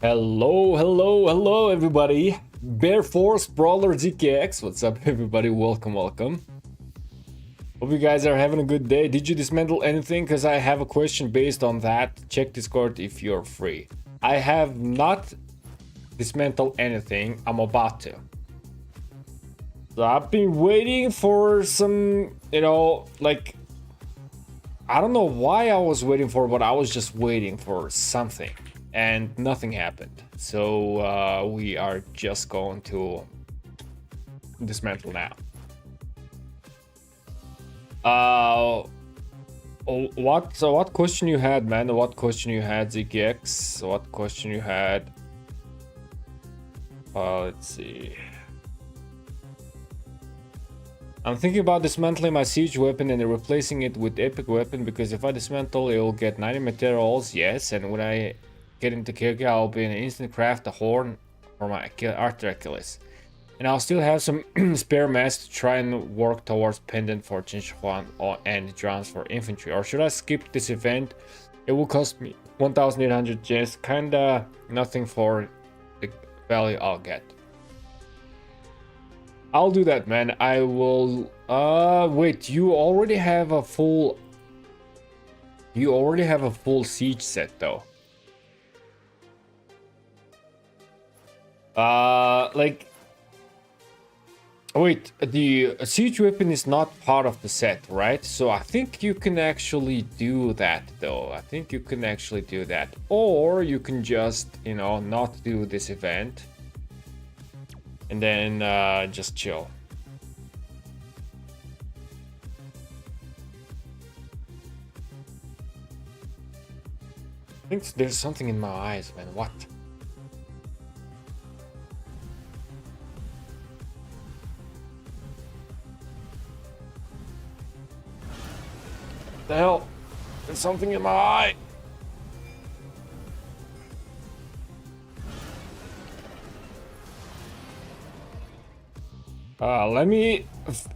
Hello, everybody. Bear Force Brawler ZKX. What's up, everybody? Welcome. Hope you guys are having a good day. Did you dismantle anything? Because I have a question based on that. Check Discord if you're free. I have not dismantled anything. I'm about to. So I've been waiting for some, I don't know why I was waiting for, but I was just waiting for something. And nothing happened. So we are just going to dismantle now. What question you had, man? What question you had, ZKX? What question you had? Let's see. I'm thinking about dismantling my siege weapon and replacing it with epic weapon, because if I dismantle it will get 90 materials, yes, and when I get into KVK I'll be an instant craft a horn for my Archer Achilles. And I'll still have some spare mass to try and work towards pendant for Chinchuan and drums for infantry. Or should I skip this event? It will cost me 1,800 gems, kinda nothing for the value I'll get. I'll do that, man. I will. Wait, you already have a full siege set though. Wait, the siege weapon is not part of the set, right? So I think you can actually do that though. I think you can actually do that. Or you can just, not do this event. And then just chill. I think there's something in my eyes, man. What? The hell? There's something in my eye. Let me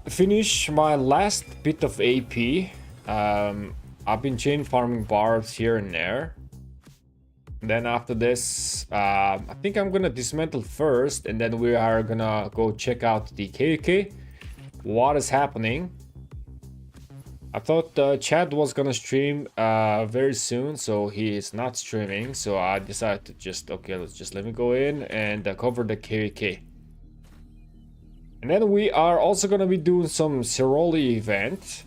finish my last bit of AP. I've been chain farming barbs here and there. Then after this, I think I'm gonna dismantle first, and then we are gonna go check out the KVK. What is happening? I thought Chad was gonna stream very soon, so he is not streaming. So I decided to just, let me go in and cover the KVK. And then we are also gonna be doing some Ceroli event.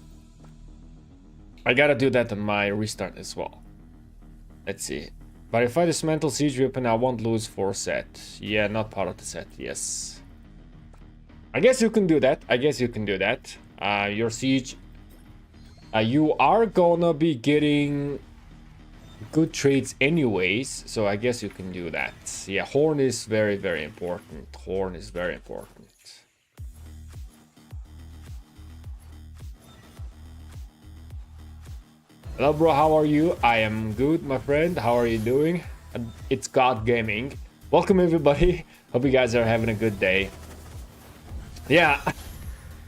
I gotta do that on my restart as well. Let's see. But if I dismantle siege weapon, I won't lose 4 set. Yeah, not part of the set. Yes. I guess you can do that. Your siege. You are gonna be getting good trades anyways, so I guess you can do that. Yeah, horn is very, very important. Hello, bro. How are you? I am good, my friend. How are you doing? It's God Gaming. Welcome, everybody. Hope you guys are having a good day. Yeah.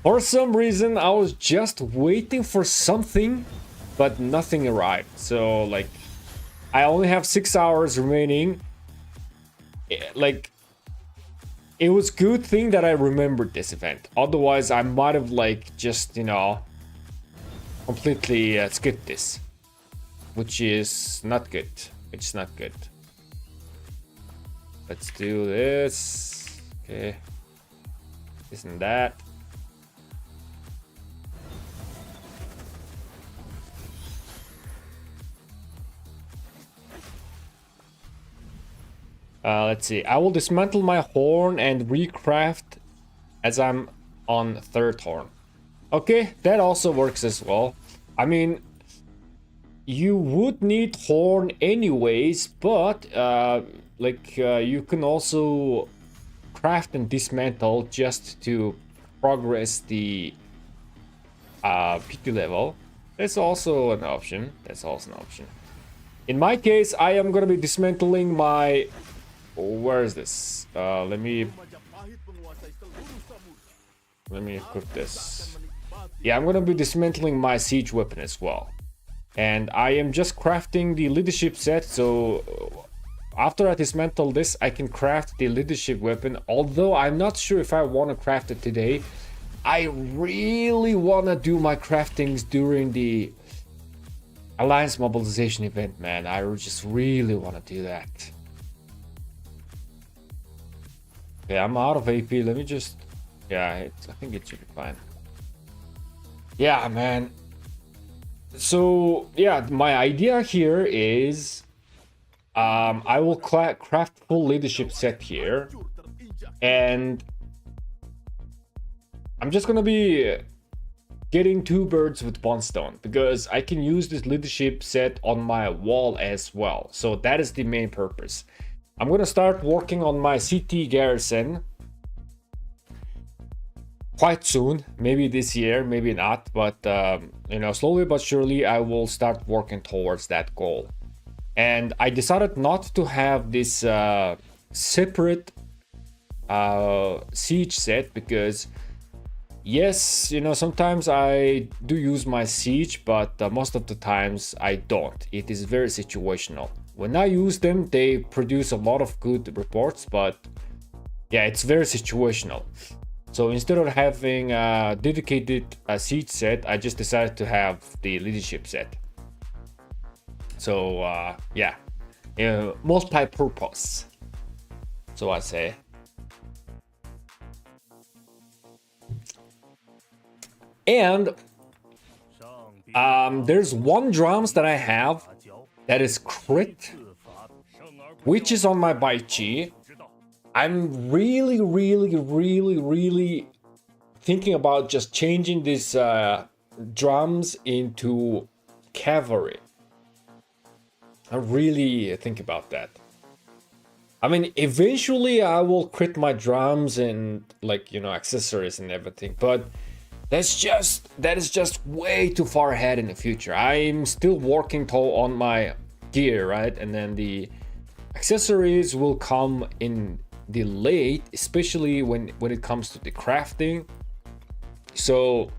For some reason, I was just waiting for something, but nothing arrived. So, I only have 6 hours remaining. It was good thing that I remembered this event. Otherwise, I might have, just, completely skipped this. Which is not good. Let's do this. Okay. This and that. Let's see. I will dismantle my horn and recraft as I'm on 3rd horn. Okay, that also works as well. I mean, you would need horn anyways, but you can also craft and dismantle just to progress the PT level. That's also an option. In my case, I am gonna be dismantling my... Where is this? Let me equip this. Yeah, I'm gonna be dismantling my siege weapon as well. And I am just crafting the leadership set, so after I dismantle this, I can craft the leadership weapon. Although I'm not sure if I want to craft it today. I really want to do my craftings during the Alliance mobilization event, man. I just really want to do that. Yeah, I'm out of AP. Let me just... Yeah, I think it should be fine. Yeah, man. So, yeah, my idea here is... I will craft full leadership set here. And... I'm just gonna be getting 2 birds with one stone, because I can use this leadership set on my wall as well. So that is the main purpose. I'm gonna start working on my city garrison quite soon, maybe this year, maybe not, but you know, slowly but surely I will start working towards that goal. And I decided not to have this separate siege set, because yes, you know, sometimes I do use my siege, but most of the times I don't. It is very situational. When I use them, they produce a lot of good reports, but yeah, it's very situational. So instead of having a dedicated siege set, I just decided to have the leadership set. So yeah, multi-purpose, so I say. And there's one drums that I have that is crit, which is on my Baichi. I'm really thinking about just changing these drums into cavalry. I really think about that. I mean, eventually I will crit my drums and, like, you know, accessories and everything, but that is just way too far ahead in the future. I'm still working on my gear, right? And then the accessories will come in the late, especially when it comes to the crafting. So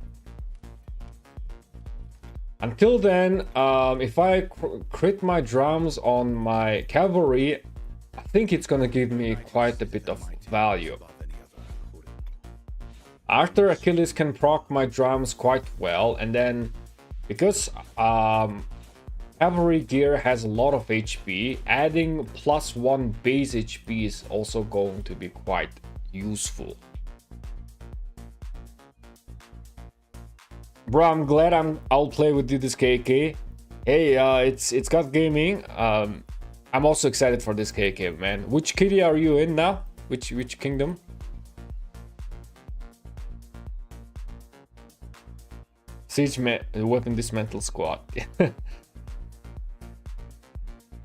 until then, if I crit my drums on my cavalry, I think it's gonna give me quite a bit of value. Arthur Achilles can proc my drums quite well, and then because cavalry gear has a lot of HP, adding +1 base HP is also going to be quite useful. Bro, I'm glad I'll play with you this KVK. Hey, it's got gaming. I'm also excited for this KVK, man. Which kitty are you in now? Which kingdom? Siege weapon dismantle squad.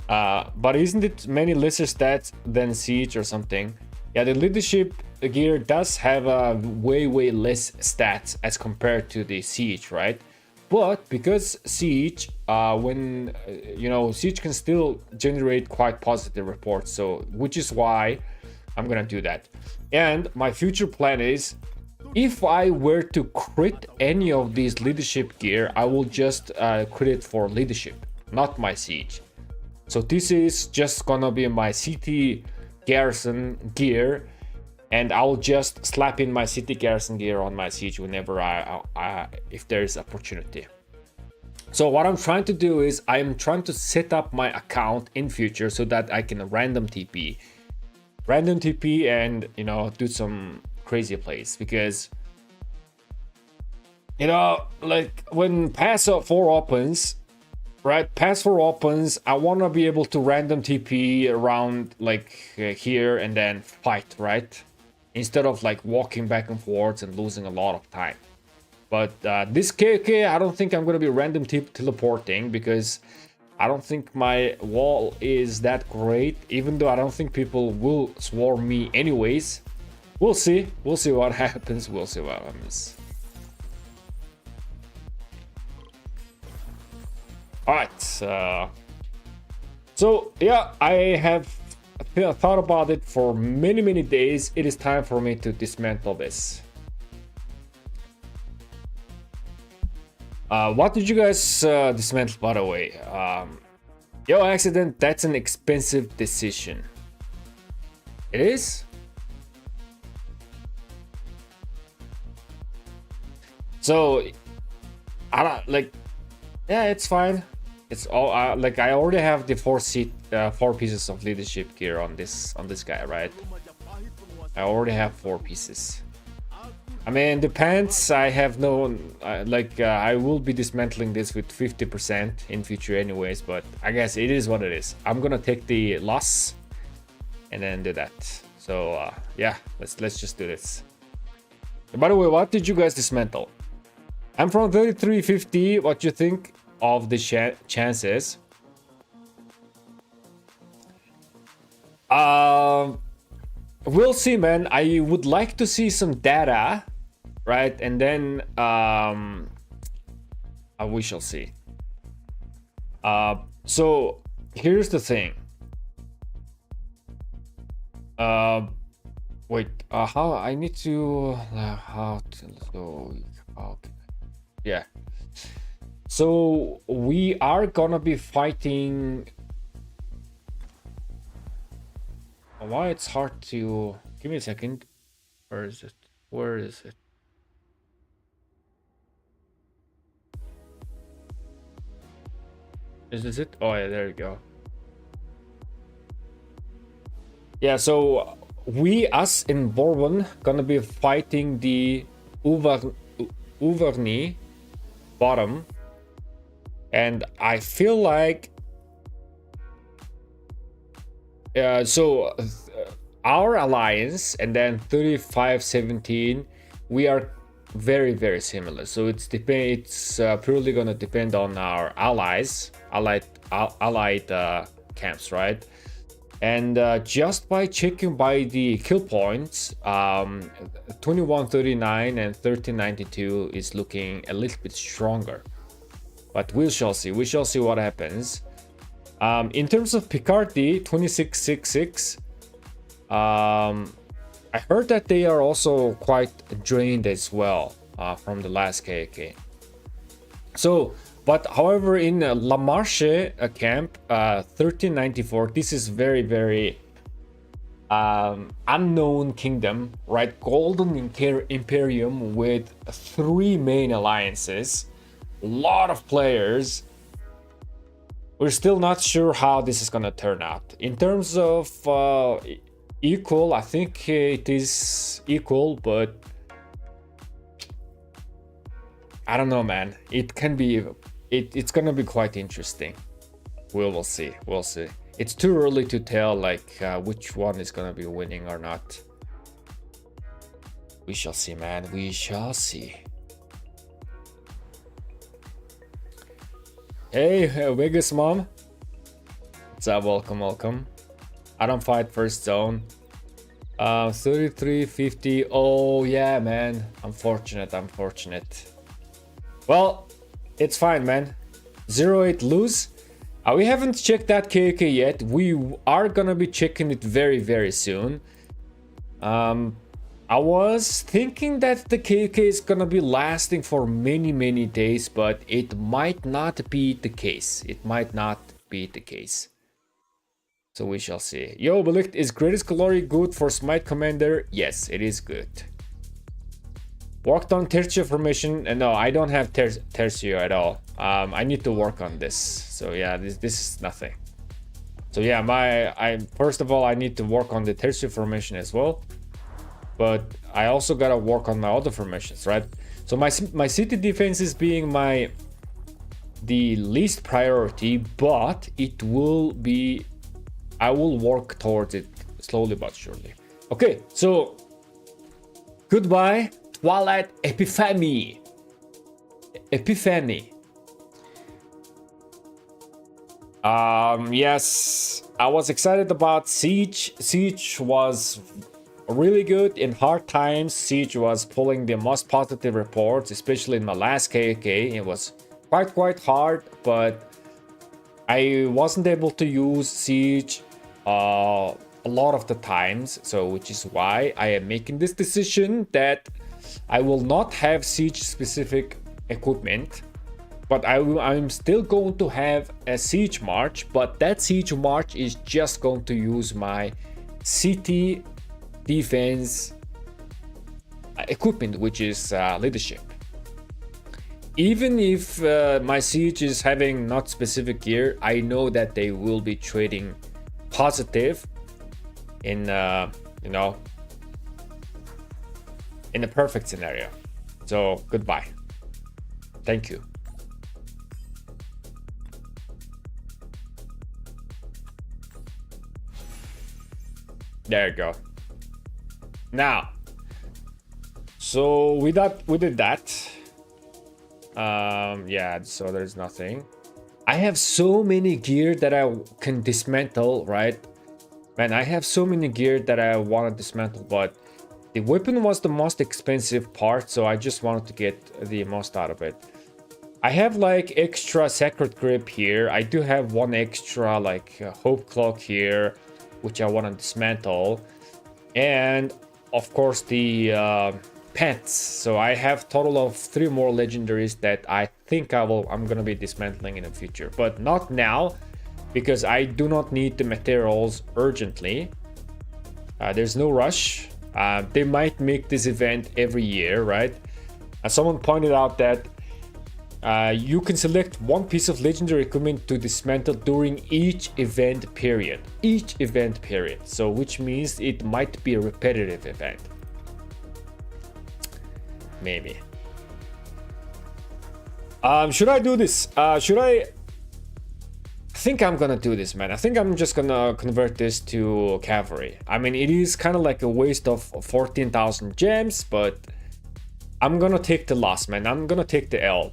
But isn't it many lesser stats than siege or something? Yeah, the leadership gear does have way less stats as compared to the siege, right? But because siege, when you know, siege can still generate quite positive reports, so which is why I'm gonna do that. And my future plan is, if I were to crit any of these leadership gear, I will just crit it for leadership, not my siege. So this is just gonna be my city garrison gear, and I'll just slap in my city garrison gear on my siege whenever if there's opportunity. So what I'm trying to do is I'm trying to set up my account in future so that I can random TP and, you know, do some crazy plays, because, you know, like when Pass 4 opens, right? Pass 4 opens, I want to be able to random TP around like here and then fight, right? Instead of like walking back and forth and losing a lot of time. But this KVK, I don't think I'm going to be random teleporting, because I don't think my wall is that great, even though I don't think people will swarm me anyways. We'll see what happens. We'll see what happens. All right. So yeah, I have thought about it for many days. It is time for me to dismantle this. What did you guys dismantle, by the way? Yo, accident, that's an expensive decision. It is? So, I don't, like, yeah, it's fine. It's all, like, I already have the four pieces of leadership gear on this guy, right? I already have 4 pieces. I mean, the pants, I have no, I will be dismantling this with 50% in future anyways, but I guess it is what it is. I'm gonna take the loss and then do that. So, yeah, let's just do this. By the way, what did you guys dismantle? I'm from 3350. What you think of the chances? We'll see, man. I would like to see some data, right? And then we shall see. So here's the thing. Wait, how I need to okay. Yeah. So we are gonna be fighting. Why it's hard to give me a second. Where is it? Where is it? Is this it? Oh yeah, there you go. Yeah, so we, us in Bourbon, gonna be fighting the Auvergne bottom, and I feel like our alliance and then 3517, we are very, very similar. So it's purely gonna depend on our allied camps, right? And just by checking by the kill points, 2139 and 1392 is looking a little bit stronger, but we shall see what happens. In terms of Picardy, 2666, I heard that they are also quite drained as well from the last KVK. So, but however, in La Marche camp, 1394, this is very, very unknown kingdom, right? Golden Imperium with 3 main alliances, a lot of players. We're still not sure how this is gonna turn out. In terms of equal, I think it is equal, but I don't know, man. It can be, it's gonna be quite interesting. We'll see. It's too early to tell, like, which one is gonna be winning or not. We shall see, man. We shall see. Hey, Vegas mom. What's up? Welcome. I don't fight first zone. 3350. Oh yeah, man. Unfortunate. Well, it's fine, man. 0-8 lose. We haven't checked that KVK yet. We are gonna be checking it very, very soon. I was thinking that the KVK is gonna be lasting for many, many days, but it might not be the case. So we shall see. Yo, Belicht, is Greatest Glory good for Smite Commander? Yes, it is good. Worked on Tertio formation, and no, I don't have Tertio at all. I need to work on this. So yeah, this is nothing. So yeah, first of all, I need to work on the Tertio formation as well. But I also gotta work on my other formations, right? So my city defense is being the least priority, but it will be. I will work towards it slowly but surely. Okay, so goodbye, Twilight Epiphany. Yes, I was excited about Siege. Siege was really good in hard times. Siege was pulling the most positive reports, especially in my last KVK. It was quite hard, but I wasn't able to use Siege a lot of the times, so which is why I am making this decision that I will not have Siege specific equipment. But I'm still going to have a siege march, but that siege march is just going to use my city defense equipment, which is leadership. Even if my siege is having not specific gear, I know that they will be trading positive in you know, in a perfect scenario. So goodbye, thank you. There you go. Now, so we did that. Yeah, so there's nothing. I have so many gear that I can dismantle, right? Man, I have so many gear that I want to dismantle, but the weapon was the most expensive part, so I just wanted to get the most out of it. I have like extra sacred grip here. I do have one extra like hope cloak here, which I want to dismantle, and of course the pants. So I have total of 3 more legendaries that I think I'm gonna be dismantling in the future, but not now because I do not need the materials urgently. There's no rush. They might make this event every year, right? Someone pointed out that you can select one piece of legendary equipment to dismantle during each event period. So which means it might be a repetitive event. Maybe. Should I do this? I think I'm gonna do this, man. I think I'm just gonna convert this to cavalry. I mean, it is kind of like a waste of 14,000 gems, but I'm gonna take the loss, man. I'm gonna take the L.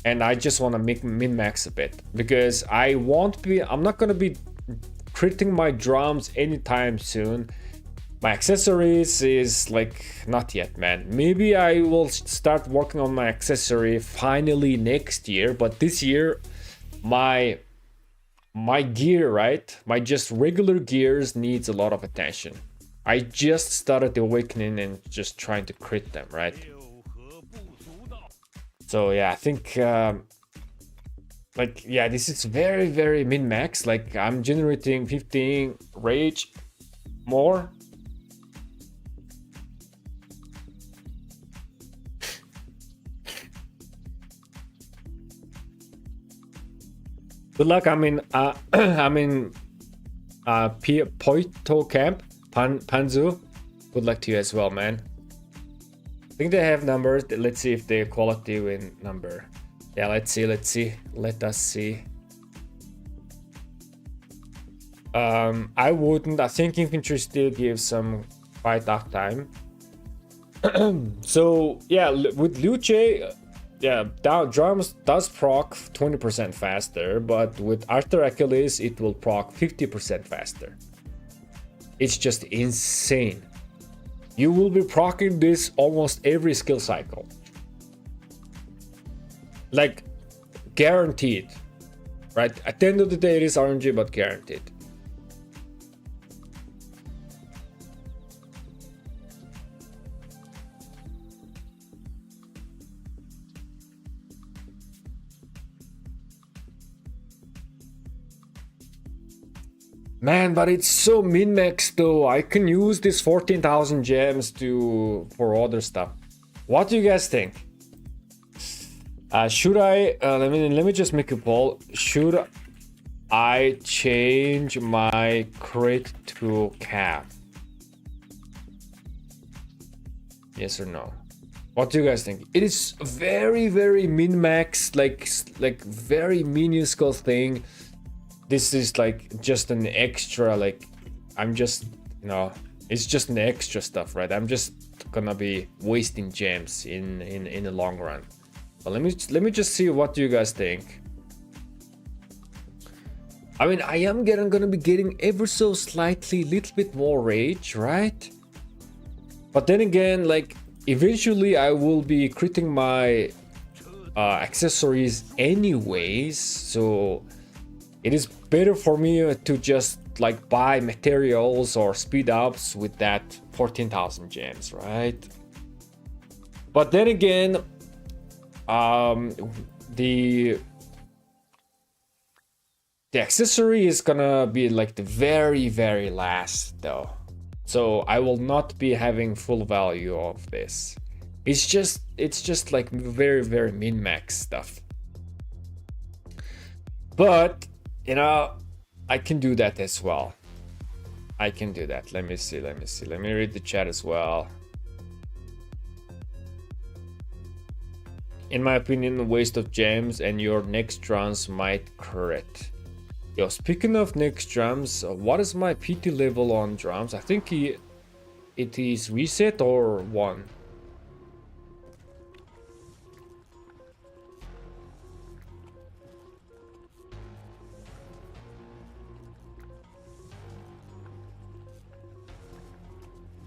And I just want to make min-max a bit because I'm not gonna be critting my drums anytime soon. My accessories is like not yet, man. Maybe I will start working on my accessory finally next year, but this year my gear, right? My just regular gears needs a lot of attention. I just started the awakening and just trying to crit them, right? So yeah, I think like yeah, this is very, very min-max. Like I'm generating 15 rage more. Good luck. I'm in Poito camp, Panzu. Good luck to you as well, man. I think they have numbers. Let's see if they quality win number. Yeah, let's see. Let us see. I wouldn't. I think infantry still gives some fight off time. So yeah, with Luce, yeah, drums does proc 20% faster, but with Arthur Achilles, it will proc 50% faster. It's just insane. You will be proccing this almost every skill cycle. Like, guaranteed. Right? At the end of the day, it is RNG, but guaranteed. Man, but it's so min-max though. I can use this 14,000 gems for other stuff. What do you guys think? Should I let me just make a poll. Should I change my crit to cap? Yes or no? What do you guys think? It is very, very min-max, like very minuscule thing. This is like just an extra, like I'm just, you know, it's just an extra stuff, right? I'm just gonna be wasting gems in the long run. But let me just see what you guys think. I mean, I am gonna be getting ever so slightly, little bit more rage, right? But then again, like eventually I will be critting my accessories anyways, so it is better for me to just like buy materials or speed ups with that 14,000 gems, right? But then again, the accessory is gonna be like the very last though. So I will not be having full value of this. It's just like very min-max stuff. But you know, I can do that as well. I can do that. Let me see. Let me read the chat as well. In my opinion, a waste of gems, and your next drums might crit. Yo, speaking of next drums, what is my PT level on drums? I think it is reset or 1.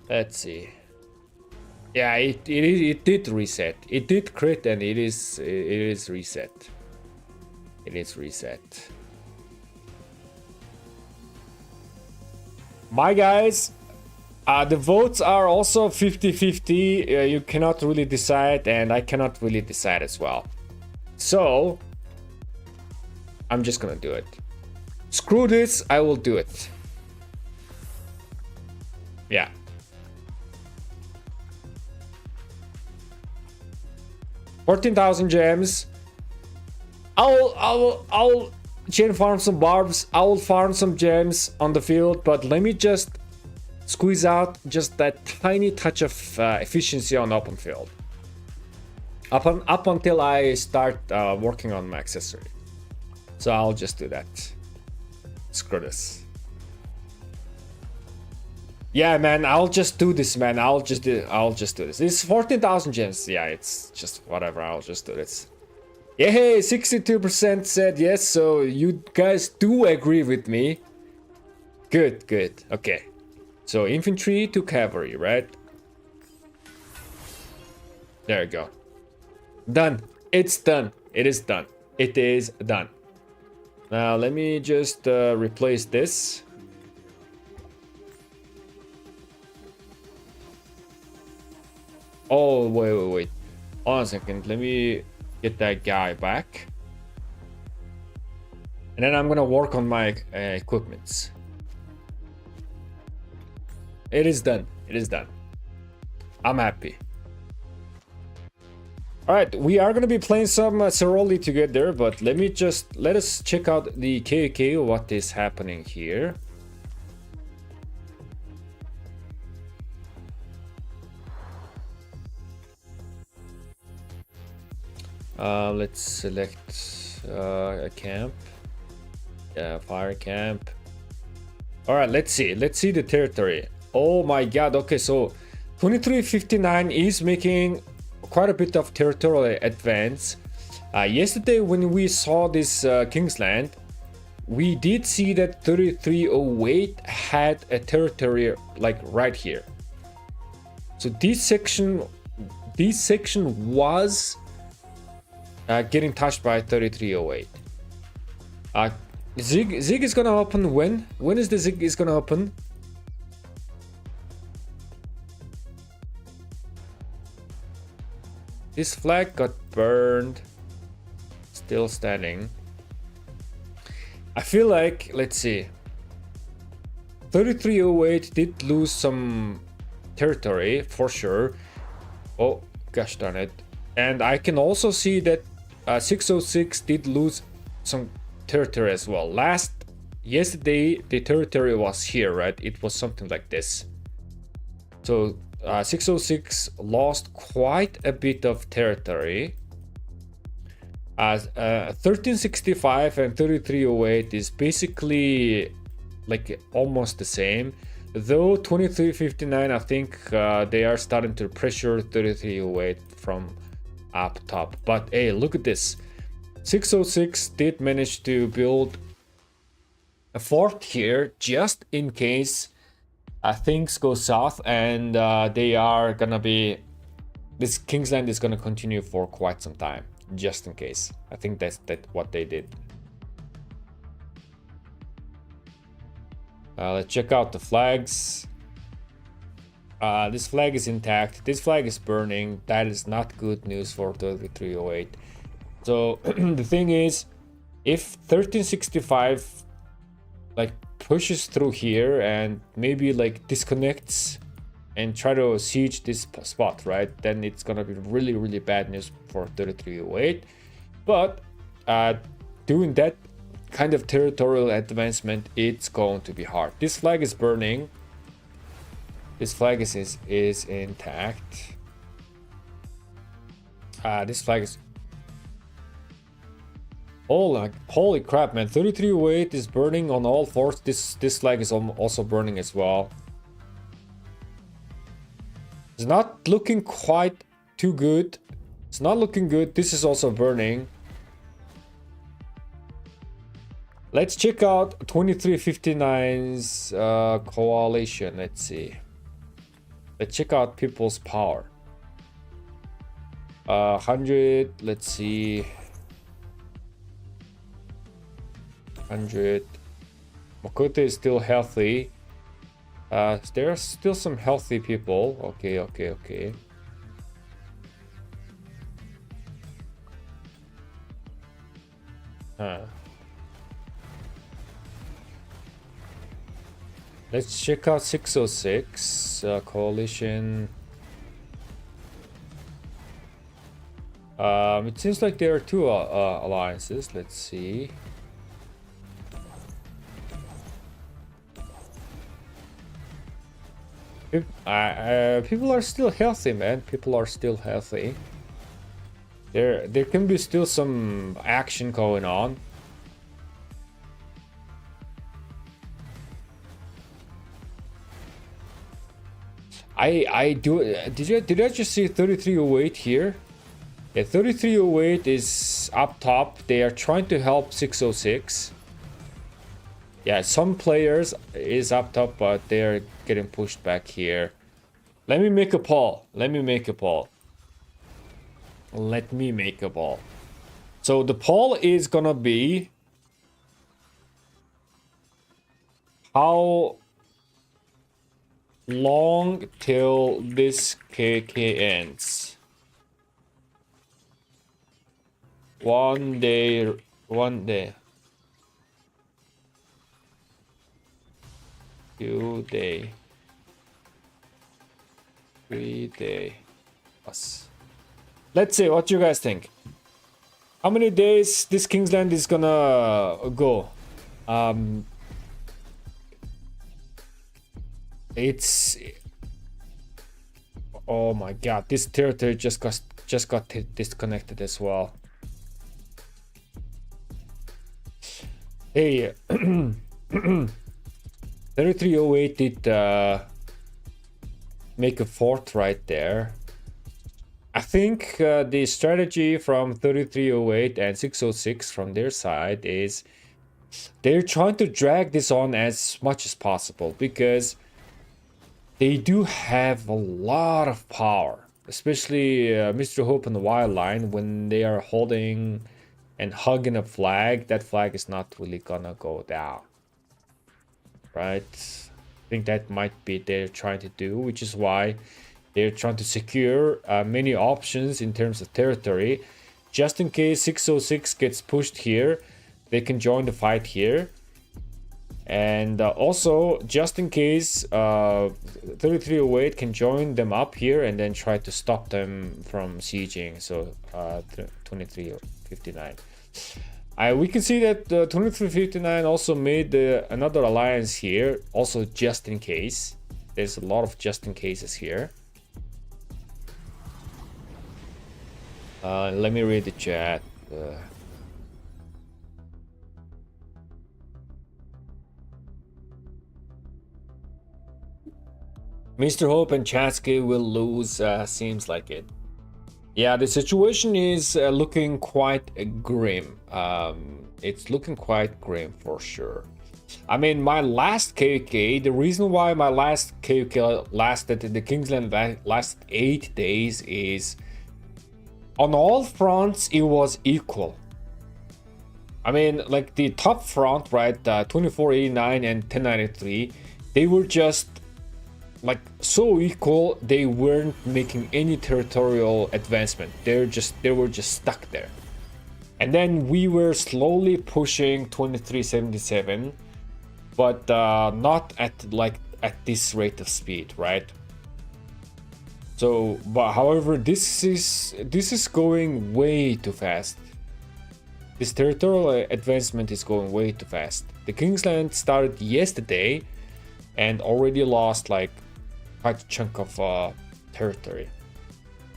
Let's see. Yeah, it did reset. It did crit, and it is reset. It is reset. My guys, the votes are also 50-50. You cannot really decide, and I cannot really decide as well. So I'm just gonna do it. Screw this, I will do it. Yeah. $14,000 gems. I'll chain farm some barbs. I'll farm some gems on the field, but let me just squeeze out just that tiny touch of efficiency on open field. Up until I start working on my accessory. So I'll just do that. Screw this. Yeah, man, I'll just do this, man. I'll just do this. It's 14,000 gems. Yeah, it's just whatever. I'll just do this. Yeah, hey, 62% said yes, so you guys do agree with me. Good. Okay. So infantry to cavalry, right? There you go. Done. It's done. It is done. It is done. Now let me just replace this. Oh, wait. Hold on a second. Let me get that guy back. And then I'm gonna work on my equipments. It is done. It is done. I'm happy. Alright, we are gonna be playing some Ceroli together, but let us check out the KVK, what is happening here. Let's select a camp. Yeah, fire camp. All right, let's see the territory. Oh my god. Okay, so 2359 is making quite a bit of territorial advance. Yesterday when we saw this Kingsland, we did see that 3308 had a territory like right here. So this section was getting touched by 3308. Zig is gonna open when? When is the Zig is gonna open? This flag got burned. Still standing. I feel like, let's see. 3308 did lose some territory for sure. Oh, gosh darn it. And I can also see that 606 did lose some territory as well. Yesterday the territory was here, right? It was something like this. So 606 lost quite a bit of territory. 1365 and 3308 is basically like almost the same, though 2359 I think they are starting to pressure 3308 from up top. But hey, look at this. 606 did manage to build a fort here just in case things go south, and they are gonna be, this Kingsland is gonna continue for quite some time, just in case. I think that's what they did. Let's check out the flags. This flag is intact. This flag is burning. That is not good news for 3308. So the thing is, if 1365 like pushes through here and maybe like disconnects and try to siege this spot, right, then it's gonna be really, really bad news for 3308. But doing that kind of territorial advancement, it's going to be hard. This flag is burning. This flag is intact. This flag is... Oh, holy crap, man. 3308 is burning on all fours. This flag is also burning as well. It's not looking quite too good. It's not looking good. This is also burning. Let's check out 2359's coalition. Let's see. Let's check out people's power. 100, let's see. 100. Makoto is still healthy. There are still some healthy people. Okay. Let's check out 606 coalition. It seems like there are two alliances. Let's see. People are still healthy, man. People are still healthy. There can be still some action going on. Did I just see 3308 here? Yeah, 3308 is up top. They are trying to help 606. Yeah, some players is up top, but they're getting pushed back here. Let me make a poll. So the poll is gonna be how long till this KK ends. One day. 2 day. 3 day. Let's see what you guys think. How many days this Kingsland is gonna go? It's... Oh my god, this territory just got disconnected as well. Hey, 3308 did make a fort right there. I think the strategy from 3308 and 606 from their side is they're trying to drag this on as much as possible because they do have a lot of power, especially Mr. Hope and the Wild Line. When they are holding and hugging a flag, that flag is not really gonna go down, right? I think that might be they're trying to do, which is why they're trying to secure many options in terms of territory, just in case 606 gets pushed here. They can join the fight here, and also just in case 3308 can join them up here and then try to stop them from sieging. So 2359. We can see that 2359 also made another alliance here, also just in case. There's a lot of just in cases here. Let me read the chat. Mr. Hope and Chatsky will lose, seems like it. Yeah, the situation is looking quite grim. It's looking quite grim for sure. I mean, my last KVK, the reason why my last KVK lasted, the Kingsland lasted 8 days is on all fronts, it was equal. I mean, like the top front, right, 2489 and 1093, they were just like so equal. They weren't making any territorial advancement. They were just stuck there. And then we were slowly pushing 2377, but not at this rate of speed, right? So, but however, this is going way too fast. This territorial advancement is going way too fast. The Kingsland started yesterday and already lost like quite a chunk of territory.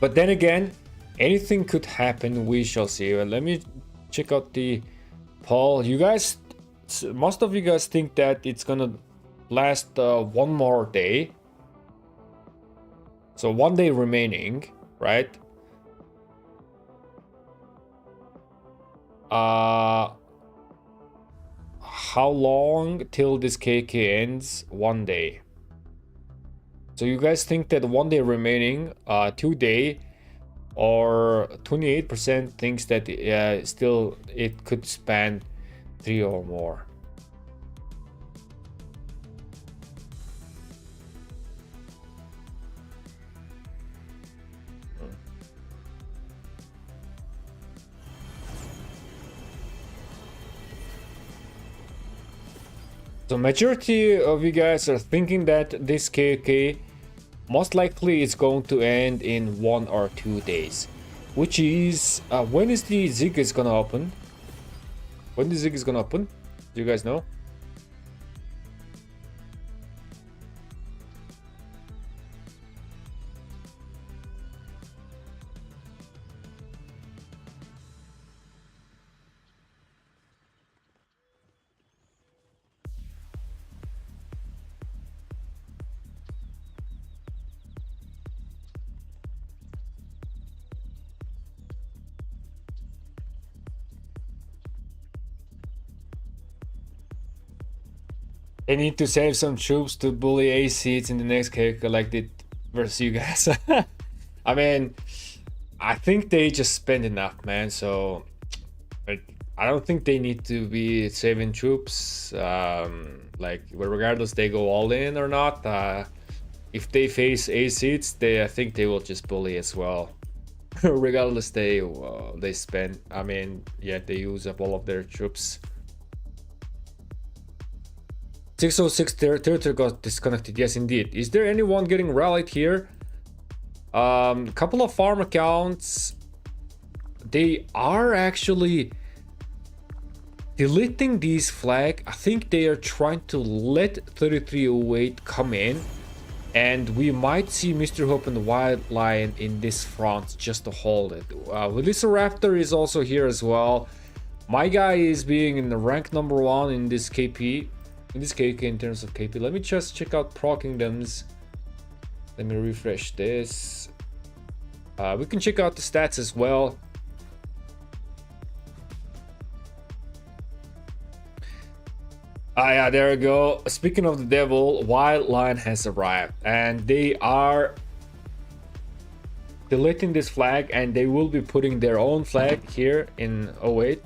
But then again, anything could happen. We shall see. Let me check out the poll. You guys, most of you guys think that it's gonna last one more day. So 1 day remaining, right? How long till this KK ends? 1 day. So you guys think that 1 day remaining, 2 day, or 28% thinks that still it could span 3 or more. So majority of you guys are thinking that this KK most likely is going to end in 1 or 2 days, which is when is the Zig is gonna open? When the Zig is gonna open? Do you guys know? They need to save some troops to bully A seats in the next KK like they versus you guys. I mean, I think they just spent enough, man. So I don't think they need to be saving troops. Like regardless they go all in or not. If they face A seats, I think they will just bully as well. Regardless they spend. I mean, yeah, they use up all of their troops. 606 territory got disconnected. Yes, indeed. Is there anyone getting rallied here? Couple of farm accounts. They are actually deleting these flag. I think they are trying to let 3308 come in, and we might see Mr. Hope and the Wild Lion in this front just to hold it. Melissa Raptor is also here as well. My guy is being in the rank number 1 in this KP. In this KK in terms of KP. Let me just check out Pro Kingdoms. Let me refresh this. We can check out the stats as well. Yeah, there we go. Speaking of the devil, Wild Lion has arrived, and they are deleting this flag, and they will be putting their own flag here in 08.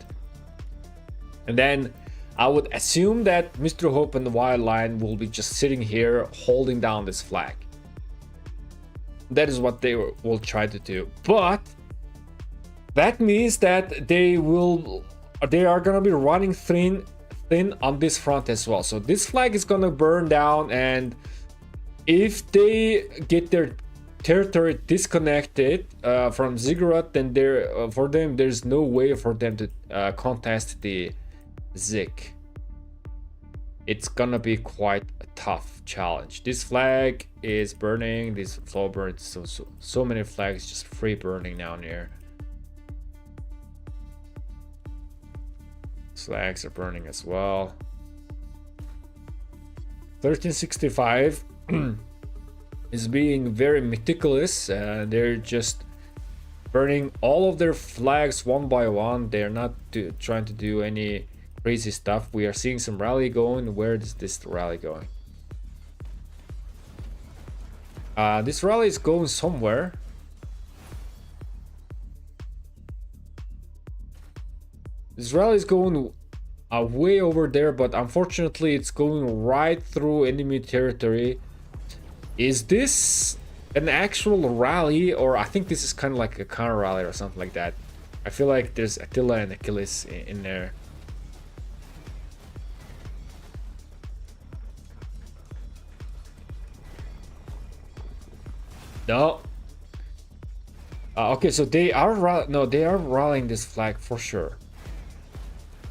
And then I would assume that Mr. Hope and the Wild Lion will be just sitting here holding down this flag. That is what they will try to do. But that means that they are gonna be running thin on this front as well. So this flag is gonna burn down, and if they get their territory disconnected from Ziggurat, then for them there's no way for them to contest the Zik. It's gonna be quite a tough challenge. This flag is burning, this flow burns, so many flags just free burning down here. Flags are burning as well. 1365 is being very meticulous. They're just burning all of their flags one by one. They're not trying to do any crazy stuff. We are seeing some rally going. Where is this rally going? This rally is going somewhere. This rally is going way over there, but unfortunately it's going right through enemy territory. Is this an actual rally, or I think this is kind of like a counter rally or something like that? I feel like there's Attila and Achilles in there. No. Okay, so they are rallying this flag for sure.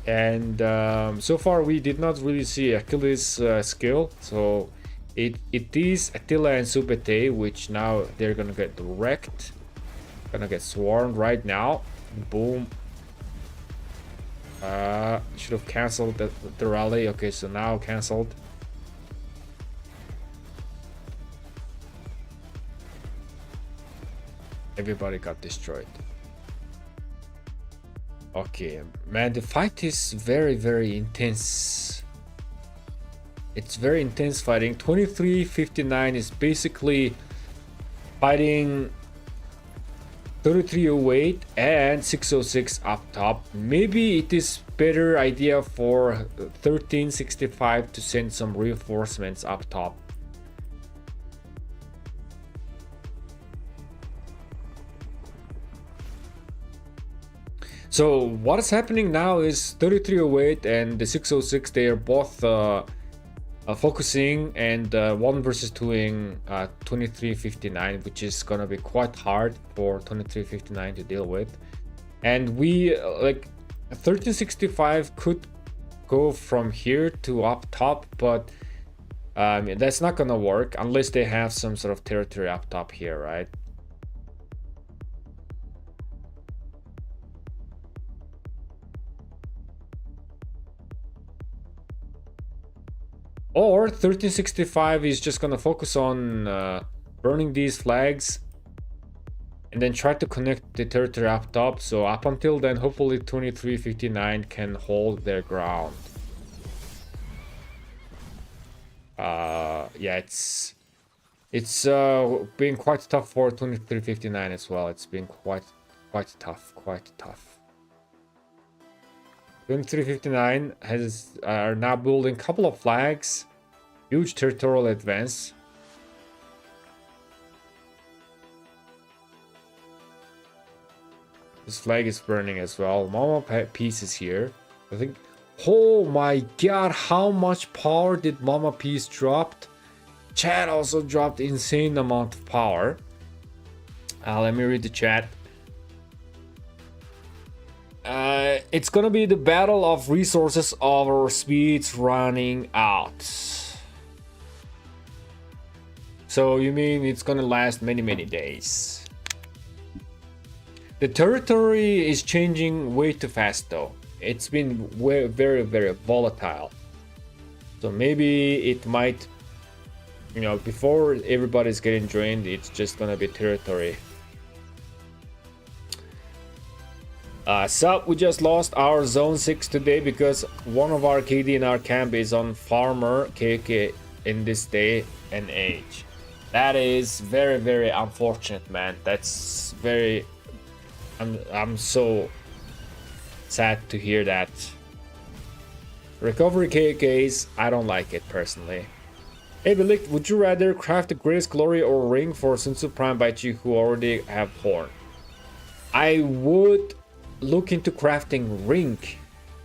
And so far we did not really see Achilles' skill, so it is Attila and Subete, which now they're gonna get wrecked, gonna get swarmed right now. Boom. Should have canceled the rally. Okay, so now canceled. Everybody got destroyed. Okay, man, the fight is very, very intense. It's very intense fighting. 2359 is basically fighting 3308 and 606 up top. Maybe it is better idea for 1365 to send some reinforcements up top. So what is happening now is 3308 and the 606, they are both focusing, and 1 versus 2ing 2359, which is gonna be quite hard for 2359 to deal with. And we like 1365 could go from here to up top, but that's not gonna work unless they have some sort of territory up top here, right? Or 1365 is just gonna focus on burning these flags and then try to connect the territory up top. So up until then, hopefully 2359 can hold their ground. Yeah, it's been quite tough for 2359 as well. It's been quite tough. 2359 are now building a couple of flags, huge territorial advance. This flag is burning as well. Mama Peace is here. I think. Oh my god, how much power did Mama Peace dropped? Chat also dropped insane amount of power. Let me read the chat. It's gonna be the battle of resources over speeds running out. So you mean it's gonna last many days? The territory is changing way too fast though. It's been very volatile. So maybe it might, you know, before everybody's getting drained, it's just gonna be territory. So we just lost our zone 6 today because one of our KD in our camp is on farmer KVK in this day and age. That is very unfortunate, man. That's very, I'm so sad to hear that. Recovery KVKs, I don't like it personally. Hey Bilik, would you rather craft the Greatest Glory or Ring for Sun Tzu Prime Baichi who already have Horn? I would look into crafting ring,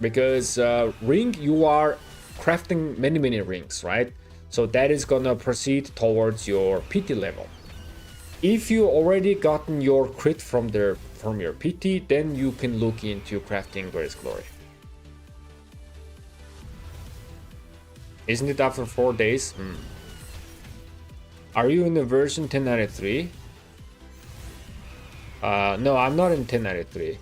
because ring, you are crafting many rings, right? So that is gonna proceed towards your PT level. If you already gotten your crit from your PT, then you can look into crafting Greatest Glory. Isn't it after 4 days? Are you in the version 1093? No, I'm not in 1093.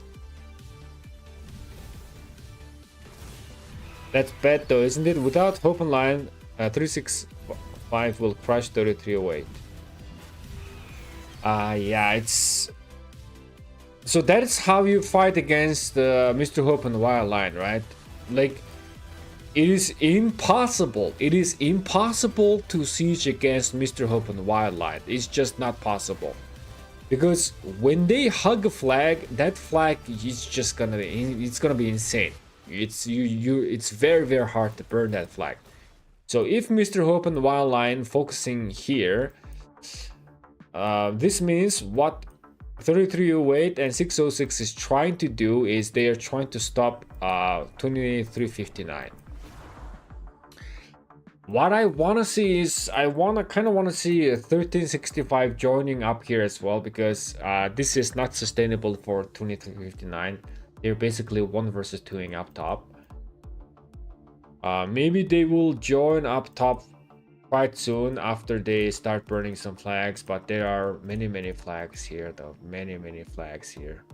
That's bad though, isn't it? Without Hope and Line, 365 will crush 3308. Yeah, it's... So that is how you fight against Mr. Hope and Wild Line, right? Like, it is impossible. It is impossible to siege against Mr. Hope and Wild Line. It's just not possible. Because when they hug a flag, that flag is just gonna be, it's gonna be insane. It's it's very hard to burn that flag. So if Mr. Hope and the Wild Line focusing here, this means what 3308 and 606 is trying to do is they are trying to stop 2359. What I want to see is I kind of want to see 1365 joining up here as well, because this is not sustainable for 2359. They're basically 1 versus 2ing up top. Maybe they will join up top quite soon after they start burning some flags, but there are many flags here though. Many flags here.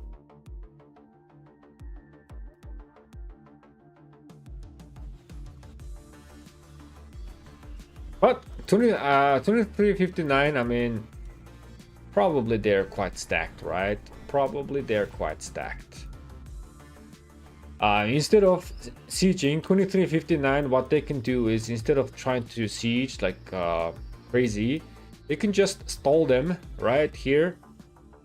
But 2359, I mean, probably they're quite stacked, right? Probably they're quite stacked. Instead of sieging 2359, what they can do is, instead of trying to siege like crazy, they can just stall them right here.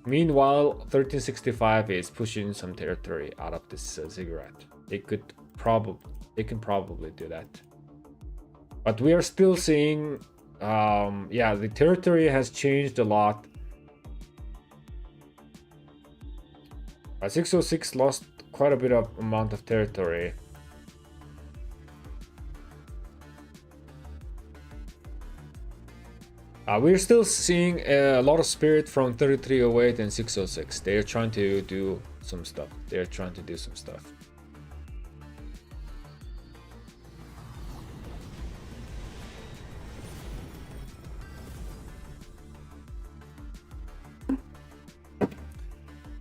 Meanwhile, 1365 is pushing some territory out of this ziggurat. They can probably do that. But we are still seeing, yeah, the territory has changed a lot. 606 lost quite a bit of amount of territory. We're still seeing a lot of spirit from 3308 and 606. They're trying to do some stuff.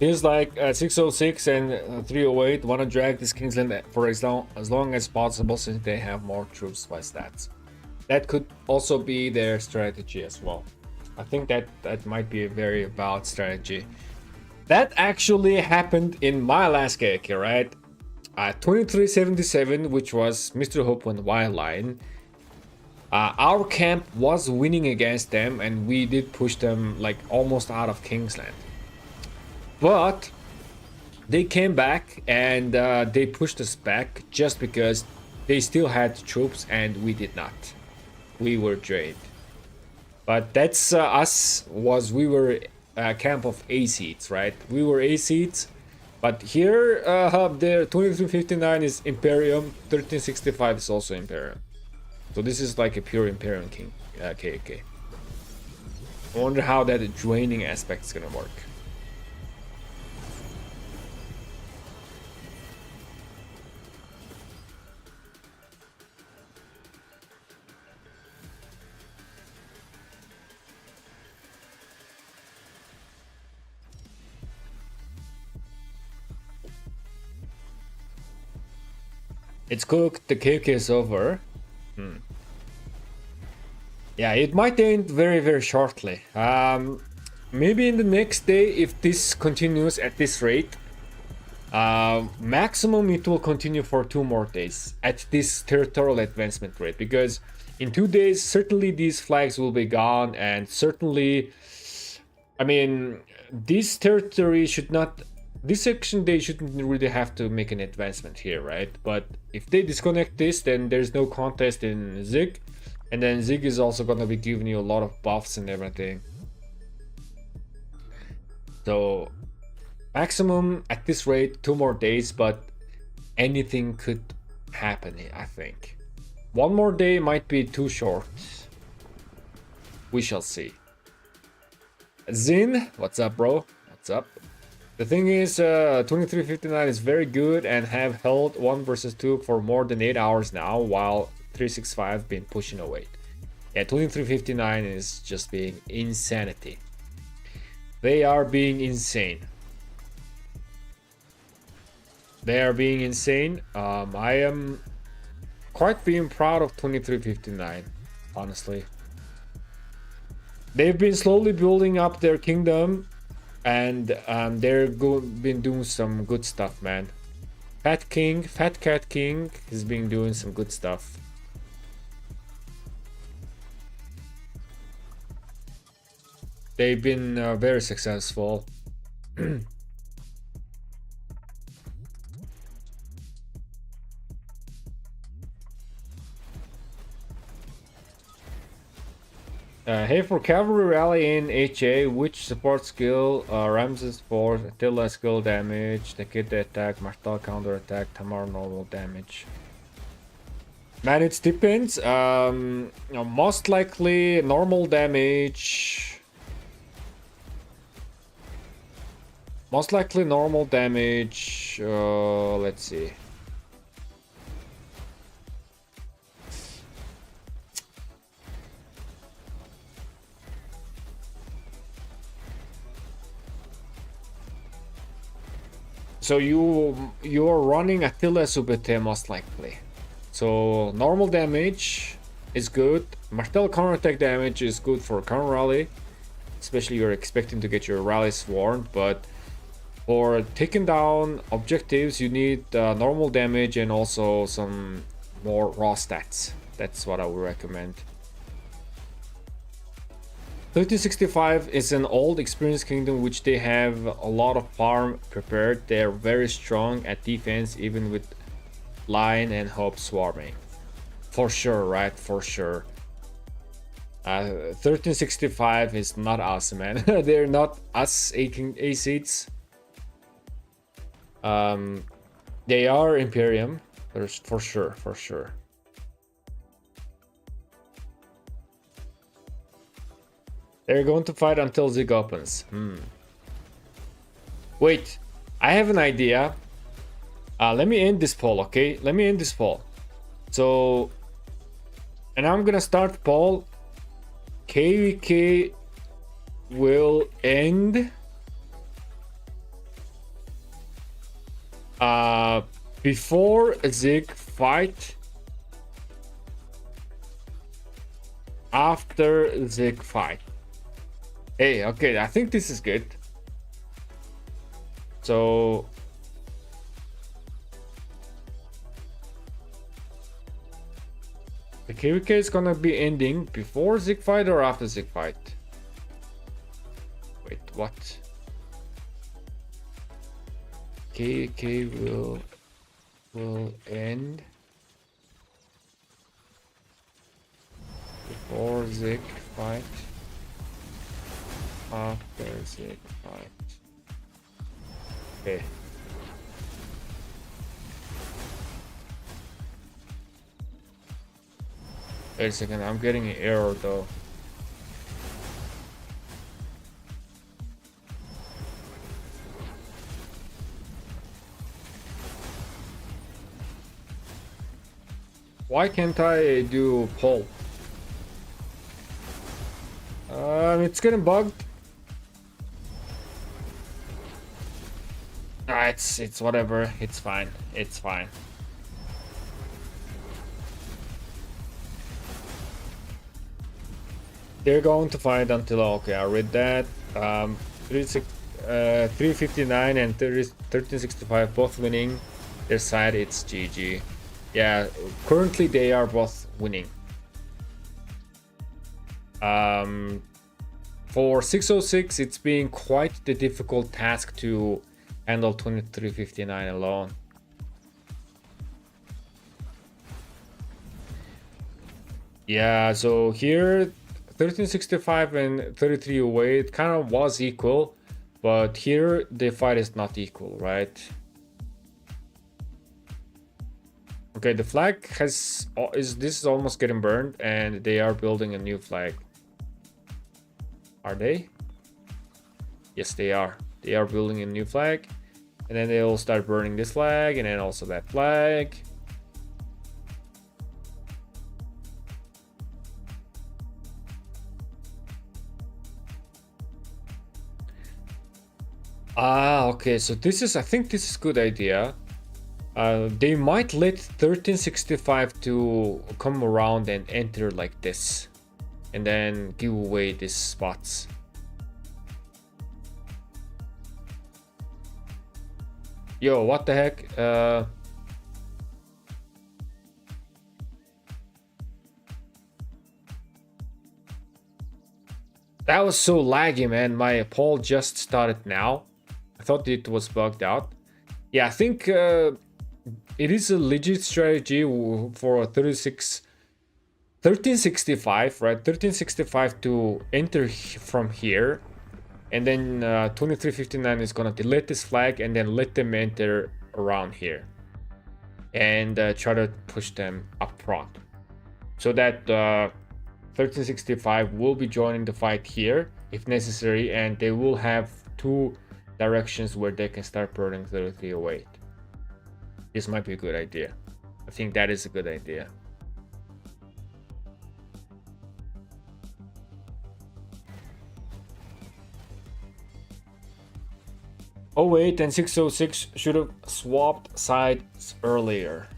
Feels like 606 and 308 want to drag this Kingsland for as long as possible, since they have more troops by stats. That could also be their strategy as well. I think that might be a very valid strategy. That actually happened in my last KVK, right? 2377, which was Mr. Hope and Wildline. Our camp was winning against them, and we did push them like almost out of Kingsland. But they came back and they pushed us back just because they still had troops and we did not. We were drained. But that's us. We were a camp of A seeds, right? We were A seeds. But here, there 2359 is Imperium, 1365 is also Imperium. So this is like a pure Imperium King KVK. I wonder how that draining aspect is gonna work. It's cooked, the KVK is over. Yeah, it might end very shortly. Maybe in the next day, if this continues at this rate, maximum it will continue for 2 more days at this territorial advancement rate, because in 2 days certainly these flags will be gone, and certainly, I mean, this territory should not, this section they shouldn't really have to make an advancement here, right? But if they disconnect this, then there's no contest in Zig, and then Zig is also gonna be giving you a lot of buffs and everything. So maximum at this rate 2 more days, but anything could happen, I think. 1 more day might be too short. We shall see. Zin, what's up, bro? What's up? The thing is, 2359 is very good and have held 1 versus 2 for more than 8 hours now, while 365 been pushing away. Yeah, 2359 is just being insanity. They are being insane. They are being insane. I am quite being proud of 2359, honestly. They've been slowly building up their kingdom, and been doing some good stuff, man. Fat Cat King has been doing some good stuff. They've been very successful. Hey, for cavalry rally in HA, which support skill? Ramses 4, Attila skill damage, Takeda attack, Martel counter attack, Tamar normal damage. Man, it depends. Most likely normal damage. Most likely normal damage. Let's see. So you're running Attila Subete most likely. So normal damage is good. Martel counterattack damage is good for counter rally, especially you're expecting to get your rally swarmed. But for taking down objectives, you need normal damage and also some more raw stats. That's what I would recommend. 1365 is an old experienced kingdom which they have a lot of farm prepared. They're very strong at defense even with line and hope swarming. For sure, right? For sure. 1365 is not us, man. They're not us A seats. They are Imperium. There's for sure, for sure. They're going to fight until Zig opens. Wait, I have an idea. Let me end this poll, okay? Let me end this poll. So, and I'm gonna start poll. KVK will end before Zig fight, after Zig fight. Hey, okay, I think this is good. So the KVK is gonna be ending before Zig fight or after Zig fight? Wait, what? KVK will end before Zig fight, after Zig fight. Okay. Wait a second, I'm getting an error though. Why can't I do poll? It's getting bugged. It's whatever. It's fine. It's fine. They're going to fight until okay. I read that. 359 and 1365 both winning. Their side it's GG. Yeah, currently they are both winning. For 606, it's been quite the difficult task to handle 2359 alone. Yeah, so here 1365 and 33 away, it kind of was equal, but here the fight is not equal, right? Okay, the flag this is almost getting burned, and they are building a new flag. Are they? Yes, they are. They are building a new flag, and then they'll start burning this flag, and then also that flag. Okay, so I think this is a good idea. They might let 1365 to come around and enter like this, and then give away these spots. Yo, what the heck? That was so laggy, man. My poll just started now. I thought it was bugged out. Yeah, I think it is a legit strategy for a 36 1365, right? 1365 to enter from here, and then 2359 is gonna delete this flag and then let them enter around here and try to push them up front, so that 1365 will be joining the fight here if necessary, and they will have two directions where they can start burning 3308. This might be a good idea. I think that is a good idea. Oh 08 and 606 should have swapped sides earlier.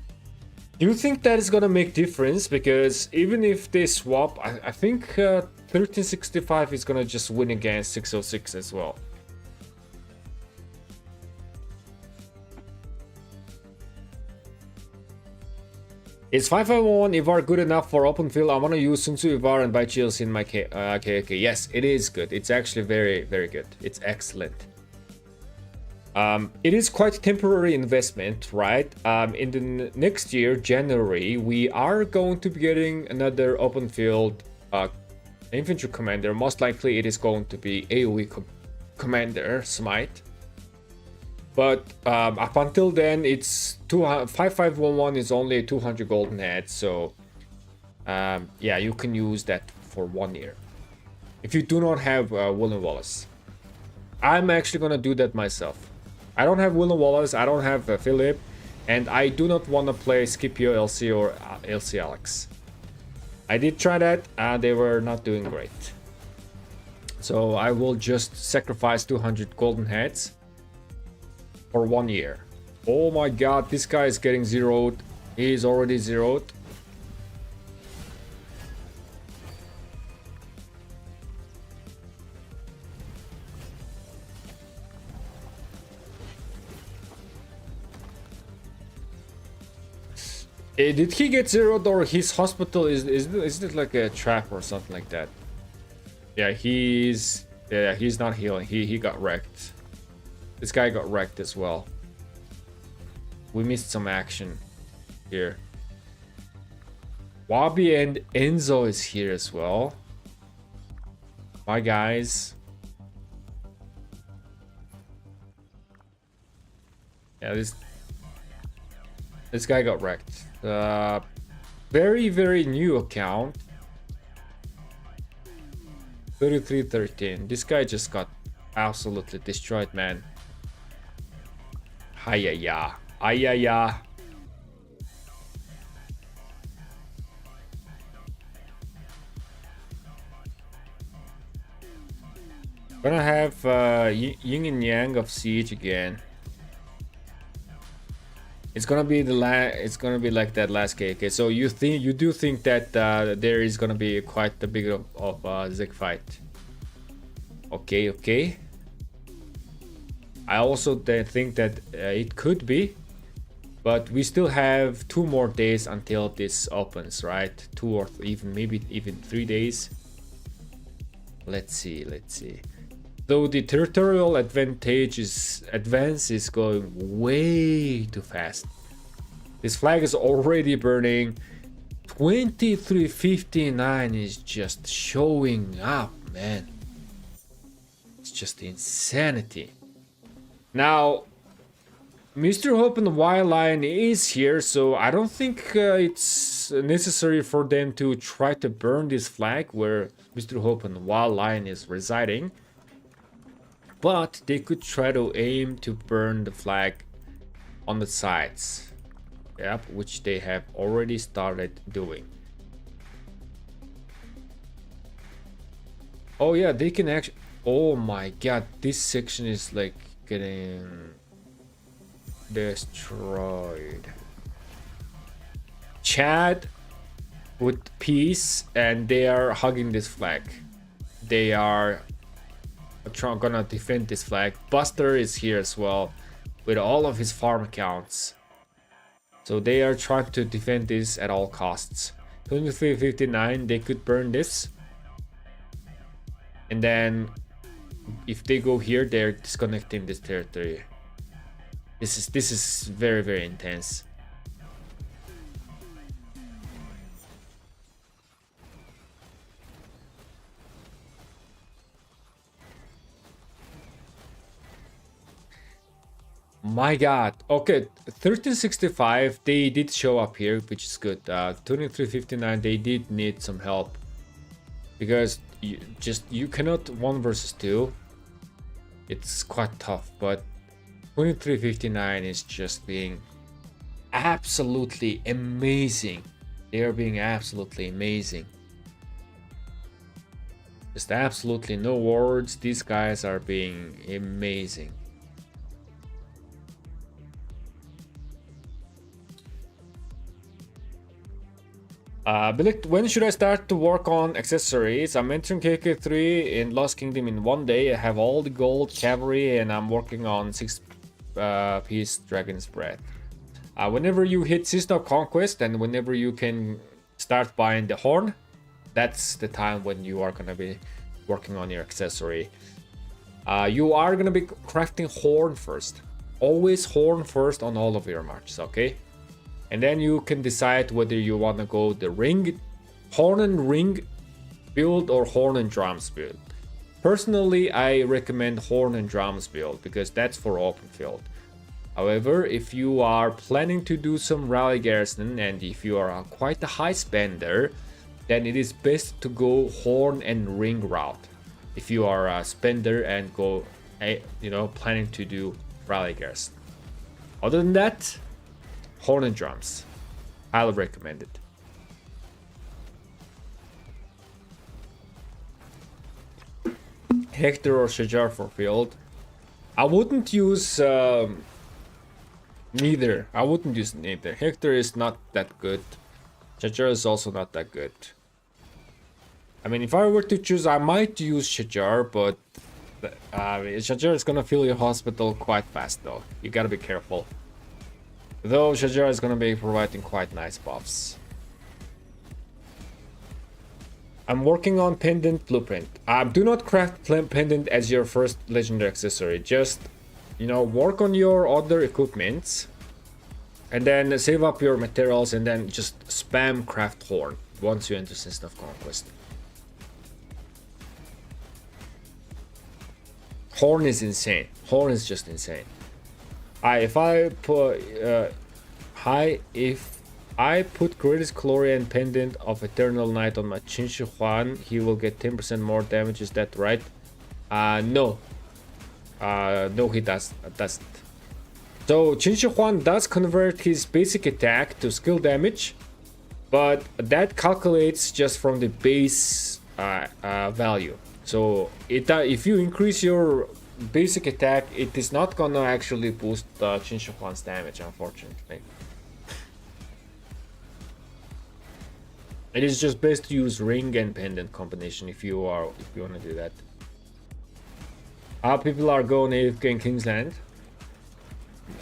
Do you think that is gonna make difference? Because even if they swap, I think 1365 is gonna just win against 606 as well. Is 5511 Ivar good enough for open field? I want to use Sun Tzu Ivar and buy GLC in my KVK. Yes, it is good. It's actually very, very good. It's excellent. It is quite temporary investment, right? In the next year, January, we are going to be getting another open field infantry commander. Most likely it is going to be AoE commander, Smite. But up until then, it's 5511 is only 200 golden heads, so yeah, you can use that for 1 year. If you do not have William Wallace. I'm actually gonna do that myself. I don't have William Wallace, I don't have Philip, and I do not want to play Scipio LC or LC Alex. I did try that, they were not doing great. So I will just sacrifice 200 golden heads for 1 year. Oh my god, this guy is getting zeroed. He is already zeroed. Did he get zeroed, or his hospital is it like a trap or something like that? Yeah, he's not healing. He got wrecked. This guy got wrecked as well. We missed some action here. Wabi and Enzo is here as well. Bye guys. Yeah, this guy got wrecked. Very, very new account. 3313. This guy just got absolutely destroyed, man. Ayaya. Ayaya. Gonna have yin and yang of siege again. It's gonna be it's gonna be like that last KVK. So you do think that there is gonna be quite a big of Zig fight? Okay, okay. I also think that it could be, but we still have 2 more days until this opens, right? 2 or maybe even 3 days. Let's see. Though the territorial advance is going way too fast. This flag is already burning. 2359 is just showing up, man. It's just insanity. Now, Mr. Hope and the Wild Lion is here, so I don't think it's necessary for them to try to burn this flag where Mr. Hope and the Wild Lion is residing. But they could try to aim to burn the flag on the sides. Yep, which they have already started doing. Oh yeah, they can actually... Oh my god, this section is like getting destroyed. Chad with peace, and they are hugging this flag. They are gonna defend this flag. Buster is here as well with all of his farm accounts, so they are trying to defend this at all costs. 2359, they could burn this, and then if they go here, they're disconnecting this territory. This is very, very intense. my god. Okay, 1365, they did show up here, which is good. 2359, they did need some help. Because you cannot 1 versus 2. It's quite tough, but 2359 is just being absolutely amazing. They are being absolutely amazing. Just absolutely no words. These guys are being amazing. When should I start to work on accessories? I'm entering KVK3 in Lost Kingdom in 1 day. I have all the gold cavalry and I'm working on 6-piece Dragon's Breath. Whenever you hit System of Conquest and whenever you can start buying the horn, that's the time when you are gonna be working on your accessory. You are gonna be crafting horn first. Always horn first on all of your marches, okay? And then you can decide whether you want to go the ring, horn and ring build or horn and drums build. Personally, I recommend horn and drums build because that's for open field. However, if you are planning to do some rally garrison and if you are quite a high spender, then it is best to go horn and ring route. If you are a spender and go, planning to do rally garrison. Other than that, horn and drums. Highly recommend it. Hector or Shajar for field. I wouldn't use neither. I wouldn't use neither. Hector is not that good. Shajar is also not that good. I mean, if I were to choose, I might use Shajar, but Shajar is gonna fill your hospital quite fast though. You gotta be careful. Though Shajar is gonna be providing quite nice buffs. I'm working on pendant blueprint. Do not craft pendant as your first legendary accessory. Just, work on your other equipments. And then save up your materials and then just spam craft horn once you enter System of Conquest. Horn is insane. Horn is just insane. If I put Greatest Glory and Pendant of Eternal Night on my Qin Shi Huan, he will get 10% more damage. Is that right? No. No, he doesn't. So Qin Shi Huan does convert his basic attack to skill damage, but that calculates just from the base value. So if you increase your basic attack, it is not gonna actually boost Qin Shi Huan's damage, unfortunately. It is just best to use ring and pendant combination if you want to do that. People are going AFK in Kingsland.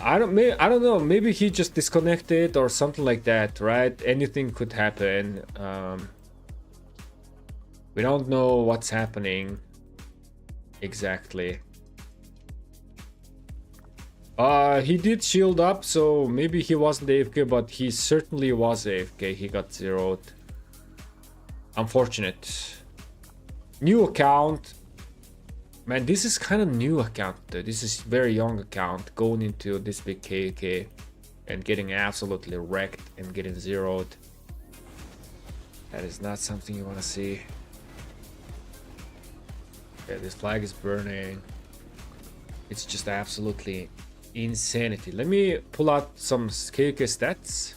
I don't know. Maybe he just disconnected or something like that, right? Anything could happen. We don't know what's happening exactly. He did shield up, so maybe he wasn't AFK, but he certainly was AFK. He got zeroed. Unfortunate. New account. Man, this is kind of new account though. This is very young account going into this big KVK and getting absolutely wrecked and getting zeroed. That is not something you want to see. Okay, this flag is burning. It's just absolutely insanity. Let me pull out some KVK stats.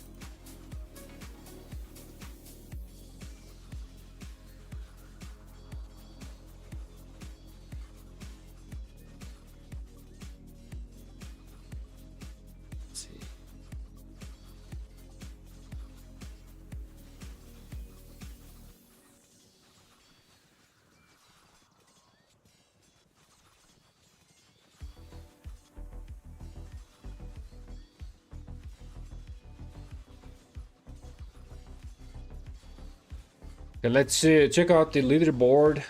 Let's check out the leaderboard.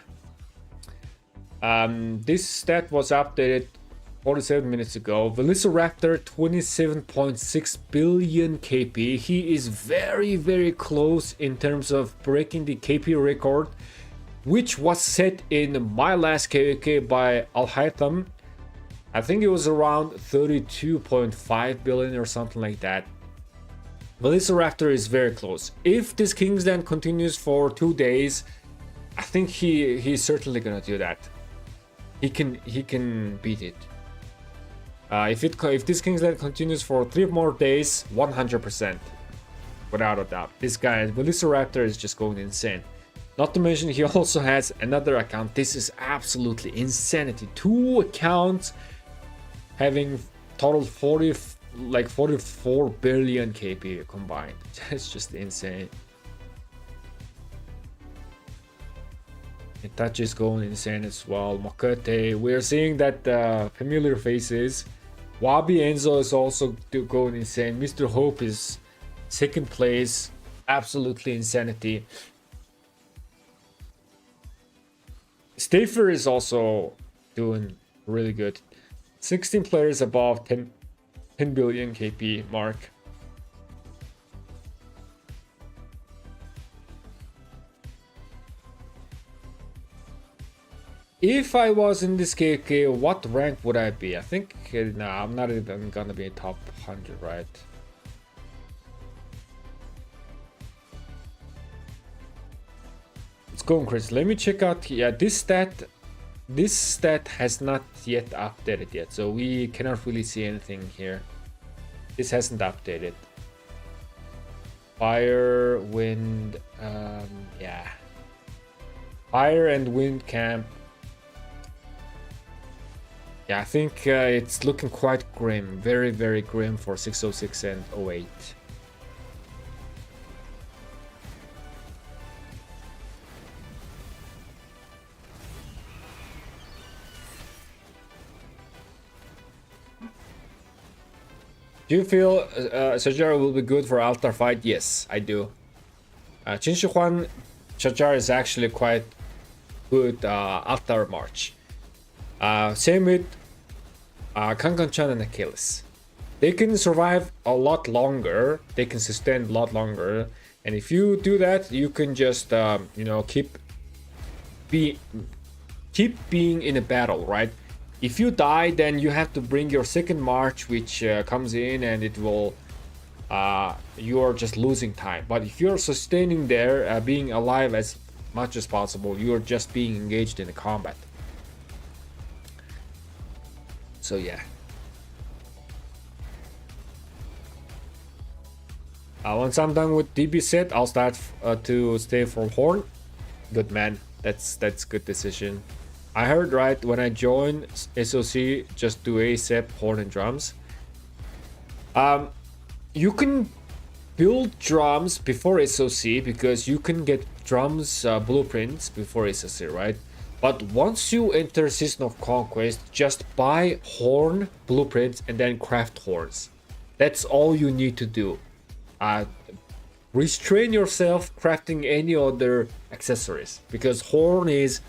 This stat was updated 47 minutes ago. Velociraptor 27.6 billion KP. He is very, very close in terms of breaking the KP record, which was set in my last KVK by Al Haytham. I think it was around 32.5 billion or something like that. Velociraptor is very close. If this King's Den continues for 2 days, I think he's certainly gonna do that. He can beat it. If this King's Den continues for 3 more days, 100%, without a doubt. This guy Velociraptor is just going insane. Not to mention he also has another account. This is absolutely insanity. 2 accounts having total 44 billion KP combined. That's just insane. Itachi is going insane as well. Mokete. We're seeing that familiar faces. Wabi Enzo is also going insane. Mr. Hope is second place. Absolutely insanity. Stafer is also doing really good. 16 players above 10 billion KP mark. If I was in this KVK, what rank would I be? I think, nah, I'm not even gonna be top 100, right? It's going crazy. Let me check out. Yeah, this stat has not yet updated yet, so we cannot really see anything here. This hasn't updated. Fire, wind, yeah. Fire and wind camp. Yeah, I think it's looking quite grim. Very, very grim for 606 and 08. Do you feel Shajar will be good for altar fight? Yes, I do. Chinshi Shajar is actually quite good altar march. Same with Kankan-chan and Achilles. They can survive a lot longer. They can sustain a lot longer. And if you do that, you can just keep being in a battle, right? If you die, then you have to bring your second march, which comes in, and it will you are just losing time. But if you're sustaining there, being alive as much as possible, you're just being engaged in the combat. So yeah. Once I'm done with DB set, I'll start to stay for Horn. Good man, that's good decision. I heard right when I joined SOC, just do ASAP, Horn and drums. You can build drums before SOC because you can get drums blueprints before SOC, right? But once you enter Season of Conquest, just buy horn blueprints and then craft horns. That's all you need to do. Restrain yourself crafting any other accessories because horn is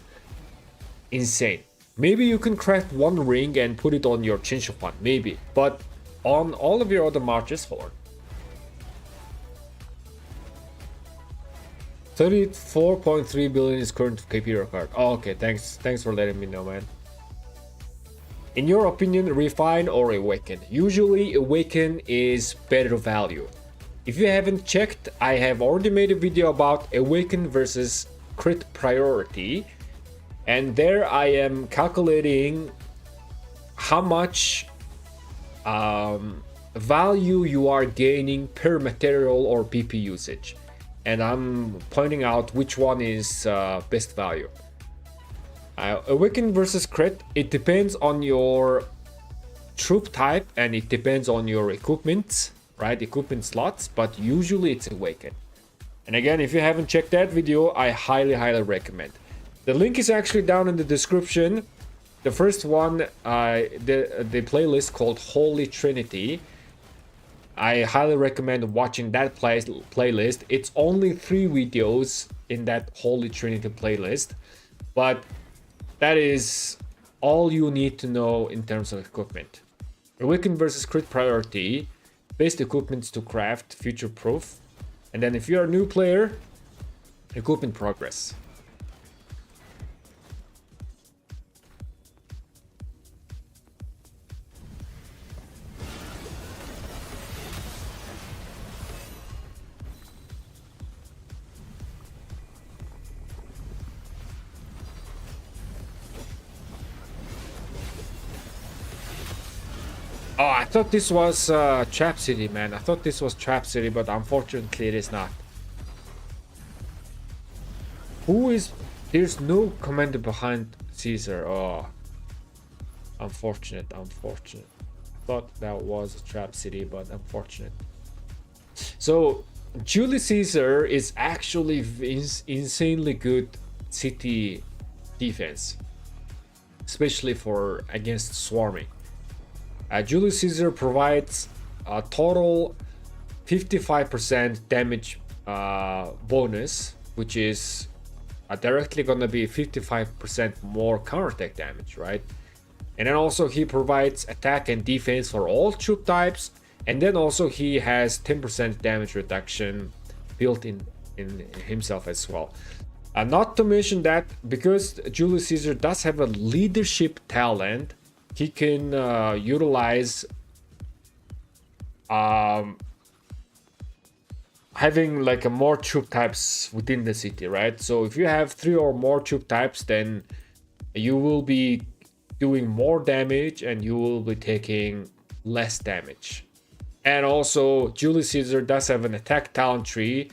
insane. Maybe you can craft one ring and put it on your Chinshuhan, maybe. But on all of your other marches, horn. 34.3 billion is current KP record. Oh, okay, thanks for letting me know, man. In your opinion, refine or awaken? Usually awaken is better value. If you haven't checked, I have already made a video about awaken versus crit priority, and there I am calculating how much value you are gaining per material or PP usage. And I'm pointing out which one is best value. Awaken versus crit, it depends on your troop type and it depends on your equipment, right? Equipment slots, but usually it's awaken. And again, if you haven't checked that video, I highly recommend. The link is actually down in the description. The first one, the playlist called Holy Trinity. I highly recommend watching that playlist. It's only 3 videos in that Holy Trinity playlist, but that is all you need to know in terms of equipment. Awaken versus crit priority, best equipments to craft, future proof, and then if you're a new player, equipment progress. Oh, I thought this was Trap City, man. I thought this was Trap City, but unfortunately it is not. Who is... There's no commander behind Caesar. Oh. Unfortunate, unfortunate. I thought that was a Trap City, but unfortunate. So, Julius Caesar is actually insanely good city defense. Especially for against swarming. Julius Caesar provides a total 55% damage bonus, which is directly gonna be 55% more counterattack damage, right? And then also he provides attack and defense for all troop types, and then also he has 10% damage reduction built in himself as well. Not to mention that because Julius Caesar does have a leadership talent, he can utilize having like a more troop types within the city, right? So if you have 3 or more troop types, then you will be doing more damage and you will be taking less damage. And also Julius Caesar does have an attack talent tree.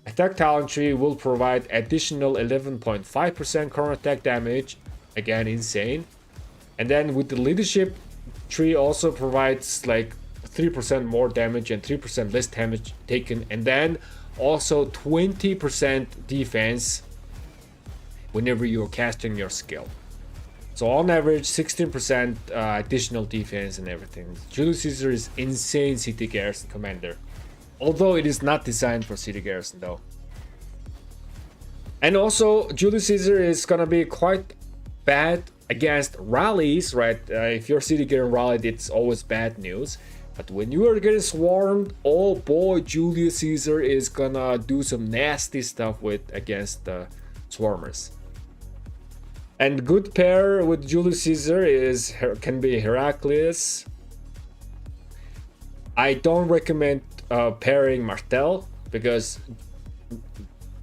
Attack talent tree will provide additional 11.5% current attack damage, again insane. And then with the leadership tree also provides like 3% more damage and 3% less damage taken, and then also 20% defense whenever you're casting your skill. So on average 16% additional defense and everything. Julius Caesar is insane city garrison commander, although it is not designed for city garrison though. And also Julius Caesar is gonna be quite bad against rallies, right? If your city getting rallied, it's always bad news. But when you are getting swarmed, oh boy, Julius Caesar is gonna do some nasty stuff against the swarmers. And good pair with Julius Caesar can be Heraclius. I don't recommend pairing Martel because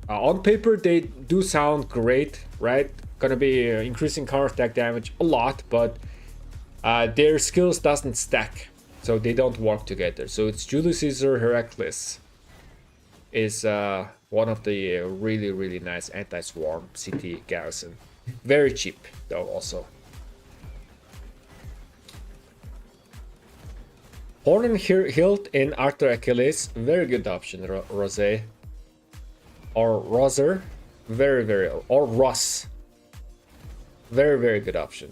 on paper they do sound great, right? Gonna be increasing counterattack damage a lot, but their skills doesn't stack, so they don't work together. So it's Julius Caesar Heraclius is one of the really nice anti-swarm city garrison. Very cheap though also. Horn and Hilt in Arthur Achilles, very good option. Rosé or Roser, very or Ross. Very good option.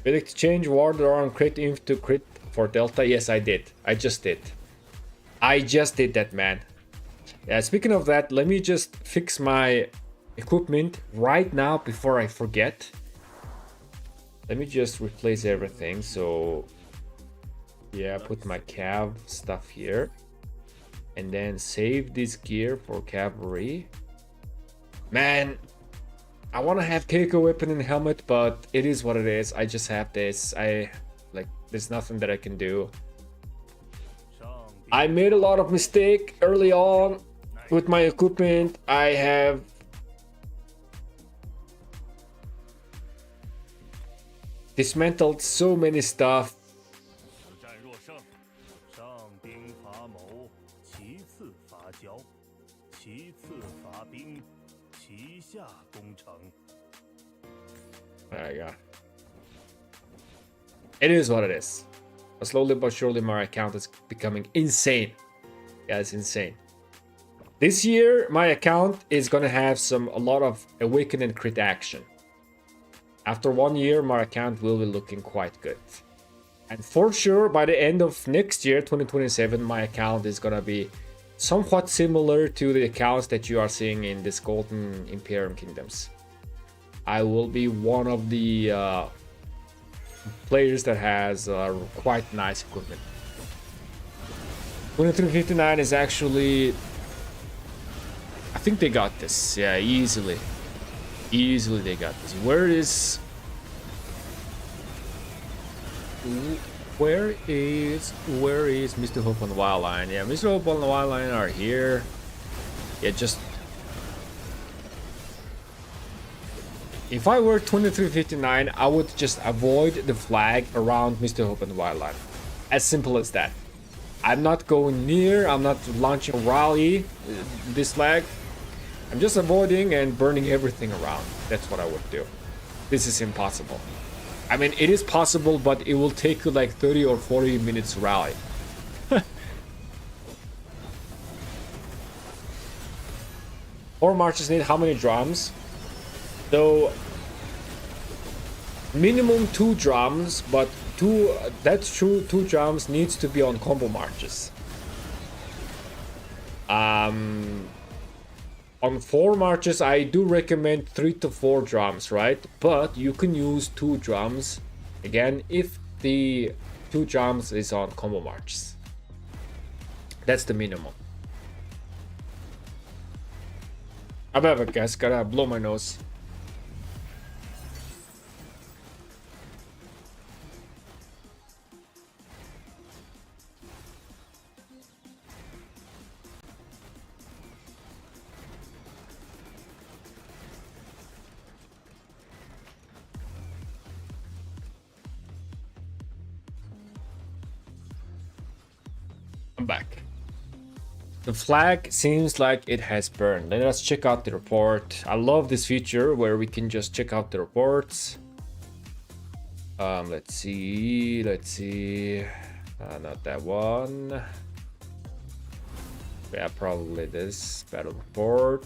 Predict change ward on crit inf to crit for Delta. Yes, I did. I just did that, man. Yeah, speaking of that, let me just fix my equipment right now before I forget. Let me just replace everything. So yeah, put my cav stuff here and then save this gear for cavalry. Man, I want to have KVK weapon and helmet, but it is what it is. I just have this. There's nothing that I can do. I made a lot of mistake early on with my equipment. I have dismantled so many stuff. There you go. It is what it is. But slowly but surely my account is becoming insane. Yeah, it's insane. This year my account is gonna have a lot of awaken and crit action. After 1 year my account will be looking quite good. And for sure by the end of next year, 2027, my account is gonna be somewhat similar to the accounts that you are seeing in this Golden Imperium Kingdoms. I will be one of the players that has quite nice equipment. 2359 is actually... I think they got this. Yeah, easily. Easily they got this. Where is Mr. Hope on the Wild Line? Yeah, Mr. Hope on the Wild Line are here. Yeah, just If I were 2359, I would just avoid the flag around Mr. Hope and Wildlife. As simple as that. I'm not going near, I'm not launching a rally this flag. I'm just avoiding and burning everything around. That's what I would do. This is impossible. I mean, it is possible, but it will take you like 30 or 40 minutes rally. 4 marches need how many drums? So minimum 2 drums, but that's true, 2 drums needs to be on combo marches. On 4 marches, I do recommend 3 to 4 drums, right? But you can use 2 drums, again, if the 2 drums is on combo marches. That's the minimum. I'm back, guys. Gotta blow my nose. I'm back. The flag seems like it has burned. Let us check out the report. I love this feature where we can just check out the reports. Let's see. Not that one. Yeah, probably this battle report.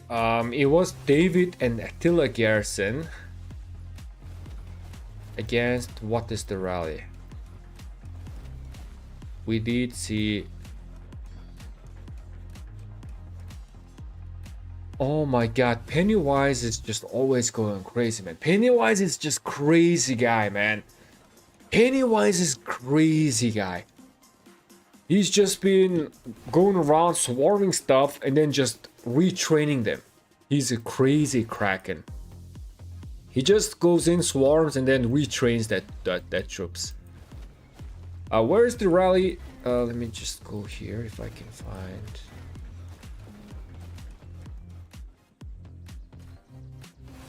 It was David and Attila Garrison against what is the rally? We did see. Oh my god, Pennywise is just always going crazy, man. Pennywise is just crazy guy, man. Pennywise is crazy guy. He's just been going around swarming stuff and then just retraining them. He's a crazy kraken. He just goes in, swarms, and then retrains that troops. Where is the rally? Let me just go here if I can find.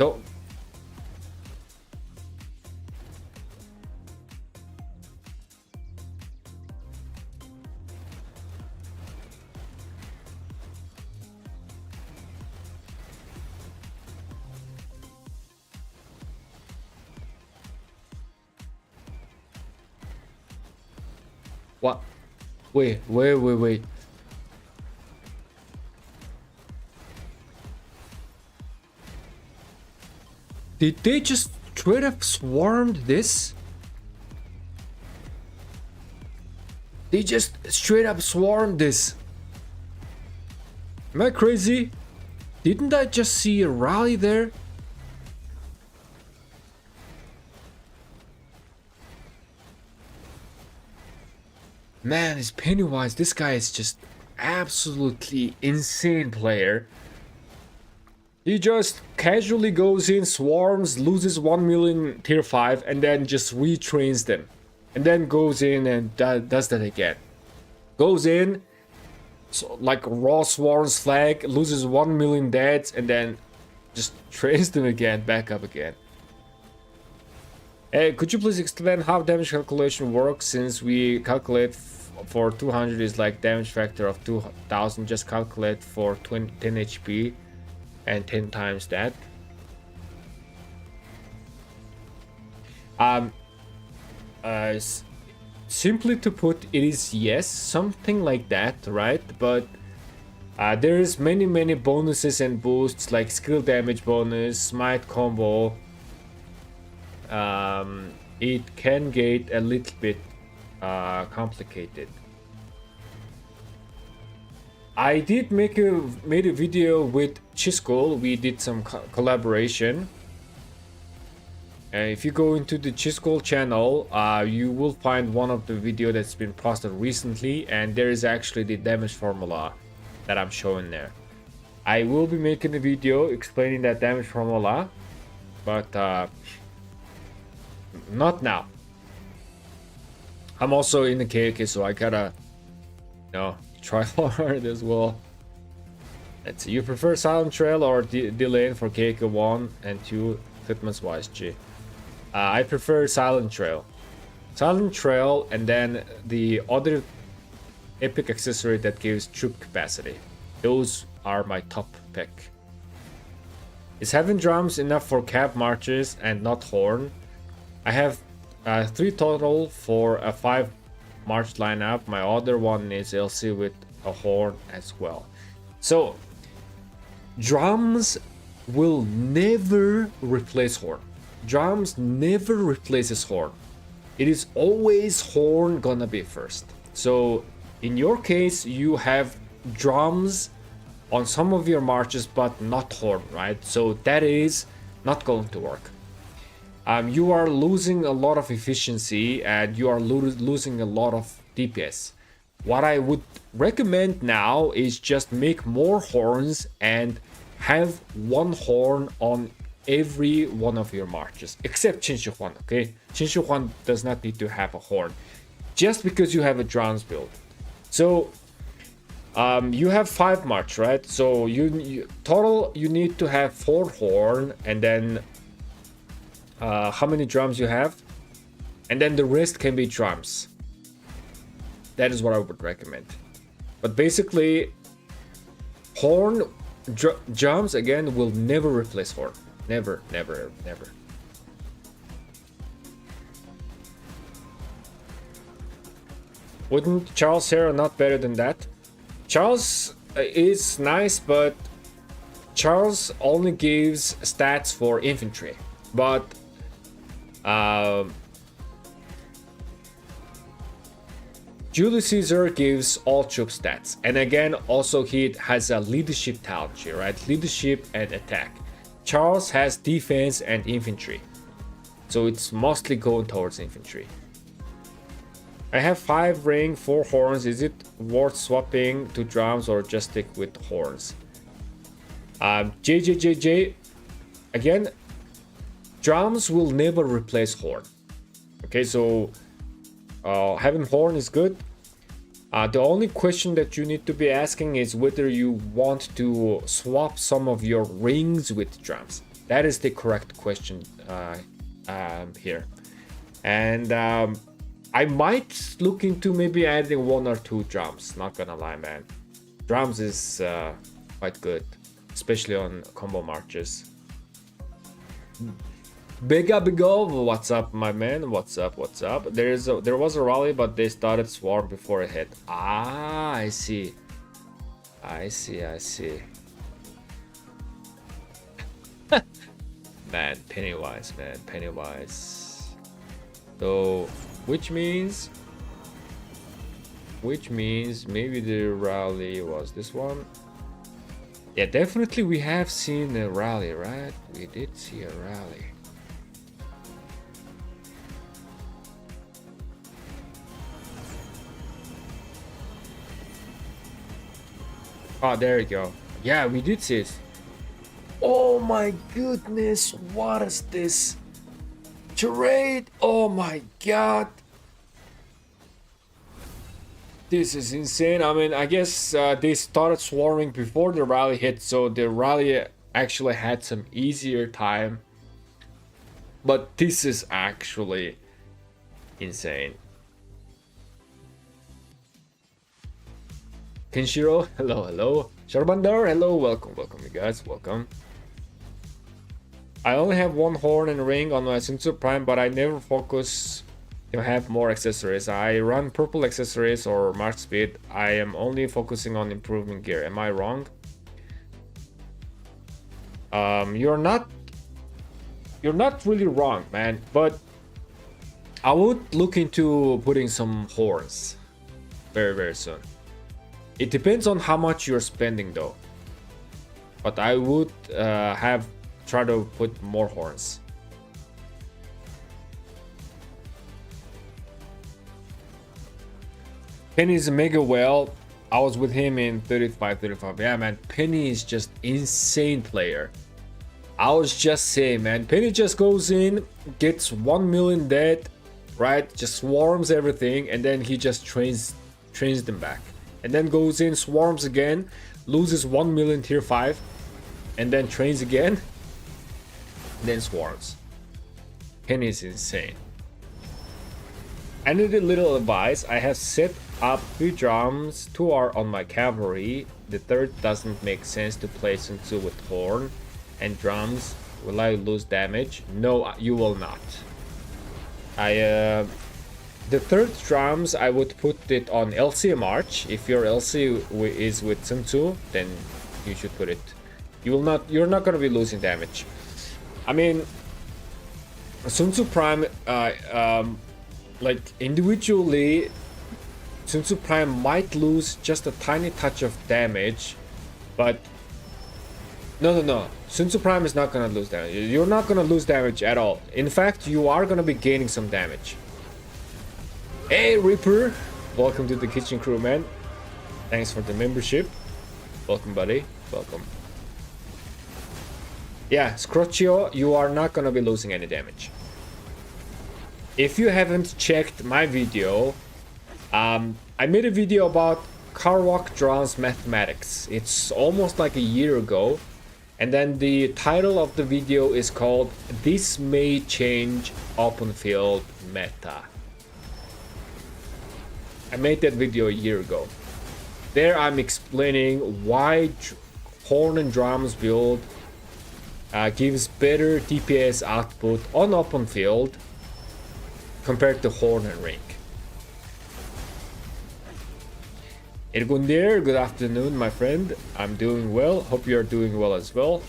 No. What? Wait. Did they just straight up swarmed this? They just straight up swarmed this. Am I crazy? Didn't I just see a rally there? Man, this Pennywise, this guy is just absolutely insane player. He just casually goes in, swarms, loses 1 million tier 5, and then just retrains them. And then goes in and does that again. Goes in, so like raw swarms flag, loses 1 million deads, and then just trains them again, back up again. Hey, could you please explain how damage calculation works, since we calculate for 200 is like damage factor of 2000, just calculate for 10 HP and 10 times that. Simply to put, it is yes, something like that, right? But there's many bonuses and boosts like skill damage bonus, smite combo. It can get a little bit complicated. I did made a video with Chisgul. We did some collaboration. If you go into the Chisgul channel, you will find one of the video that's been posted recently, and there is actually the damage formula that I'm showing there. I will be making a video explaining that damage formula, but not now. I'm also in the KVK, so I gotta, try hard as well. Let's see. You prefer Silent Trail or Delane for KVK 1 and 2 fitments YSG? I prefer Silent Trail. Silent Trail and then the other epic accessory that gives troop capacity. Those are my top pick. Is having drums enough for cab marches and not horn? I have 3 total for a 5 march lineup. My other one is LC with a horn as well. So drums will never replace horn. Drums never replaces horn. It is always horn gonna be first. So in your case, you have drums on some of your marches, but not horn, right? So that is not going to work. You are losing a lot of efficiency and you are losing a lot of DPS. What I would recommend now is just make more horns and have one horn on every one of your marches, except Chinshi Huan, okay? Chinshi Huan does not need to have a horn, just because you have a drums build. So you have 5 march, right? So you total you need to have 4 horn, and then how many drums you have, and then the rest can be drums. That is what I would recommend. But basically, horn drums again will never replace horn. Never, never, never. Wouldn't Charles Hero not better than that? Charles is nice, but Charles only gives stats for infantry. But Julius Caesar gives all troop stats. And again, also he has a leadership talent here, right? Leadership and attack. Charles has defense and infantry. So it's mostly going towards infantry. I have 5 ring, 4 horns. Is it worth swapping to drums or just stick with horns? JJJJ, again, drums will never replace horn. Okay, so having horn is good. The only question that you need to be asking is whether you want to swap some of your rings with drums. That is the correct question here. And I might look into maybe adding 1 or 2 drums, not gonna lie, man. Drums is quite good, especially on combo marches. Bega, what's up, my man? What's up? What's up? There was a rally, but they started swarm before it hit. Ah, I see. I see. Man, Pennywise, man, Pennywise. So, which means maybe the rally was this one. Yeah, definitely we have seen a rally, right? We did see a rally. Oh, there you go. Yeah, we did see it. Oh my goodness, what is this? Trade! Oh my god. This is insane. I mean, I guess they started swarming before the rally hit, so the rally actually had some easier time. But this is actually insane. Kenshiro, hello. Sharbandar, hello, welcome you guys, welcome. I only have 1 horn and ring on my Shinsu Prime, but I never focus to have more accessories. I run purple accessories or march speed. I am only focusing on improving gear. Am I wrong? You're not really wrong, man, but I would look into putting some horns very soon. It depends on how much you're spending though, but I would try to put more horns. Penny is a mega well. I was with him in 35. Yeah, man, Penny is just insane player. I was just saying, man, Penny just goes in, gets 1 million dead, right? Just swarms everything, and then he just trains them back. And then goes in, swarms again, loses 1 million tier 5, and then trains again, then swarms. Penny is insane. Another little advice, I have set up 3 drums, 2 are on my cavalry. The third doesn't make sense to play Sun Tzu with horn and drums. Will I lose damage? No, you will not. The third drums, I would put it on LC March. If your LC is with Sun Tzu, then you should put it. You're not gonna be losing damage. I mean, Sun Tzu Prime, like individually, Sun Tzu Prime might lose just a tiny touch of damage, but no. Sun Tzu Prime is not gonna lose damage. You're not gonna lose damage at all. In fact, you are gonna be gaining some damage. Hey Reaper, welcome to the kitchen crew, man. Thanks for the membership. Welcome, buddy. Welcome. Yeah, Scrocchio, you are not gonna be losing any damage. If you haven't checked my video, I made a video about Karwak Drown's mathematics. It's almost like a year ago. And then the title of the video is called This May Change Open Field Meta. I made that video a year ago. There I'm explaining why Horn and Drums build gives better DPS output on open field compared to Horn and Ring. Irgundir, good afternoon, my friend. I'm doing well. Hope you're doing well as well.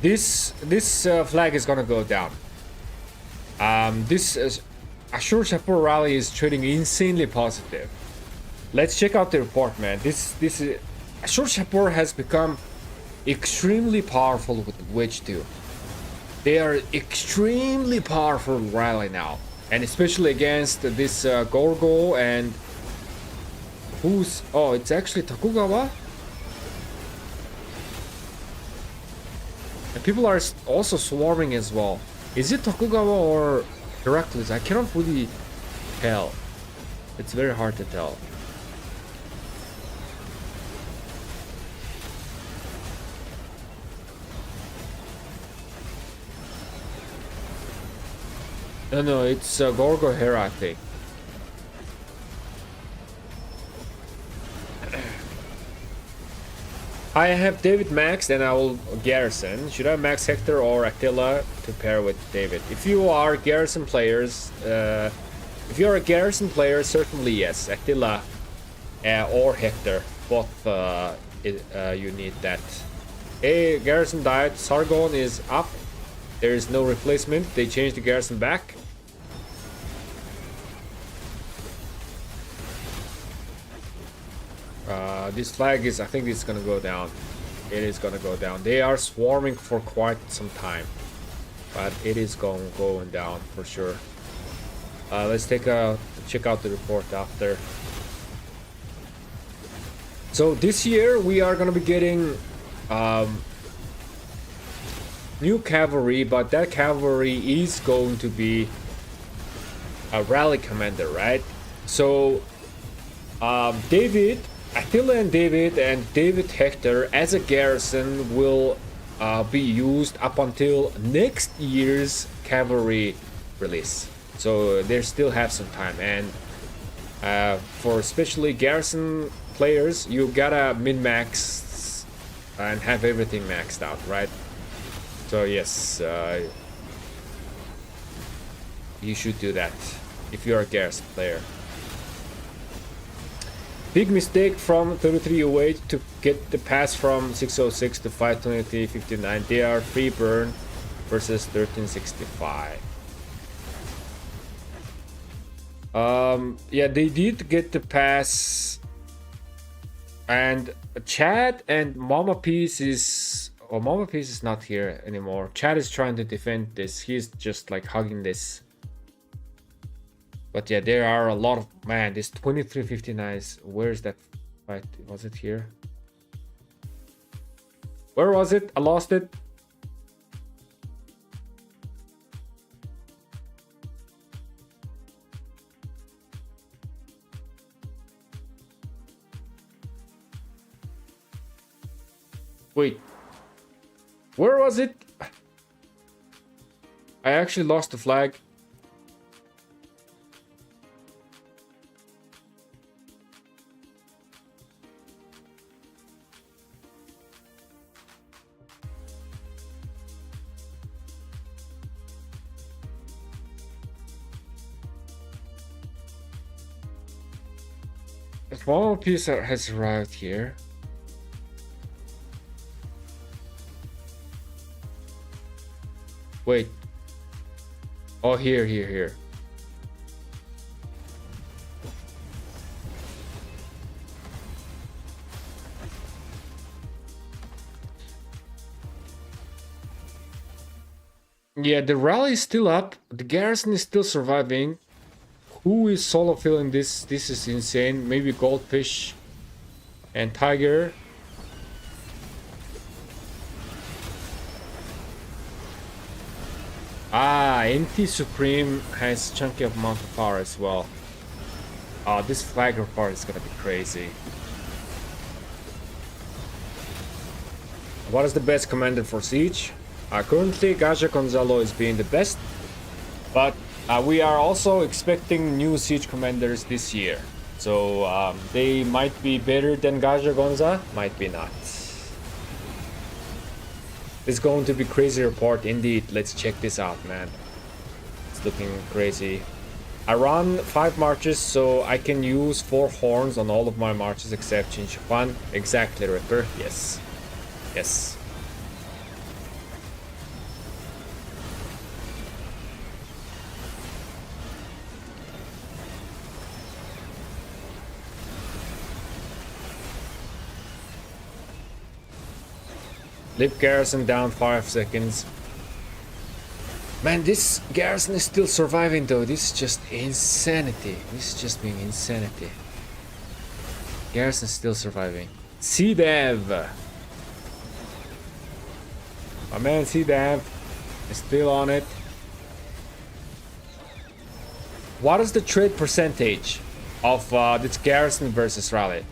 This flag is gonna go down. This Ashur Shapur rally is trading insanely positive. Let's check out the report, man. This Ashur Shapur has become extremely powerful with Witch 2. They are extremely powerful rally now, and especially against this Gorgo and who's it's actually Tokugawa. And people are also swarming as well. Is it Tokugawa or Heracles? I cannot really tell. It's very hard to tell. No, it's Gorgo Hera, I think. I have David maxed and I will garrison. Should I max Hector or Attila to pair with David? If you are garrison players, if you're a garrison player, certainly yes, Attila or Hector. Both you need that. Hey, garrison died. Sargon is up. There is no replacement. They changed the garrison back. This flag is, I think it's gonna go down. It is gonna go down. They are swarming for quite some time, but it is going down for sure. Let's check out the report after. So this year we are gonna be getting new cavalry, but that cavalry is going to be a rally commander, right? So Attila and David Hector as a garrison will be used up until next year's cavalry release. So they still have some time, and for especially garrison players, you gotta min-max and have everything maxed out, right? So yes, you should do that if you're a garrison player. Big mistake from 3308 to get the pass from 606 to 523.59. They are free burn versus 1365. Yeah, they did get the pass, and Chad and Mama Peace is Mama Peace is not here anymore. Chad is trying to defend this. He's just like hugging this. But yeah, there are a lot of... Man, this 2359, where is that fight? Was it here? Where was it? I lost it. Wait. Where was it? I actually lost the flag. A small piece has arrived here. Wait. Oh, here. Yeah, the rally is still up. The garrison is still surviving. Who is solo filling this? This is insane. Maybe Goldfish and Tiger. Ah, NT Supreme has chunky amount of power as well. Oh, this flagger part is gonna be crazy. What is the best commander for Siege? Currently, Gaja Gonzalo is being the best, but we are also expecting new Siege commanders this year. So they might be better than Gaja Gonza, might be not. It's going to be crazy report indeed. Let's check this out, man. It's looking crazy. I run 5 marches, so I can use 4 horns on all of my marches except Chinchuan. Exactly, Ripper. Yes. Yes. Lip garrison down 5 seconds. Man, this garrison is still surviving though. This is just insanity. This is just being insanity. Garrison is still surviving. C-Dev! My man C-Dev is still on it. What is the trade percentage of this garrison versus rally?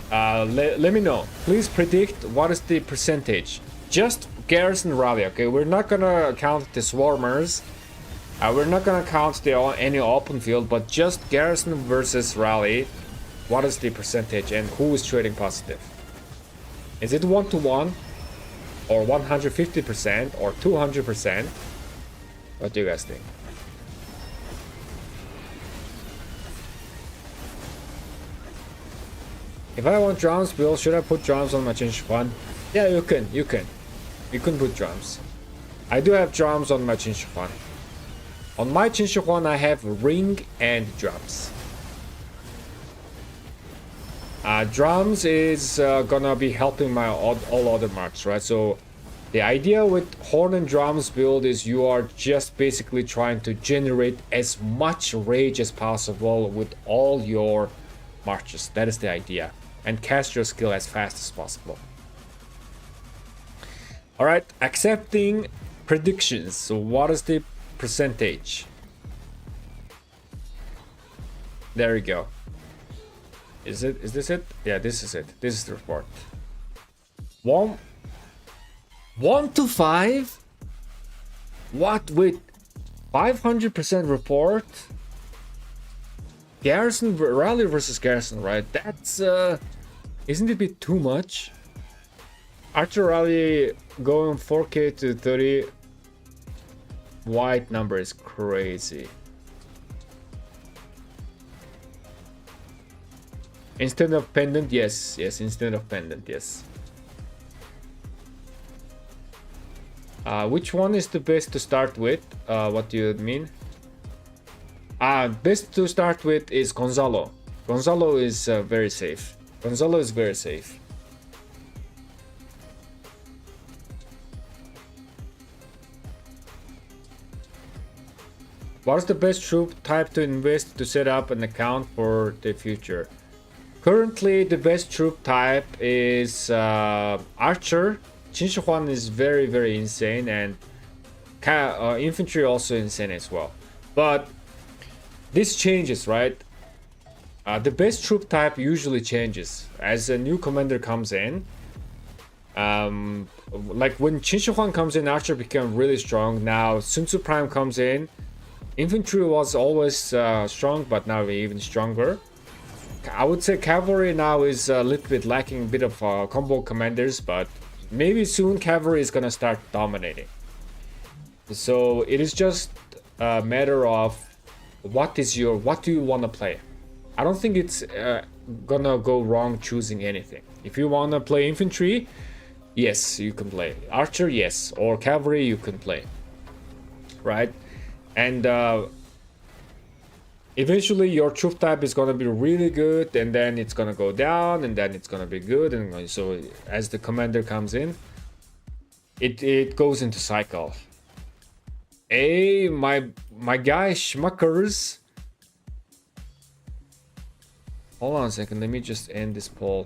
Let me know. Please predict what is the percentage. Just garrison rally, okay? We're not gonna count the swarmers. We're not gonna count any open field, but just garrison versus rally. What is the percentage and who is trading positive? Is it 1-to-1 or 150% or 200%? What do you guys think? If I want drums, Bill, should I put drums on my Chinchuan? Yeah, you can. You can put drums. I do have drums on my Chinchuan. On my Chinchuan, I have ring and drums. Drums is gonna be helping my all other marks, right? So the idea with horn and drums build is you are just basically trying to generate as much rage as possible with all your marches. That is the idea. And cast your skill as fast as possible. Alright, accepting predictions. So what is the percentage? There we go. Is this it? Yeah, this is it. This is the report. 1 to 5? What with 500% report? Garrison rally versus garrison, right? That's isn't it a bit too much? Archer rally going 4k to 30. White number is crazy. Instead of pendant, yes, instead of pendant, yes. Which one is the best to start with? What do you mean? Best to start with is Gonzalo. Gonzalo is very safe. Gonzalo is very safe. What is the best troop type to invest to set up an account for the future? Currently, the best troop type is Archer. Chinchuan is very insane, and infantry also insane as well. But this changes, right? The best troop type usually changes as a new commander comes in. Like when Chinchuan comes in, Archer became really strong. Now Sun Tzu Prime comes in. Infantry was always strong, but now even stronger. I would say cavalry now is a little bit lacking a bit of combo commanders, but maybe soon cavalry is gonna start dominating. So it is just a matter of what do you want to play. I don't think it's gonna go wrong choosing anything. If you want to play infantry, yes, you can play. Archer, yes, or cavalry, you can play. Right? And eventually your troop type is gonna be really good, and then it's gonna go down, and then it's gonna be good, and so as the commander comes in, it goes into cycle. Hey, my guy Schmuckers. Hold on a second, let me just end this poll.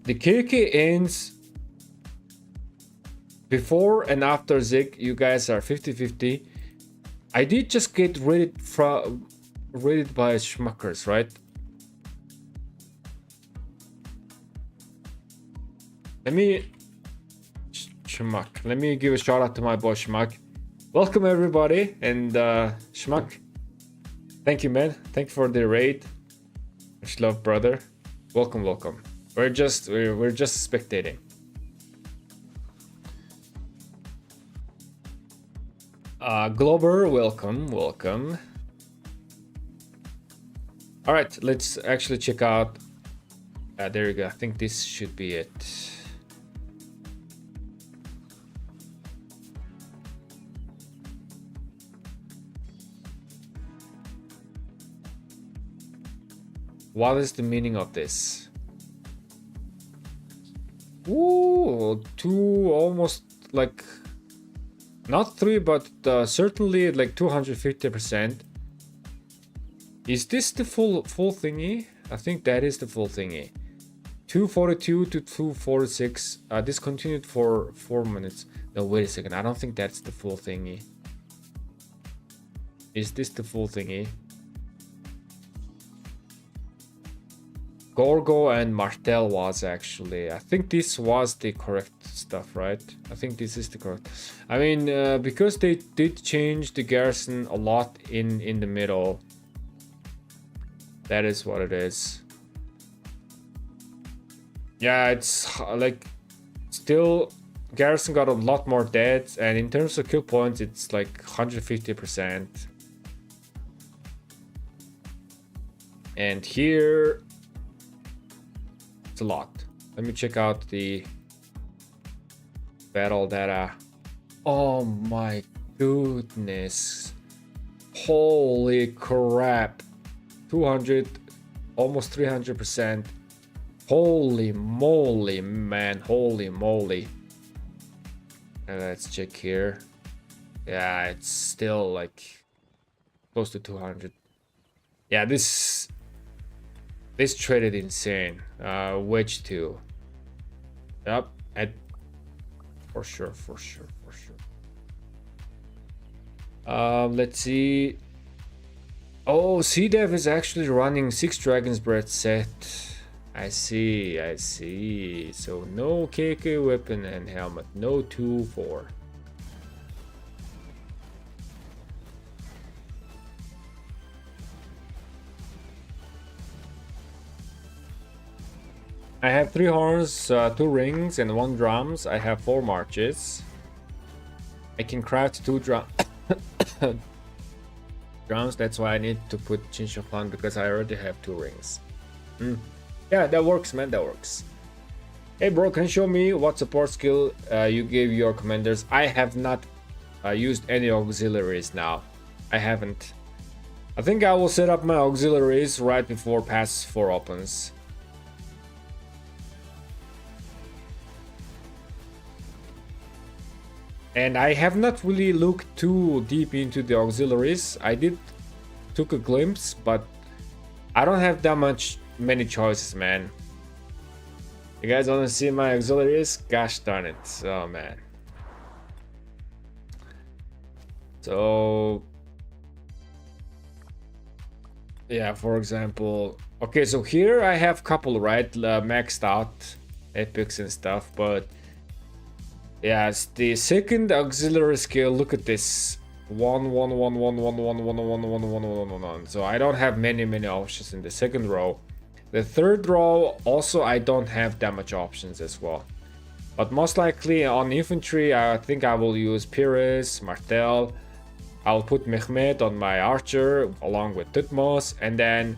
The KVK ends before and after Zig. You guys are 50-50. I did just get rated by Schmuckers, right? Let me give a shout out to my boy Schmuck. Welcome everybody, and Schmuck, thank you, man. Thank you for the raid. Much love, brother. Welcome. We're just spectating. Glober, welcome. All right, let's actually check out. There you go. I think this should be it. What is the meaning of this? Ooh, 2, almost like, not 3, but certainly like 250%. Is this the full thingy? I think that is the full thingy. 242 to 246. This continued for 4 minutes. No, wait a second. I don't think that's the full thingy. Is this the full thingy? Gorgo and Martel was actually. I think this was the correct stuff, right? I think this is the correct. I mean, because they did change the garrison a lot in the middle. That is what it is. Yeah, it's like still garrison got a lot more deaths, and in terms of kill points, it's like 150%. And here, it's a lot. Let me check out the battle data. Oh my goodness. Holy crap. 200, almost 300%. Holy moly, man. Holy moly. Let's check here. Yeah, it's still like close to 200. Yeah, this traded insane. Wedge 2. Yep, for sure. Let's see. Oh, CDev is actually running 6 Dragon's Breath set. I see. So no KK weapon and helmet. No 2-4. I have 3 horns, 2 rings, and 1 drums. I have 4 marches. I can craft 2 drums. That's why I need to put Chinchuan, because I already have 2 rings. Yeah, that works, man. That works. Hey, bro, can you show me what support skill you gave your commanders? I have not used any auxiliaries now. I haven't. I think I will set up my auxiliaries right before pass 4 opens. And I have not really looked too deep into the auxiliaries. I took a glimpse, but I don't have that many choices, man. You guys want to see my auxiliaries? Gosh darn it. Oh man. So yeah, for example, okay, so here I have couple, right, maxed out epics and stuff, but yeah, it's the second auxiliary skill. Look at this, 1 1 1 1 1 1 1 1 1 1 1 1. So I don't have many options in the second row. The third row also I don't have that much options as well. But most likely on infantry, I think I will use Pires, Martel. I'll put Mehmet on my archer along with Tutmos, and then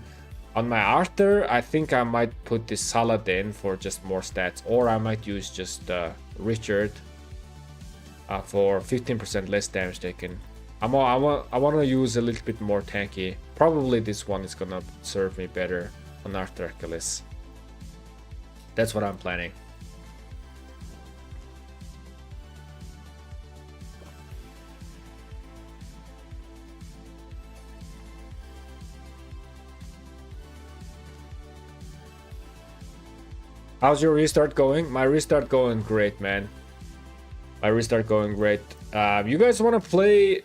on my Arthur, I think I might put this Saladin for just more stats, or I might use just Richard for 15% less damage taken. I want to use a little bit more tanky. Probably this one is gonna serve me better on Arthur Achilles. That's what I'm planning. How's your restart going? My restart going great, man. My restart going great. You guys want to play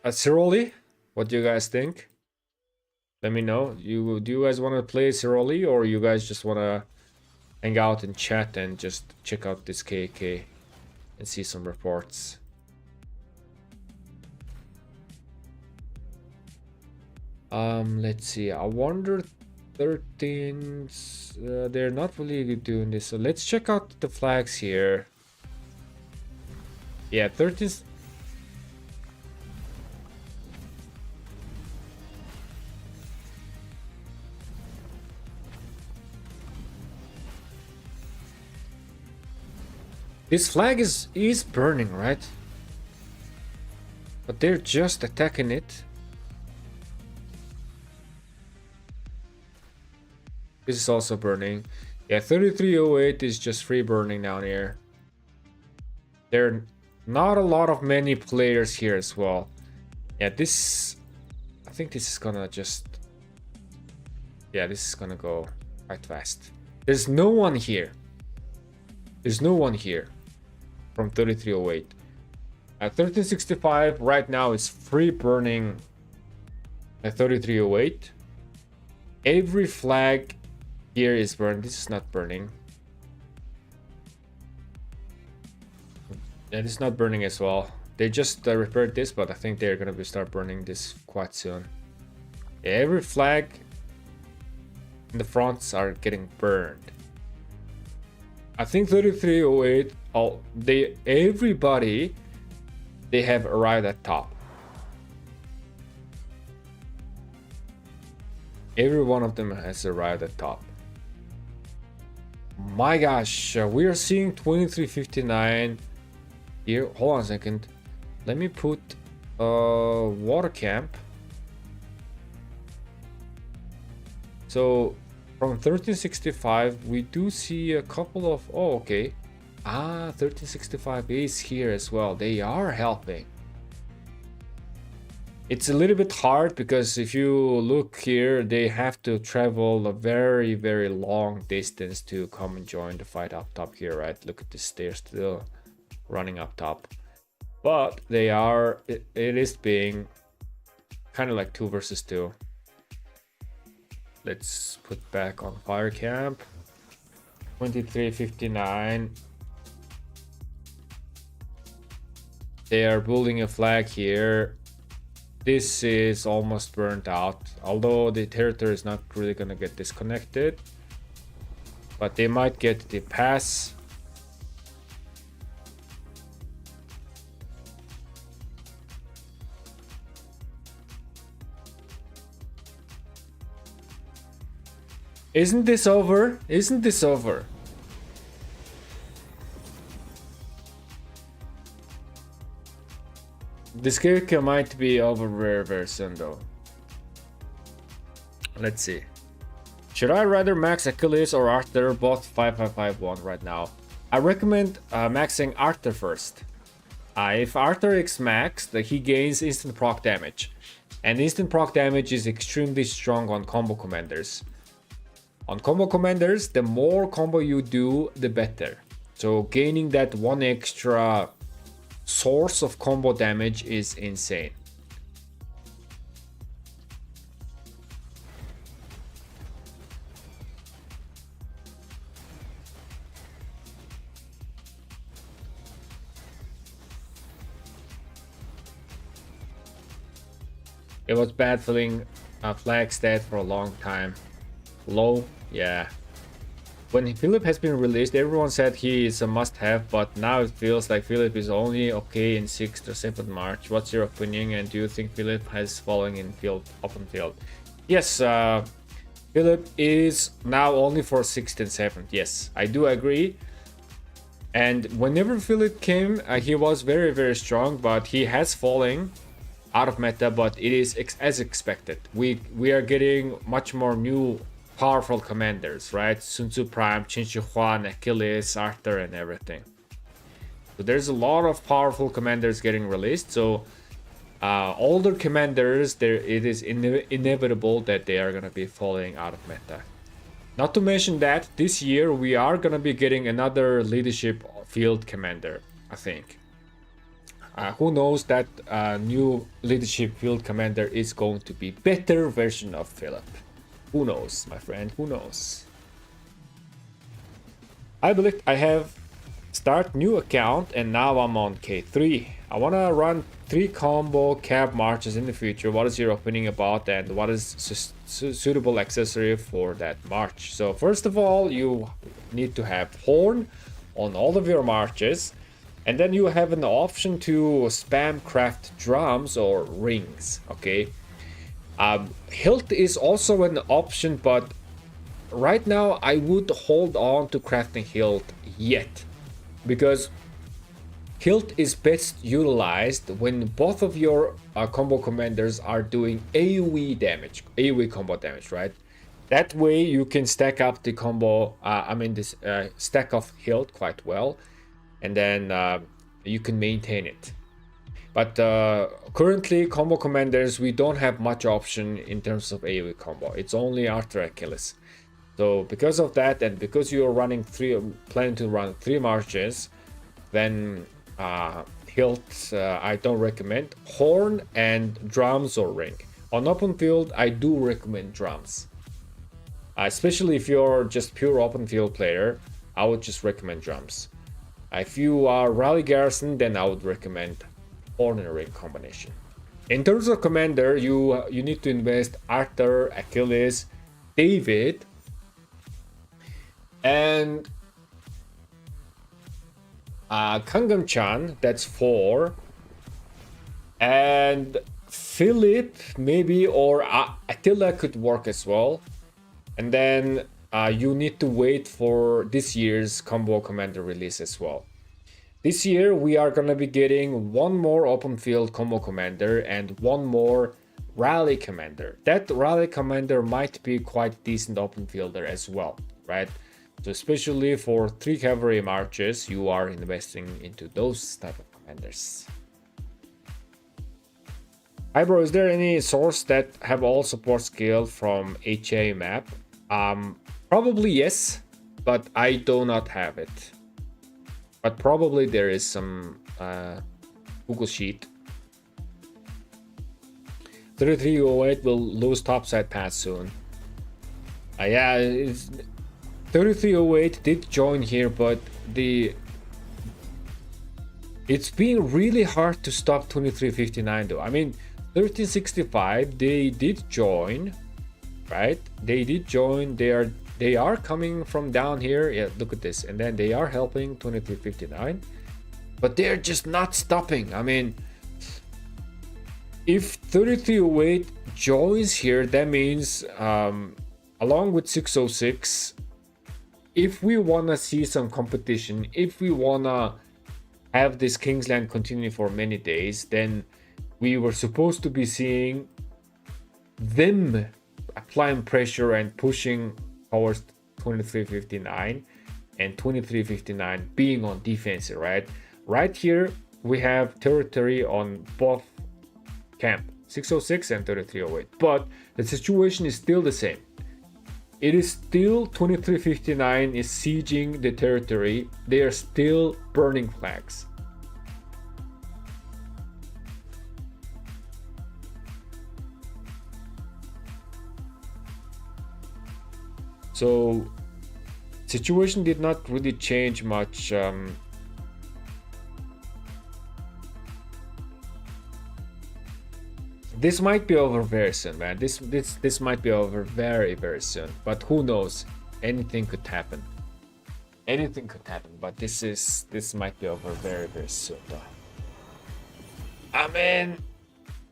a Ceroli? What do you guys think? Let me know. Do you guys want to play Ceroli, or you guys just want to hang out and chat and just check out this KVK and see some reports? Let's see. I wonder 13s, they're not really doing this, so let's check out the flags here. Yeah, 13s. This flag is burning, right? But they're just attacking it. This is also burning. Yeah, 3308 is just free burning down here. There are not a lot of many players here as well. Yeah, this... I think this is gonna just... Yeah, this is gonna go quite fast. There's no one here. There's no one here from 3308. At 1365 right now is free burning at 3308. Every flag here is burned. This is not burning. Yeah, this is not burning as well. They just repaired this, but I think they're gonna start burning this quite soon. Yeah, every flag in the fronts are getting burned. I think 3308. Everybody they have arrived at top. Every one of them has arrived at top. My gosh, we are seeing 2359 here. Hold on a second. Let me put water camp. So from 1365 we do see a couple of... Oh, okay. 1365 is here as well. They are helping. It's a little bit hard because if you look here, they have to travel a very long distance to come and join the fight up top here, right? Look at this, they're still running up top. But they are, it is being kind of like 2 versus 2. Let's put back on fire camp. 2359. They are building a flag here. This is almost burnt out, although the territory is not really gonna get disconnected, but they might get the pass. Isn't this over? Isn't this over? This KVK might be over very soon though. Let's see. Should I rather max Achilles or Arthur? Both 5551 right now. I recommend maxing Arthur first. If Arthur X max, he gains instant proc damage. And instant proc damage is extremely strong on combo commanders. On combo commanders, the more combo you do, the better. So gaining that one extra source of combo damage is insane. It was bad feeling Flags dead for a long time. Low, yeah. When Philip has been released, everyone said he is a must-have, but now it feels like Philip is only okay in 6th or 7th March. What's your opinion, and do you think Philip has fallen in open field? Yes, Philip is now only for 6th and 7th. Yes, I do agree. And whenever Philip came, he was very, very strong, but he has fallen out of meta, but it is as expected. We are getting much more new powerful commanders, right? Sun Tzu Prime, Qin Shi Huan, Achilles, Arthur, and everything. So there's a lot of powerful commanders getting released. So older commanders, it is inevitable that they are gonna be falling out of meta. Not to mention that this year we are gonna be getting another leadership field commander, I think. Who knows, that new leadership field commander is going to be better version of Philip. Who knows, my friend, who knows? I believe I have start new account and now I'm on K3. I want to run 3 combo cab marches in the future. What is your opinion about that, and what is suitable accessory for that march? So first of all, you need to have horn on all of your marches. And then you have an option to spam craft drums or rings, okay? Hilt is also an option, but right now I would hold on to crafting hilt yet. Because hilt is best utilized when both of your combo commanders are doing AoE damage, AoE combo damage, right? That way you can stack up the combo, this stack of hilt quite well. And then you can maintain it. But currently, combo commanders, we don't have much option in terms of AoE combo. It's only Arthur Achilles. So because of that, and because you're planning to run 3 marches, then hilt I don't recommend. Horn and drums or ring. On open field, I do recommend drums. Especially if you're just pure open field player, I would just recommend drums. If you are rally garrison, then I would recommend horn and ring combination. In terms of commander, you need to invest Arthur, Achilles, David, and Kangam-chan, that's 4, and Philip maybe, or Attila could work as well. And then you need to wait for this year's combo commander release as well. This year we are gonna be getting 1 more open field combo commander and 1 more rally commander. That rally commander might be quite decent open fielder as well, right? So especially for 3 cavalry marches, you are investing into those type of commanders. Hi bro, is there any source that have all support skill from HA map? Probably yes, but I do not have it. But probably there is some Google Sheet. 3308 will lose topside pass soon. Yeah, 3308 did join here, but it's been really hard to stop 2359 though. I mean, 1365 they did join, right? They did join. They are coming from down here. Yeah, look at this. And then they are helping 2359. But they're just not stopping. I mean, if 3308 joins here, that means along with 606, if we want to see some competition, if we want to have this Kingsland continue for many days, then we were supposed to be seeing them applying pressure and pushing towards 2359 and 2359 being on defense, right? Right here, we have territory on both camp, 606 and 3308. But the situation is still the same. It is still 2359 is sieging the territory. They are still burning flags. So situation did not really change much. This might be over very soon, man. This might be over very, very soon. But who knows? Anything could happen. Anything could happen. But this might be over very, very soon, though. I mean,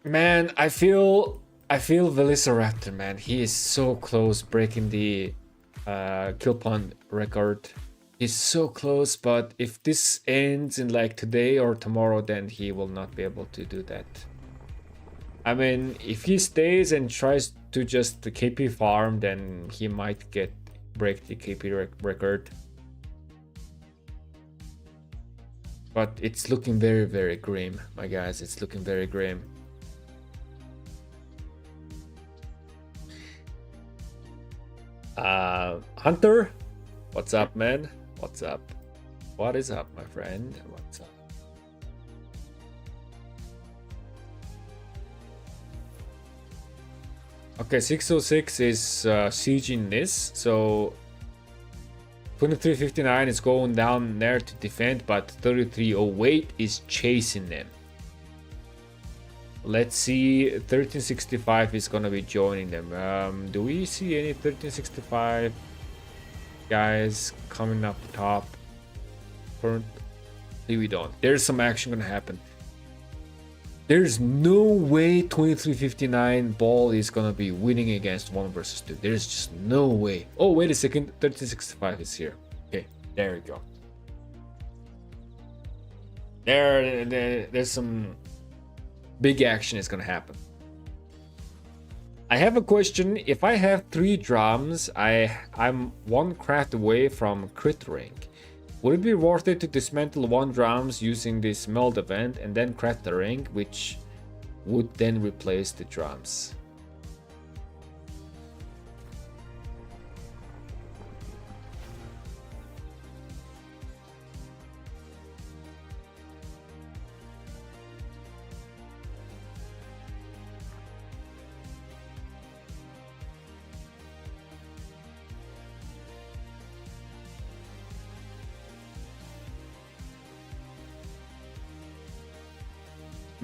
man, I feel Velociraptor, man. He is so close breaking the kill point record. He's so close, but if this ends in like today or tomorrow, then he will not be able to do that. I mean, if he stays and tries to just KP farm, then he might break the KP record. But it's looking very, very grim, my guys. It's looking very grim. Hunter, what's up, man? What's up? What is up, my friend? What's up? Okay, 606 is sieging this, so 2359 is going down there to defend, but 3308 is chasing them. Let's see, 1365 is gonna be joining them. Do we see any 1365 guys coming up top? Currently we don't. There's some action gonna happen. There's no way 2359 ball is gonna be winning against 1 versus 2. There's just no way. Oh, wait a second, 1365 is here. Okay, there we go. There's some big action is gonna happen. I have a question. If I have 3 drums, I'm 1 craft away from crit rank. Would it be worth it to dismantle 1 drums using this meld event and then craft the ring, which would then replace the drums?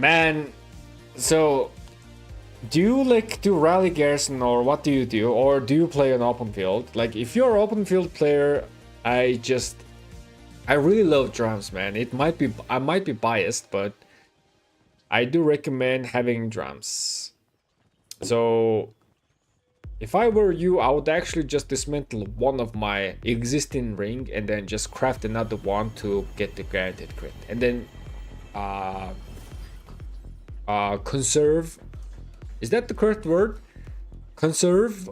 Man, so do you like do rally garrison, or what do you do, or do you play an open field? Like, if you're an open field player, I really love drums, man. I might be biased, but I do recommend having drums. So if I were you, I would actually just dismantle 1 of my existing ring and then just craft another one to get the guaranteed crit, and then conserve, is that the correct word? Conserve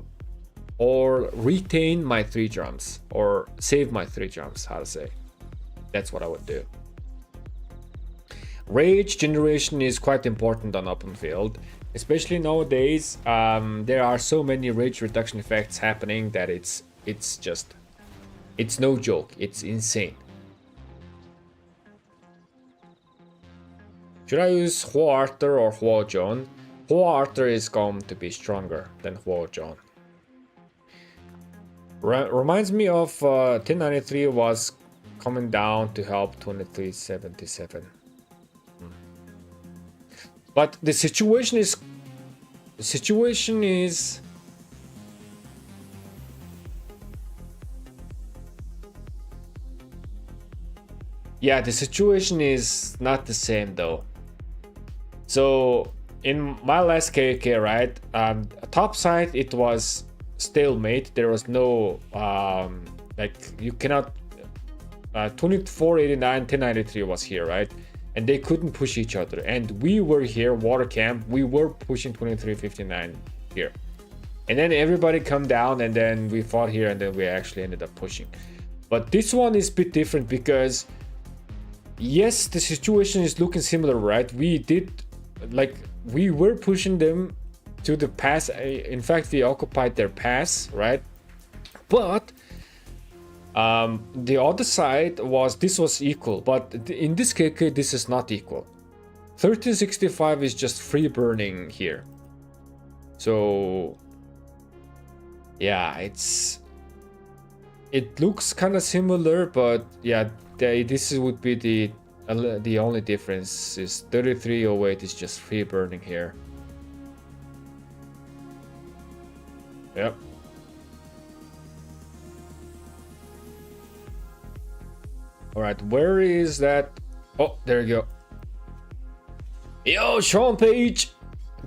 or retain my 3 drums, or save my 3 drums, how to say. That's what I would do. Rage generation is quite important on open field, especially nowadays. There are so many rage reduction effects happening that it's no joke. It's insane. Should I use Huo Arthur or Huo John? Huo Arthur is going to be stronger than Huo John. Reminds me of 1093 was coming down to help 2377. But the situation is yeah, the situation is not the same though. So in my last KVK, right, top side it was stalemate. There was no like, you cannot 2489 1093 was here, right, and they couldn't push each other, and we were here water camp, we were pushing 2359 here, and then everybody come down, and then we fought here, and then we actually ended up pushing. But this one is a bit different because yes, the situation is looking similar, right? We were pushing them to the pass. In fact, we occupied their pass, right? But the other side this was equal, but in this KK, this is not equal. 1365 is just free burning here. So yeah, it looks kind of similar, but yeah, this would be the only difference is 3308 is just free burning here. Yep. All right, where is that? Oh, there you go. Yo, Sean Page,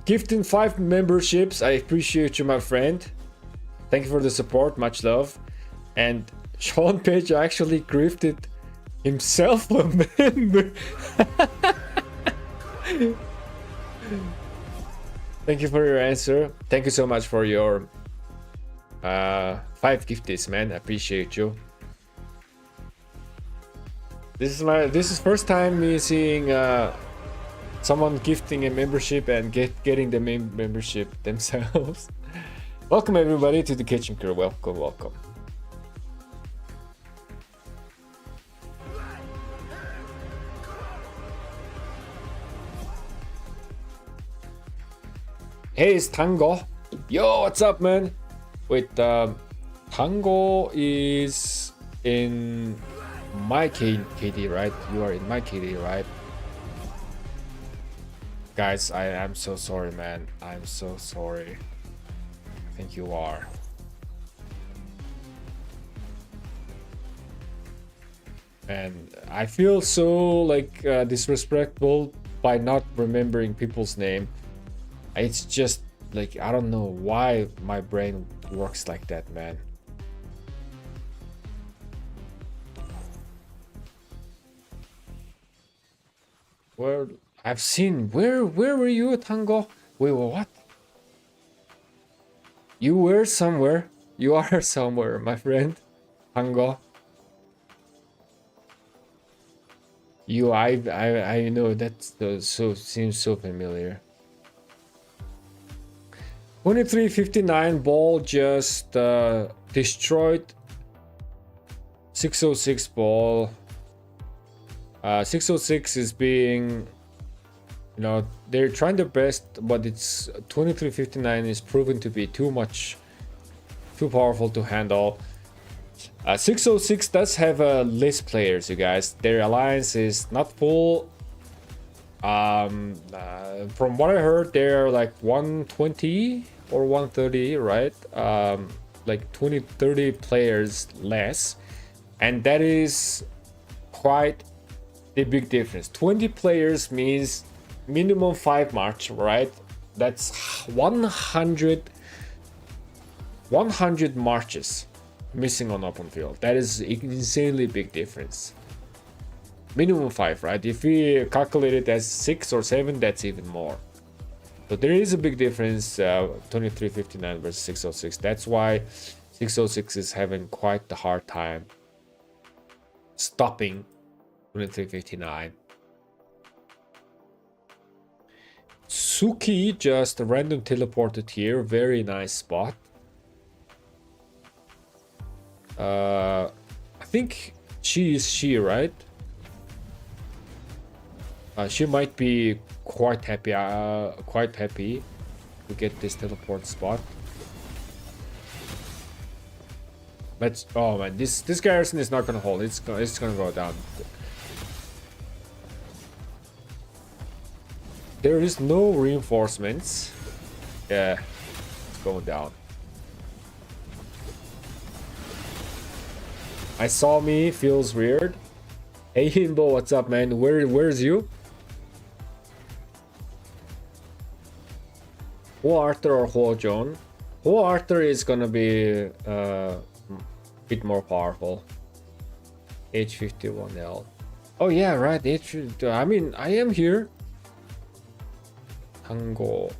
gifting 5 memberships. I appreciate you, my friend. Thank you for the support, much love. And Sean Page actually gifted himself a member. Thank you for your answer. Thank you so much for your 5 gifties, man. I appreciate you. This is first time me seeing someone gifting a membership and getting the membership themselves. Welcome everybody to the Kitchen Crew. Welcome, welcome. Hey, it's Tango. Yo, what's up, man? Wait, Tango is in my KD, right? You are in my KD, right? Guys, I'm so sorry, man. I'm so sorry. I think you are. And I feel so like disrespectful by not remembering people's name. It's just like, I don't know why my brain works like that, man. Where I've seen where were you, Tango? Wait, what? You were somewhere. You are somewhere, my friend. Tango. I know that so seems so familiar. 2359 ball just destroyed 606 ball. 606 is being, you know, they're trying their best, but it's 2359 is proven to be too powerful to handle. 606 does have less players, you guys. Their alliance is not full. From what I heard, they're like 120 or 130, right? Like 20-30 players less, and that is quite the big difference. 20 players means minimum 5 march, right? That's 100 marches missing on open field. That is insanely big difference. Minimum 5, right? If we calculate it as 6 or 7, that's even more. So there is a big difference, 2359 versus 606. That's why 606 is having quite the hard time stopping 2359. Suki just random teleported here. Very nice spot. I think she is right? She might be quite happy to get this teleport spot. Let's. Oh man, this garrison is not gonna hold. It's gonna go down. There is no reinforcements. Yeah, it's going down. I saw me feels weird. Hey Himbo, what's up, man? Where's you? Ho Arthur or Ho John? Ho Arthur is gonna be a bit more powerful. H51L. Oh yeah, right. I mean, I am here. Tango.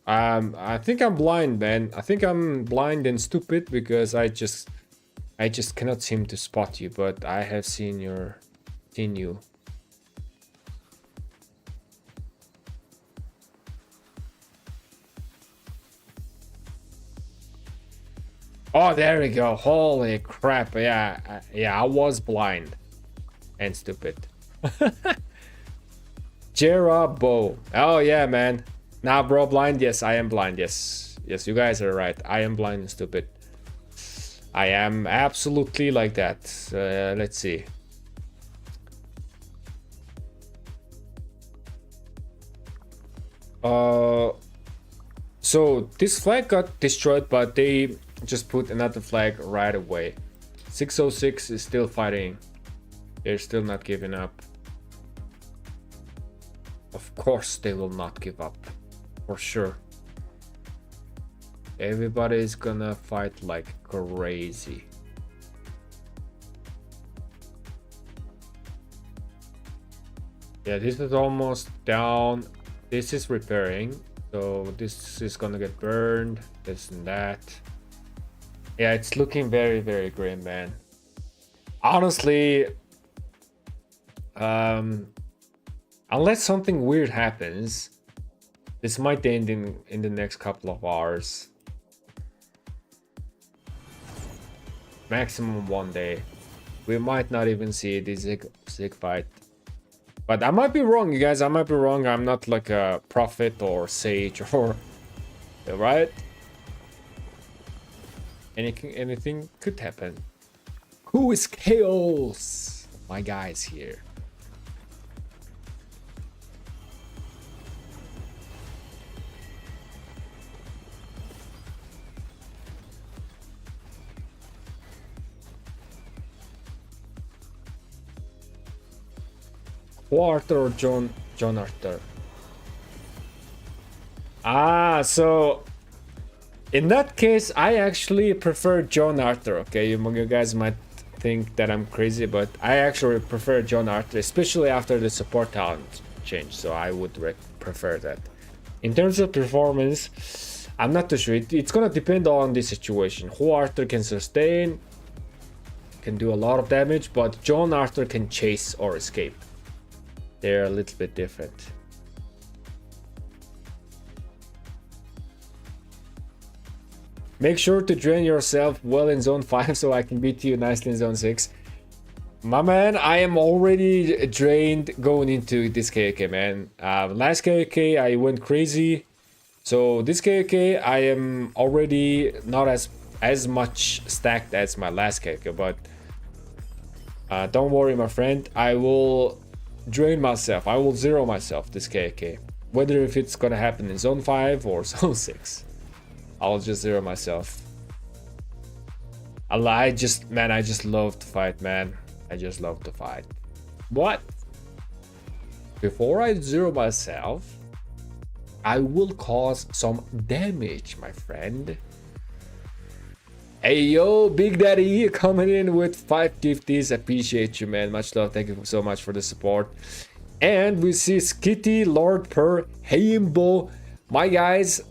I think I'm blind, man. I think I'm blind and stupid because I just cannot seem to spot you, but I have seen you. Oh, there we go. Holy crap. Yeah, I was blind and stupid. Jerabo. Oh yeah, man. Nah, bro, blind. Yes, I am blind. Yes, you guys are right. I am blind and stupid. I am absolutely like that. Let's see. So this flag got destroyed, but they just put another flag right away. 606 is still fighting. They're still not giving up. Of course they will not give up. For sure. Everybody is gonna fight like crazy. Yeah, this is almost down. This is repairing. So this is gonna get burned. This and that. Yeah, it's looking very, very grim, man. Honestly, unless something weird happens, this might end in the next couple of hours. Maximum 1 day. We might not even see this Zig fight. But I might be wrong, you guys. I might be wrong. I'm not like a prophet or sage or... Right? Anything could happen. Who is Chaos? My guy's here. Arthur or John Arthur? Ah, so in that case, I actually prefer John Arthur. Okay, you guys might think that I'm crazy, but I actually prefer John Arthur, especially after the support talent change. So I would prefer that. In terms of performance, I'm not too sure. It's gonna depend on the situation. Who Arthur can sustain, can do a lot of damage, but John Arthur can chase or escape. They're a little bit different. Make sure to drain yourself well in zone 5 so I can beat you nicely in zone 6. My man, I am already drained going into this KVK, man. Last KVK I went crazy. So this KVK I am already not as much stacked as my last KVK, but don't worry, my friend. I will drain myself. I will zero myself this KVK. Whether if it's gonna happen in zone 5 or zone 6. I'll just zero myself. I just love to fight, man. I just love to fight. What? Before I zero myself, I will cause some damage, my friend. Hey yo, Big Daddy coming in with 5 gifties. Appreciate you, man. Much love. Thank you so much for the support. And we see Skitty, Lord Per, Heimbo, my guys.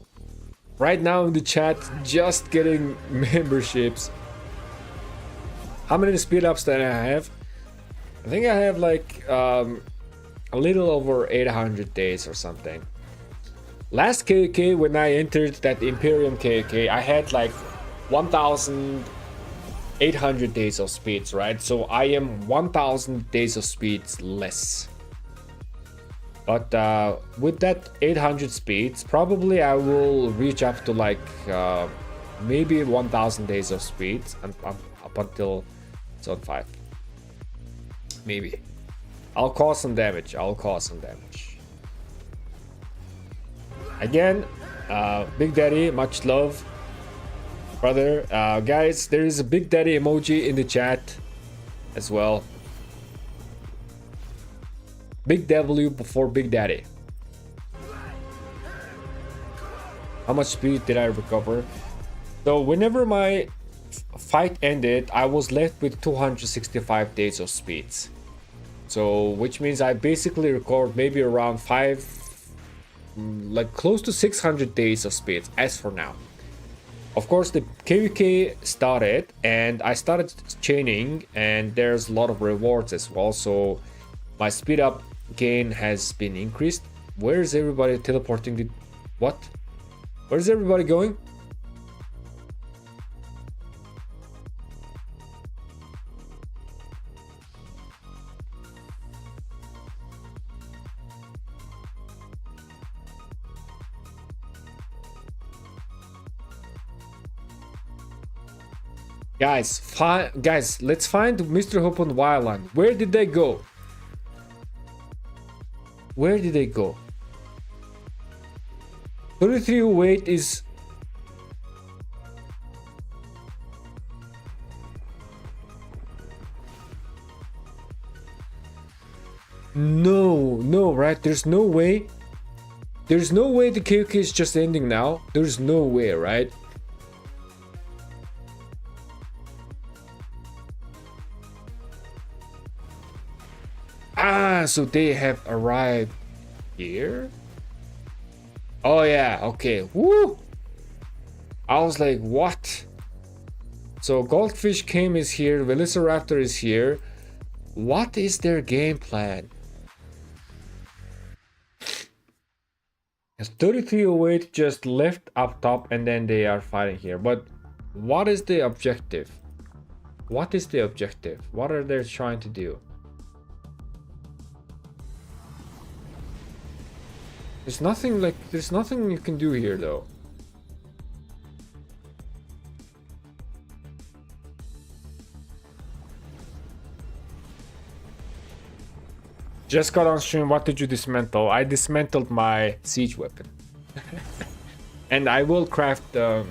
Right now in the chat, just getting memberships. How many speed ups that I have? I think I have like a little over 800 days or something. Last KVK, when I entered that Imperium KVK, I had like 1,800 days of speeds, right? So I am 1,000 days of speeds less. But with that 800 speeds, probably I will reach up to like maybe 1,000 days of speeds up until zone 5. Maybe. I'll cause some damage. Again, Big Daddy, much love. Brother, guys, there is a Big Daddy emoji in the chat as well. Big W before Big Daddy. How much speed did I recover? So whenever my fight ended, I was left with 265 days of speeds. So which means I basically recovered maybe around 5 like close to 600 days of speed as for now. Of course, the KVK started and I started chaining, and there's a lot of rewards as well. So my speed up gain has been increased. Where is everybody teleporting? What? Where's everybody going? Guys, let's find Mr. Hope on Wildland. Where did they go? Where did they go? 3308 is... No, right? There's no way. There's no way the KVK is just ending now. There's no way, right? Ah, so they have arrived here? Oh yeah, okay. Woo! I was like, what? So Goldfish Came is here, Velociraptor is here. What is their game plan? 3308 just left up top and then they are fighting here. But what is the objective? What is the objective? What are they trying to do? There's nothing you can do here though. Just got on stream. What did you dismantle? I dismantled my siege weapon. And I will craft the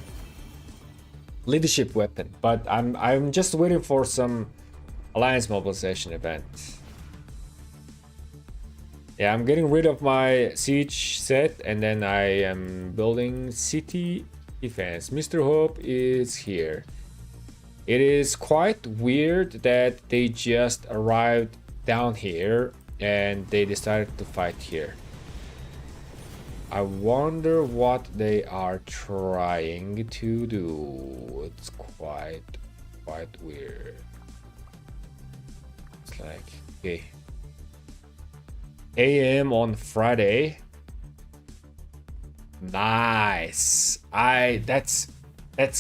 leadership weapon, but I'm just waiting for some alliance mobilization event. Yeah, I'm getting rid of my siege set and then I am building city defense. Mr. Hope is here. It is quite weird that they just arrived down here and they decided to fight here. I wonder what they are trying to do. It's quite weird. It's like, okay. AM on Friday. Nice. That's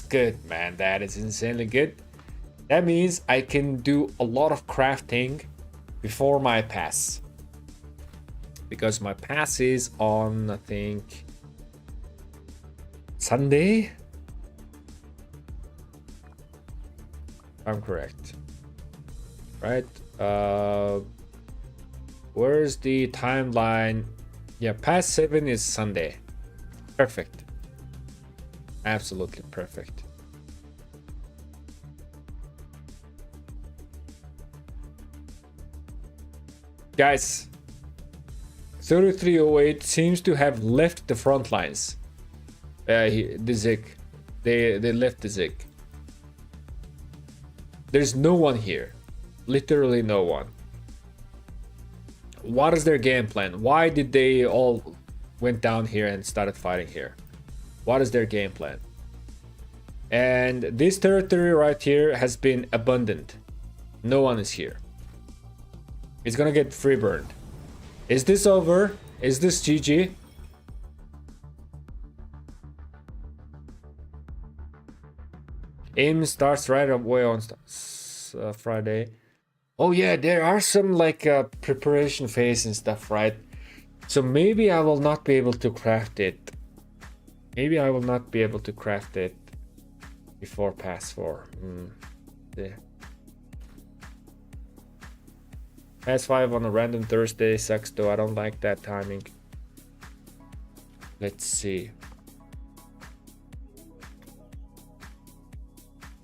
good, man. That is insanely good. That means I can do a lot of crafting before my pass, because my pass is on, I think, Sunday. I'm correct, right? Where's the timeline? Yeah, pass 7 is Sunday. Perfect. Absolutely perfect. Guys, 3308 seems to have left the front lines. The Zig. They left the Zig. There's no one here. Literally no one. What is their game plan? Why did they all went down here and started fighting here? What is their game plan? And this territory right here has been abandoned. No one is here. It's gonna get free burned. Is this over? Is this GG? Aim starts right away on Friday. Oh yeah, there are some like preparation phase and stuff, right? So maybe I will not be able to craft it. Maybe I will not be able to craft it before pass 4. Yeah. Pass 5 on a random Thursday sucks though. I don't like that timing. Let's see.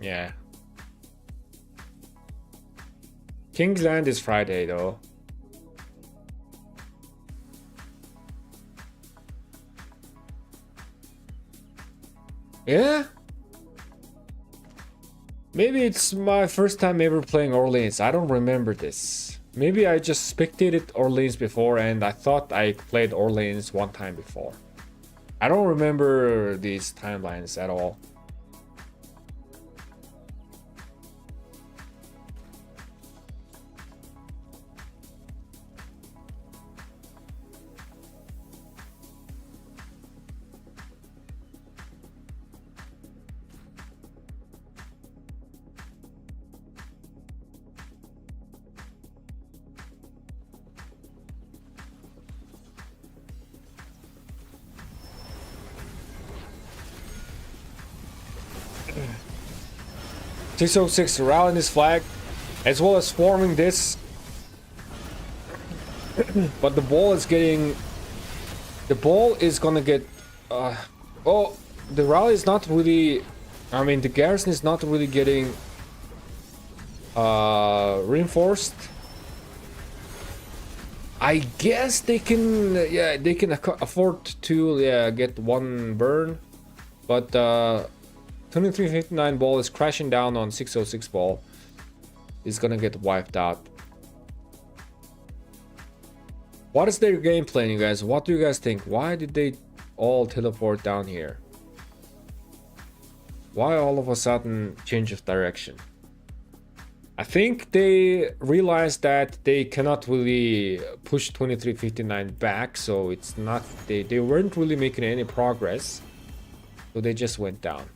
Yeah. Kingsland is Friday though. Yeah? Maybe it's my first time ever playing Orleans. I don't remember this. Maybe I just spectated Orleans before and I thought I played Orleans one time before. I don't remember these timelines at all. .606 rallying this flag, as well as forming this. But the ball is getting... The ball is gonna get... oh, the rally is not really... I mean, the garrison is not really getting... reinforced. I guess they can... yeah, they can afford to get one burn. But 2359 ball is crashing down on 606 ball. Is gonna get wiped out. What is their game plan, you guys? What do you guys think? Why did they all teleport down here? Why all of a sudden change of direction? I think they realized that they cannot really push 2359 back, so it's not... They weren't really making any progress. So they just went down.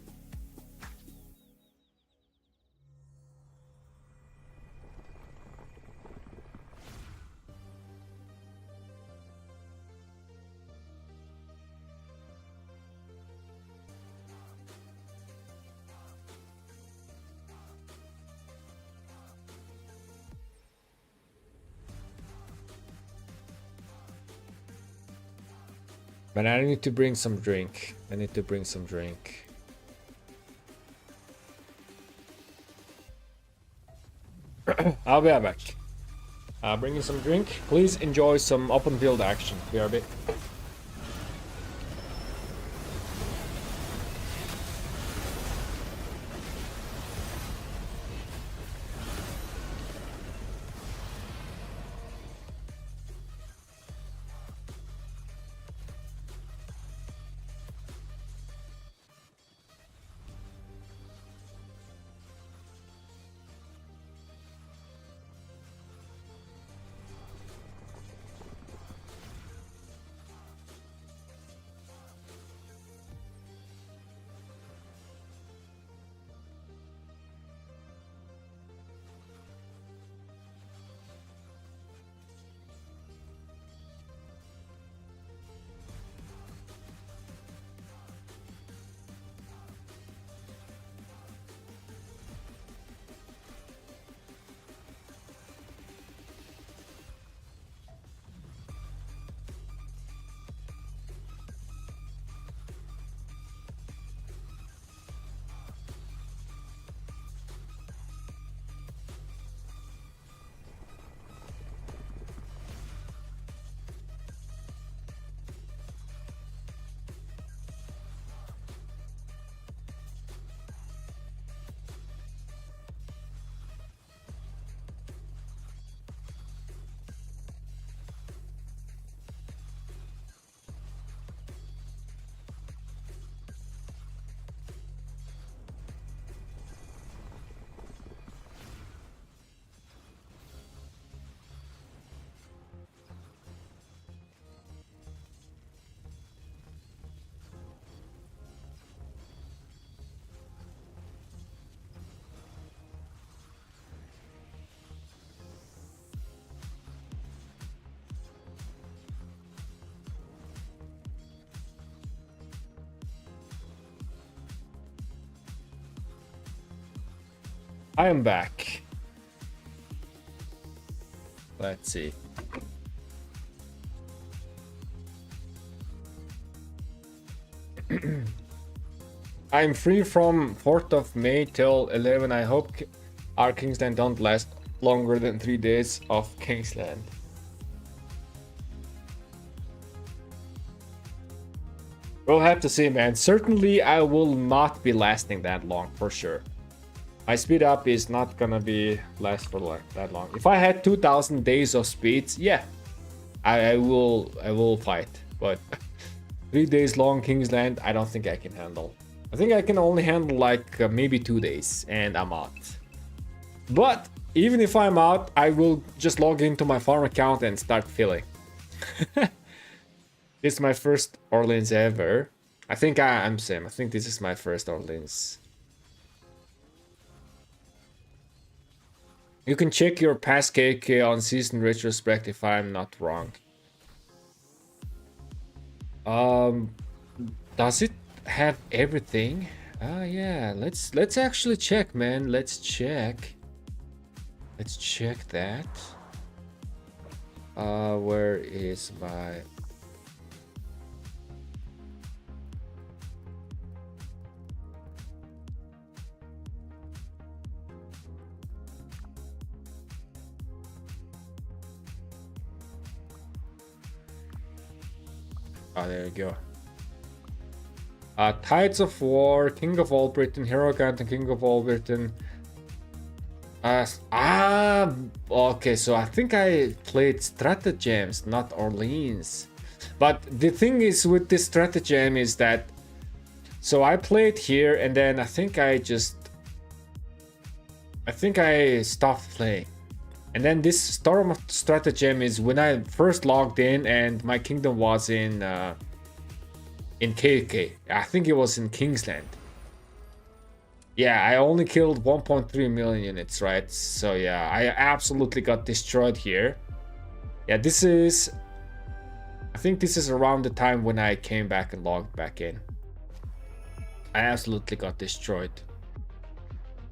But I need to bring some drink. I need to bring some drink. I'll be right back. Bring you some drink. Please enjoy some open field action. BRB. I am back. Let's see. I'm free from 4th of May till 11. I hope our Kingsland don't last longer than 3 days of Kingsland. We'll have to see, man. Certainly I will not be lasting that long, for sure. My speed up is not gonna be last for like that long. If I had 2,000 days of speeds, yeah, I will fight. But 3 days long Kingsland, I don't think I can handle. I think I can only handle like maybe 2 days, and I'm out. But even if I'm out, I will just log into my farm account and start filling. This is my first Orleans ever. I think I'm Sam. I think this is my first Orleans. You can check your past KVK on season retrospect if I'm not wrong. Does it have everything? Yeah, let's actually check, man. Let's check. Let's check that. Where is my... Oh, there you go. Tides of War, King of All Britain, Hero Grant, and King of All Britain. Okay, so I think I played Stratagems, not Orleans. But the thing is with this Stratagem is that, so I played here and then I think I stopped playing. And then this Storm of Stratagem is when I first logged in and my kingdom was in KVK. I think it was in Kingsland. Yeah, I only killed 1.3 million units, right? So yeah, I absolutely got destroyed here. Yeah, I think this is around the time when I came back and logged back in. I absolutely got destroyed.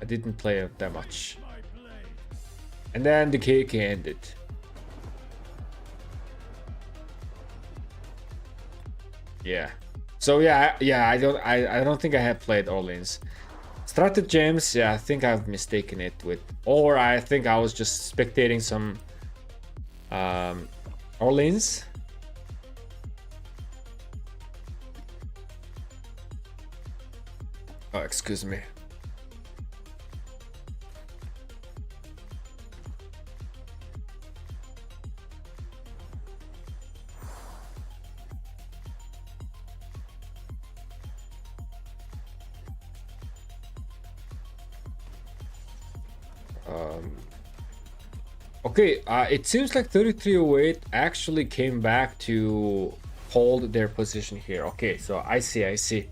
I didn't play it that much. And then the KVK ended. Yeah. So yeah, I don't think I have played Orleans. Stratagems, yeah, I think I've mistaken it with, or I think I was just spectating some Orleans. Oh, excuse me. Okay, it seems like 3308 actually came back to hold their position here. Okay, so I see.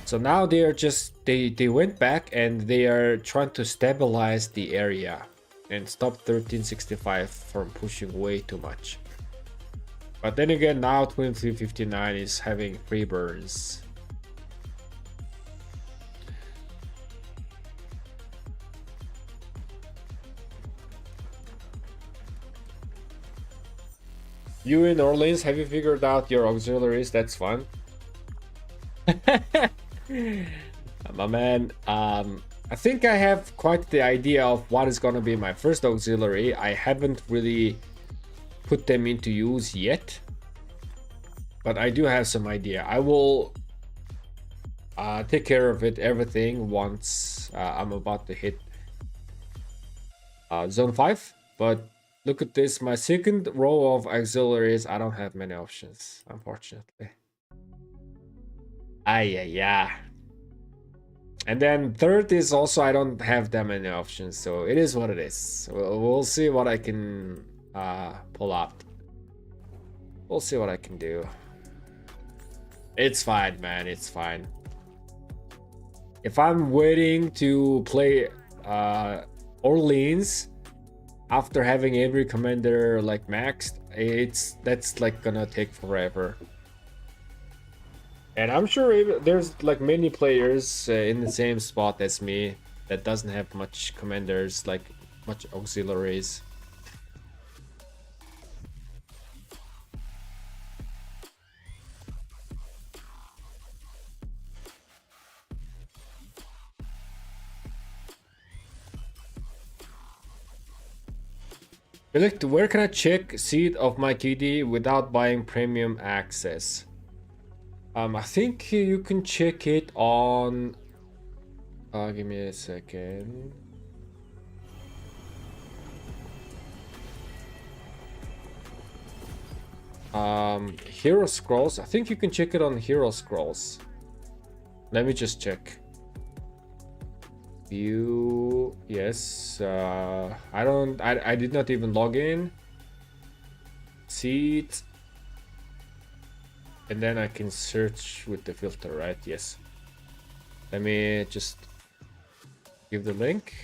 So now they are just, they went back and they are trying to stabilize the area and stop 1365 from pushing way too much. But then again, now 2359 is having free burns. You in Orleans, have you figured out your auxiliaries? That's fun. My man, I think I have quite the idea of what is gonna be my first auxiliary. I haven't really put them into use yet, but I do have some idea. I will take care of everything once I'm about to hit zone 5. But look at this, my second row of auxiliaries, I don't have many options, unfortunately. Yeah. And then third is also, I don't have that many options, so it is what it is. We'll see what I can pull up. We'll see what I can do. It's fine, man, it's fine. If I'm waiting to play Orleans after having every commander like maxed, that's like gonna take forever. And I'm sure there's like many players in the same spot as me that doesn't have much commanders, like much auxiliaries. Where can I check seed of my KD without buying premium access? I think you can check it on Give me a second. Hero scrolls. I think you can check it on hero scrolls. Let me just check. View. Yes. I did not even log in. See it. And then I can search with the filter, right? Yes. Let me just give the link.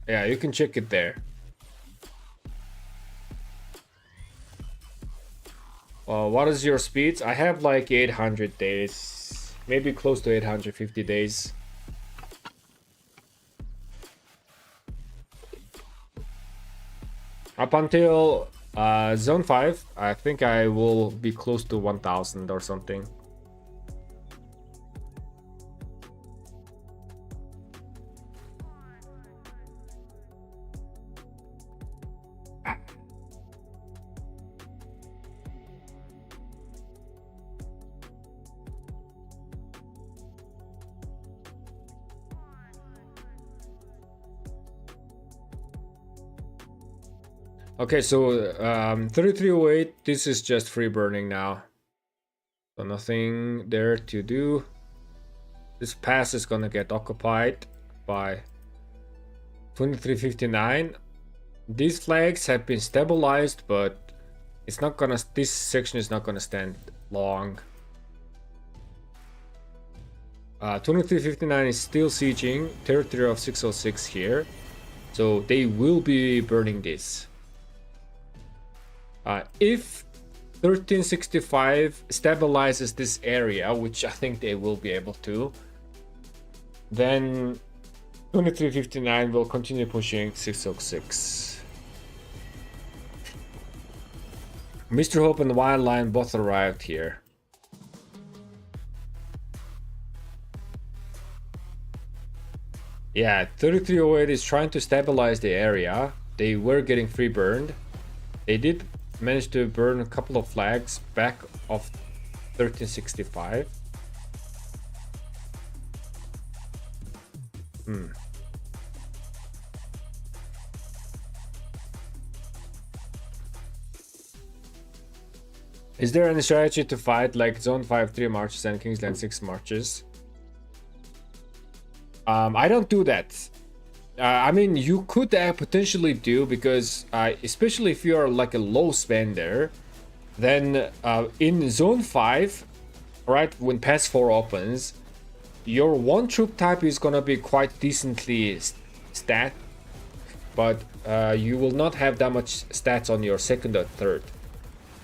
Yeah, you can check it there. What is your speeds? I have like 800 days, maybe close to 850 days. Up until zone 5, I think I will be close to 1000 or something. Okay, so 3308, this is just free burning now. So nothing there to do. This pass is gonna get occupied by 2359. These flags have been stabilized, but it's not gonna, this section is not gonna stand long. 2359 is still sieging territory of 606 here. So they will be burning this. If 1365 stabilizes this area, which I think they will be able to, then 2359 will continue pushing 606. Mr. Hope and Wildline both arrived here. Yeah, 3308 is trying to stabilize the area. They were getting free burned. They did manage to burn a couple of flags back of 1365. Is there any strategy to fight like Zone 5 3 marches and Kingsland 6 marches? I don't do that. I mean, you could potentially do, because especially if you're like a low spender, then in Zone 5, right, when Pass 4 opens, your one troop type is gonna be quite decently stat, but you will not have that much stats on your second or third.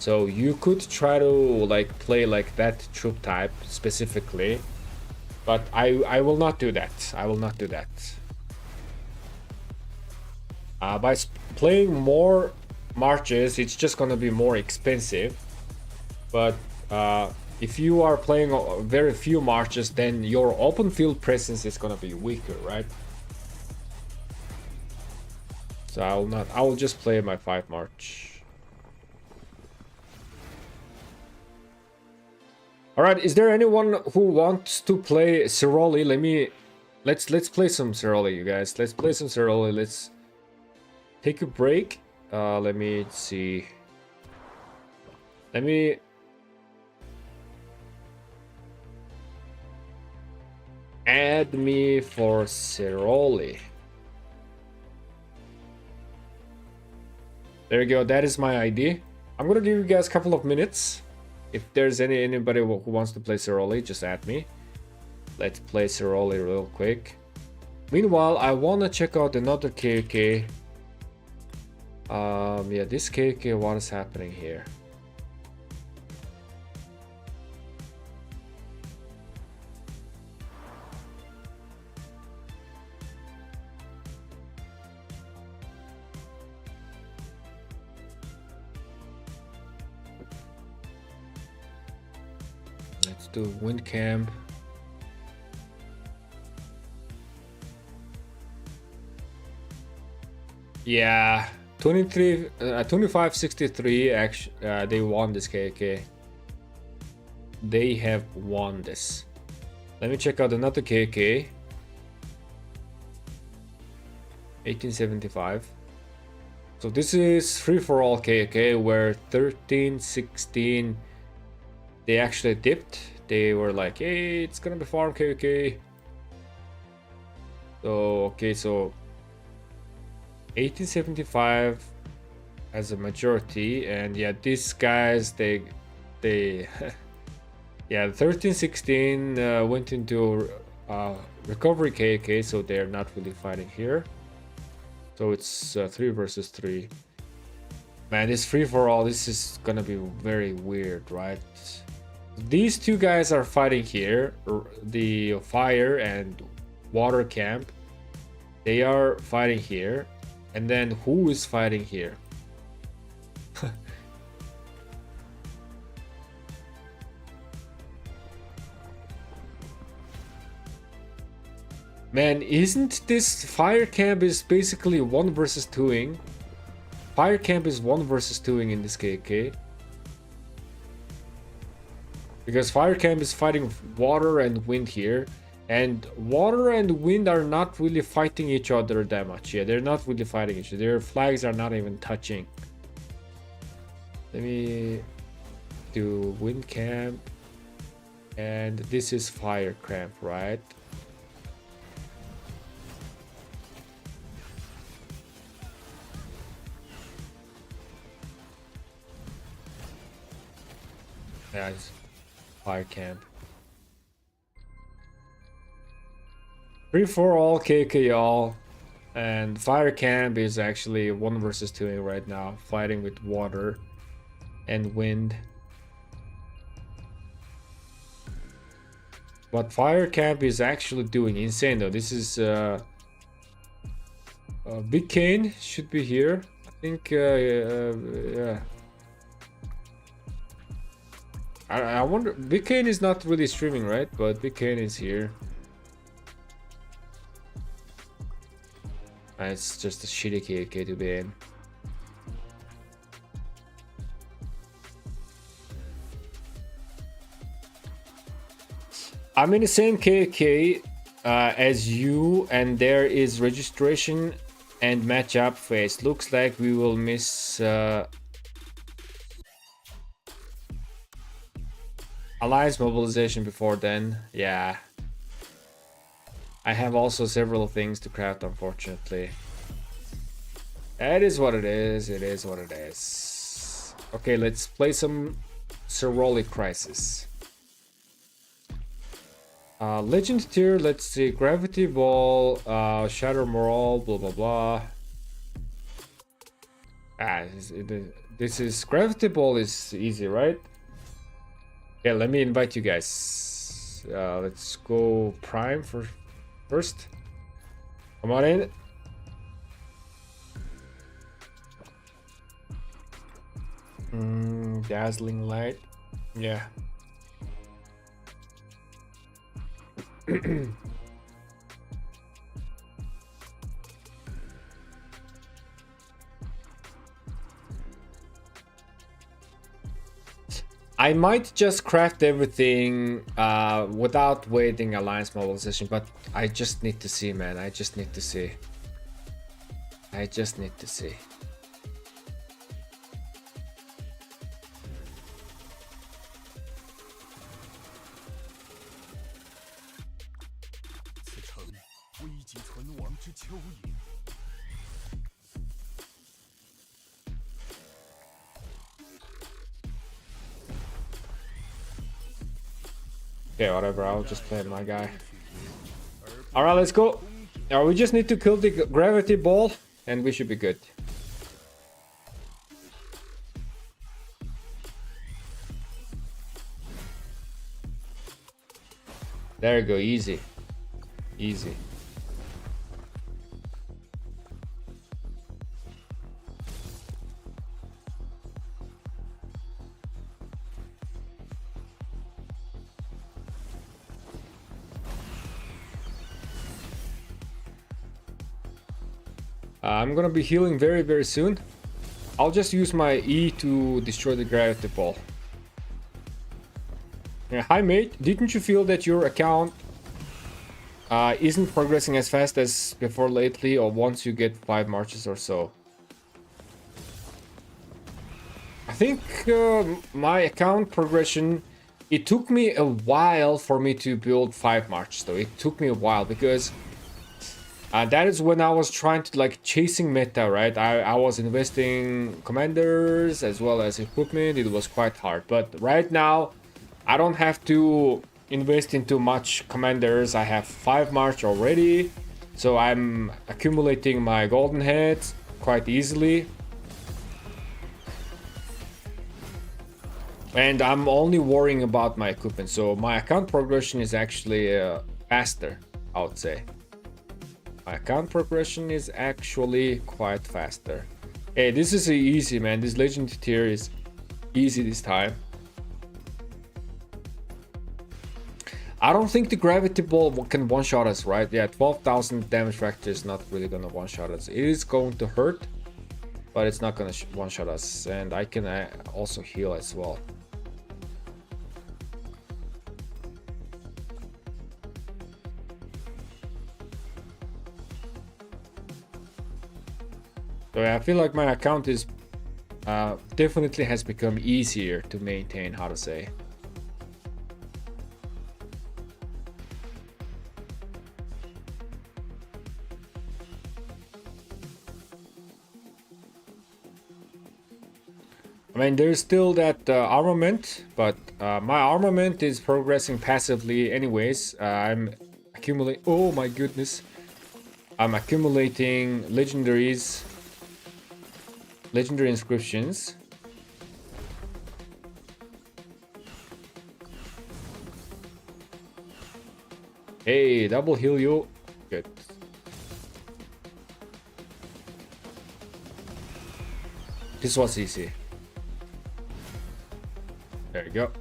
So you could try to like play like that troop type specifically, but I will not do that. I will not do that. By playing more marches, it's just gonna be more expensive. But if you are playing very few marches, then your open field presence is gonna be weaker, right? So I will not. I will just play my 5 march. All right. Is there anyone who wants to play Ceroli? Let's play some Ceroli, you guys. Let's play some Ceroli. Let's take a break. Let me see. Let me add me for Ceroli. There you go. That is my ID. I'm gonna give you guys a couple of minutes. If there's anybody who wants to play Ceroli, just add me. Let's play Ceroli real quick. Meanwhile, I wanna check out another KVK. Yeah, this KVK, what is happening here? Let's do wind camp. Yeah, 2563. Actually, they won this KVK. they have won this. Let me check out another KVK. 1875. So this is free-for-all KVK where 13, 16 they actually dipped. They were like, hey, it's gonna be farm KVK. So okay, so 1875 as a majority, and yeah, these guys they yeah, 1316 went into recovery KVK, so they're not really fighting here. So it's 3 versus 3. Man, this free for all, this is gonna be very weird, right? These two guys are fighting here, the fire and water camp. They are fighting here, and then who is fighting here? Man, isn't this fire camp is basically 1 versus 2ing? Fire camp is 1 versus 2ing in this KVK. Because fire camp is fighting water and wind here. And water and wind are not really fighting each other that much. Yeah, they're not really fighting each other. Their flags are not even touching. Let me do wind camp. And this is fire camp, right? Yeah, it's fire camp. Free for all KVK y'all, and fire camp is actually 1 versus 2 right now, fighting with water and wind. But fire camp is actually doing insane though. This is Big Kane should be here. I think yeah. I wonder, Big Kane is not really streaming, right? But Big Kane is here. It's just a shitty KVK to be in. I'm in the same KVK as you, and there is registration and matchup phase. Looks like we will miss alliance mobilization before then. Yeah, I have also several things to craft, unfortunately. It is what it is. It is what it is. Okay, let's play some Ceroli Crisis. Legend tier, let's see. Gravity Ball, Shatter Morale, blah blah blah. This is Gravity Ball is easy, right? Yeah, let me invite you guys. Let's go Prime first. Come on in. Dazzling light. Yeah. I might just craft everything without waiting alliance mobilization, but I just need to see, man. I just need to see. I just need to see. Okay, whatever, I'll just play my guy. Alright, let's go. We just need to kill the gravity ball and we should be good. There you go, easy. Easy. I'm gonna be healing very, very soon. I'll just use my E to destroy the gravity ball. Hi mate, didn't you feel that your account isn't progressing as fast as before lately, or once you get 5 marches or so? I think my account progression, it took me a while for me to build 5 marches though. It took me a while because that is when I was trying to like chasing meta, right? I was investing commanders as well as equipment. It was quite hard, but right now I don't have to invest into much commanders. I have 5 march already, so I'm accumulating my golden heads quite easily. And I'm only worrying about my equipment, so my account progression is actually faster, I would say. My account progression is actually quite faster. Hey, this is easy, man. This legend tier is easy this time. I don't think the gravity ball can one-shot us, right? Yeah, 12,000 damage factor is not really gonna one-shot us. It is going to hurt, but it's not gonna one-shot us. And I can also heal as well. So yeah, I feel like my account is definitely has become easier to maintain, how to say. I mean, there's still that armament, but my armament is progressing passively anyways. I'm accumulating... Oh my goodness. I'm accumulating legendaries. Legendary inscriptions. Hey, double heal you. Good. This was easy. There you go.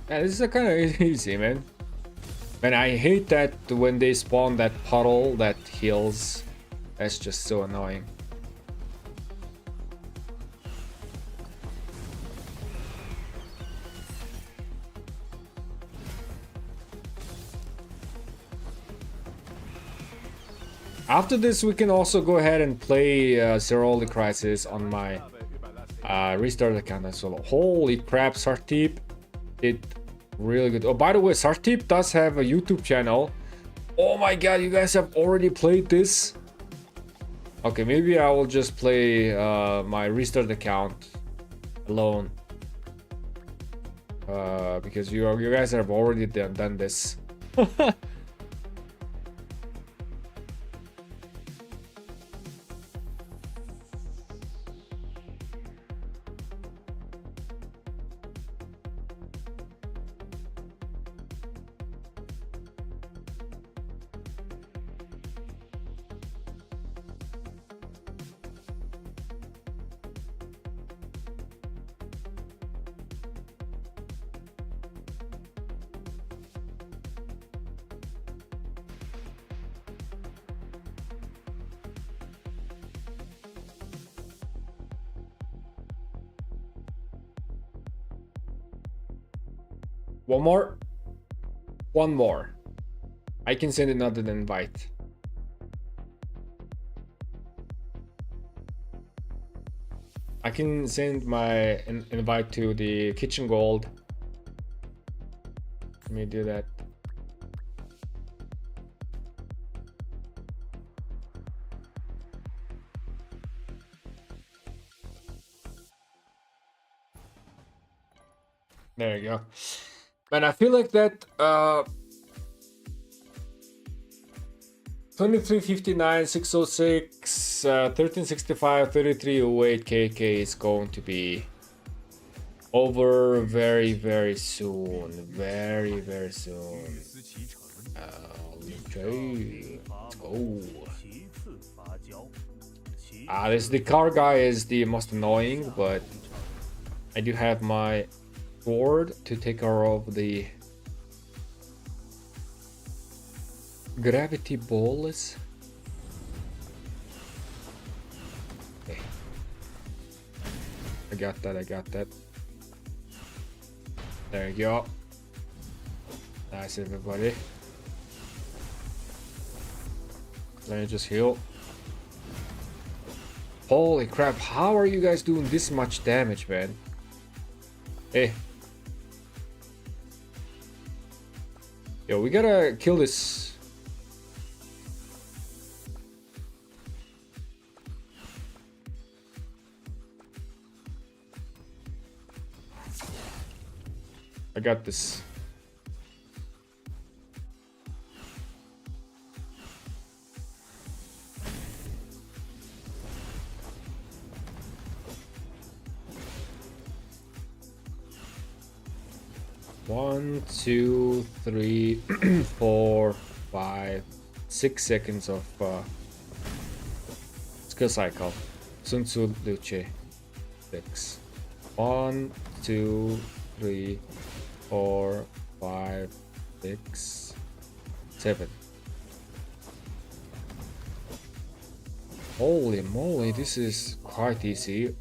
Yeah, this is a kind of easy, man. And I hate that when they spawn that puddle that heals. That's just so annoying. After this, we can also go ahead and play Ceroli Crisis on my restart account as well. Holy crap, Sartip did really good. Oh, by the way, Sartip does have a YouTube channel. Oh my god, you guys have already played this? Okay, maybe I will just play my restart account alone. Because you guys have already done this. One more. I can send another invite. I can send my invite to the kitchen gold. Let me do that. There you go. And I feel like that 2359, 606, 1365, 3308 KK is going to be over very, very soon. Very, very soon. Okay. Let's go. The car guy is the most annoying, but I do have my sword to take care of the gravity balls. Okay. I got that, I got that. There you go. Nice, everybody. Let me just heal. Holy crap, how are you guys doing this much damage, man? Hey. Yo, we gotta kill this. I got this. One, two, three, 4, 5, 6 seconds of skill cycle. Sun Tzu Luce. 6. 1, 2, 3, 4, 5, 6, 7. Holy moly, this is quite easy.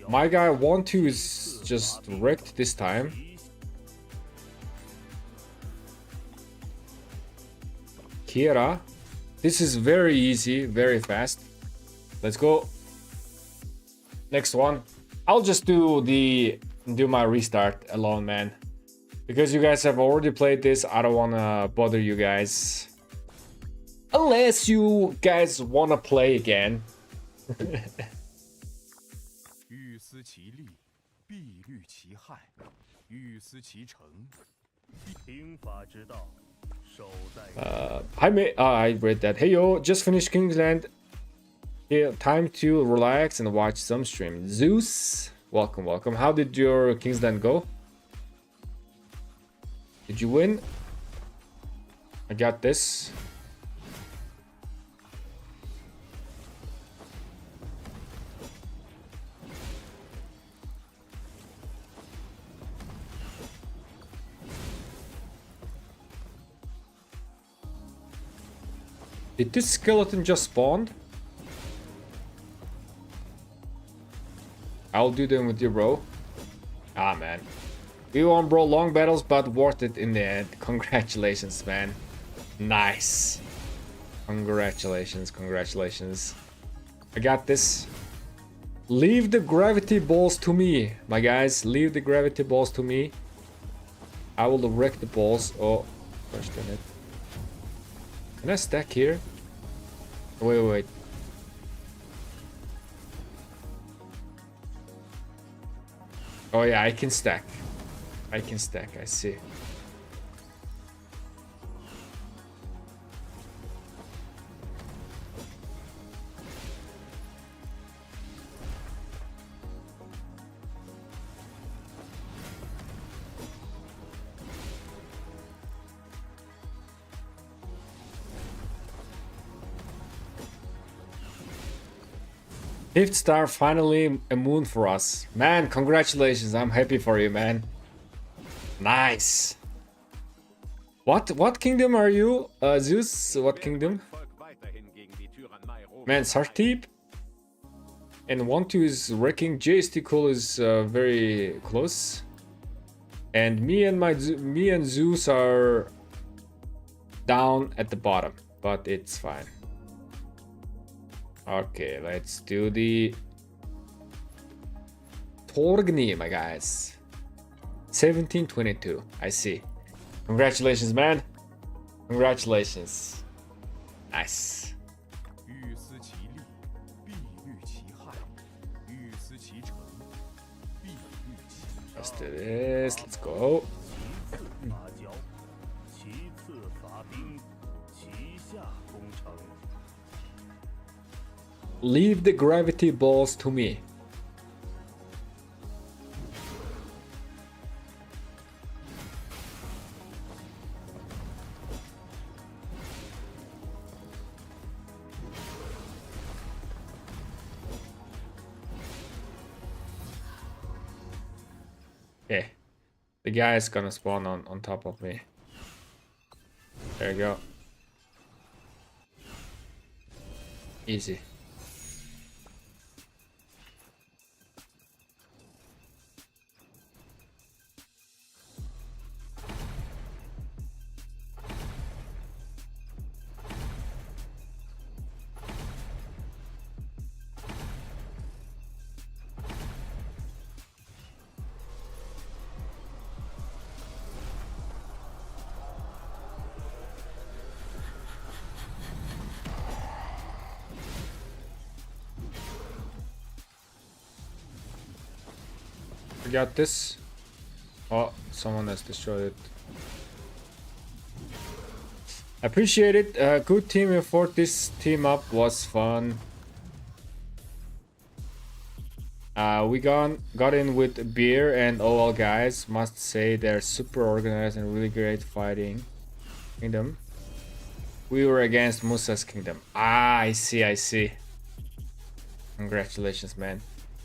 My guy 1-2 is just wrecked this time. Kira, this is very easy, very fast. Let's go. Next one. I'll just do my restart alone, man. Because you guys have already played this, I don't wanna bother you guys. Unless you guys wanna play again. I read that. Hey yo, just finished Kingsland. Yeah, time to relax and watch some stream. Zeus, welcome, welcome. How did your Kingsland go? Did you win? I got this. Did this skeleton just spawn? I'll do them with you, bro. Ah, man. We won, bro. Long battles, but worth it in the end. Congratulations, man. Nice. Congratulations, congratulations. I got this. Leave the gravity balls to me, my guys. Leave the gravity balls to me. I will wreck the balls. Oh, crushed in it. Can I stack here? Wait, wait. Oh yeah, I can stack. I can stack, I see. Fifth star, finally a moon for us. Man, congratulations. I'm happy for you, man. Nice. What kingdom are you? Zeus, what kingdom? Man, Sartip. And 1-2 is wrecking. JST Cool is very close. And me and Zeus are down at the bottom, but it's fine. Okay, let's do the Torgny, my guys. 1722. I see. Congratulations, man. Congratulations. Nice. Let's do this. Let's go. Leave the gravity balls to me. Okay. The guy is gonna spawn on top of me. There you go. Easy. We got this. Oh, someone has destroyed it. Appreciate it. Good team effort. This team up was fun. We got in with Beer and OL guys. Must say they're super organized and really great fighting. Kingdom. We were against Musa's kingdom. Ah, I see, I see. Congratulations, man.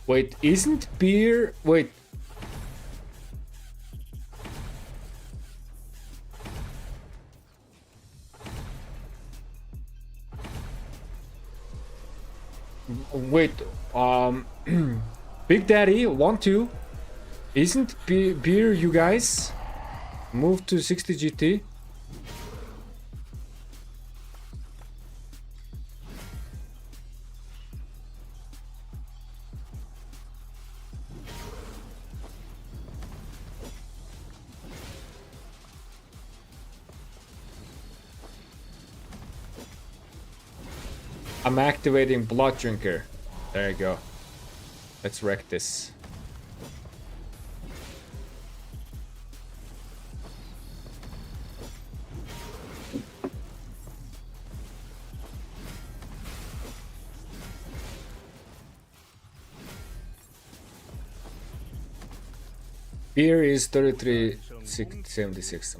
Wait, isn't Beer... Wait. Wait, Big Daddy, 1-2. Isn't Beer, you guys? Move to 60 GT. I'm activating Blood Drinker. There you go. Let's wreck this. Beer is 3376.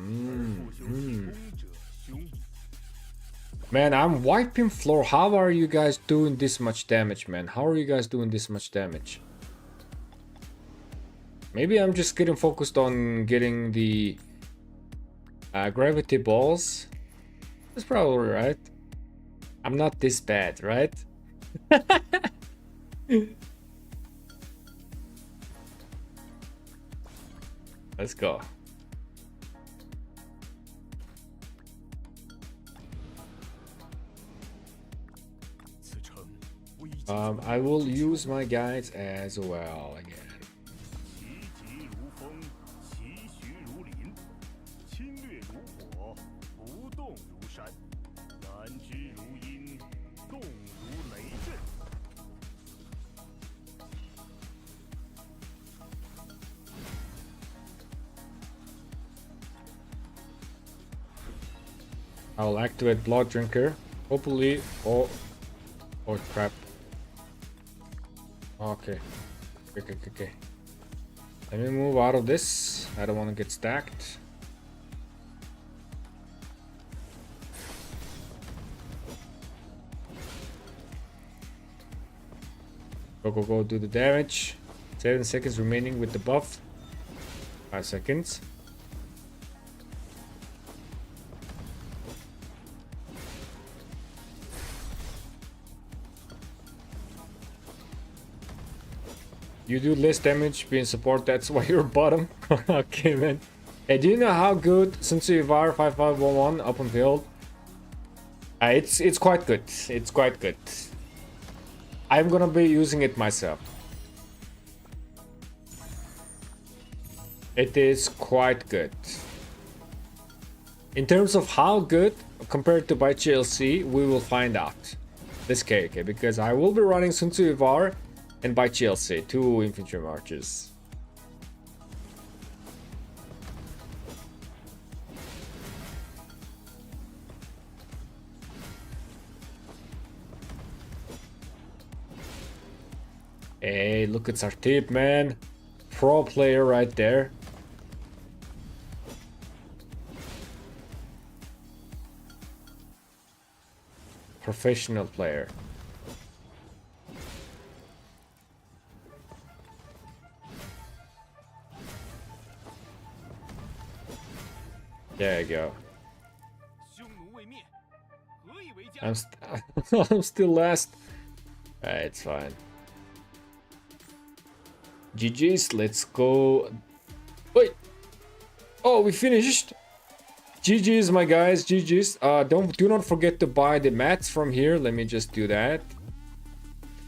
Man, I'm wiping floor. How are you guys doing this much damage, man? How are you guys doing this much damage? Maybe I'm just getting focused on getting the gravity balls. That's probably right. I'm not this bad, right? Let's go. I will use my guides as well again. I'll activate Blood Drinker. Hopefully, oh crap. Okay. Okay. Let me move out of this. I don't want to get stacked. Go, do the damage. 7 seconds remaining with the buff. 5 seconds. You do less damage being support, that's why you're bottom. Okay, man. Hey, do you know how good Sunsu Ivar 5511 open field? It's quite good. It's quite good. I'm gonna be using it myself. It is quite good. In terms of how good compared to by GLC, we will find out this KVK, because I will be running Sunsu Ivar and by GLC, 2 infantry marches. Hey, look at Sartip, man. Pro player right there. Professional player. There you go. I'm still last. It's fine. GG's, let's go. Wait. Oh, we finished. GG's, my guys. GG's. Do not forget to buy the mats from here. Let me just do that.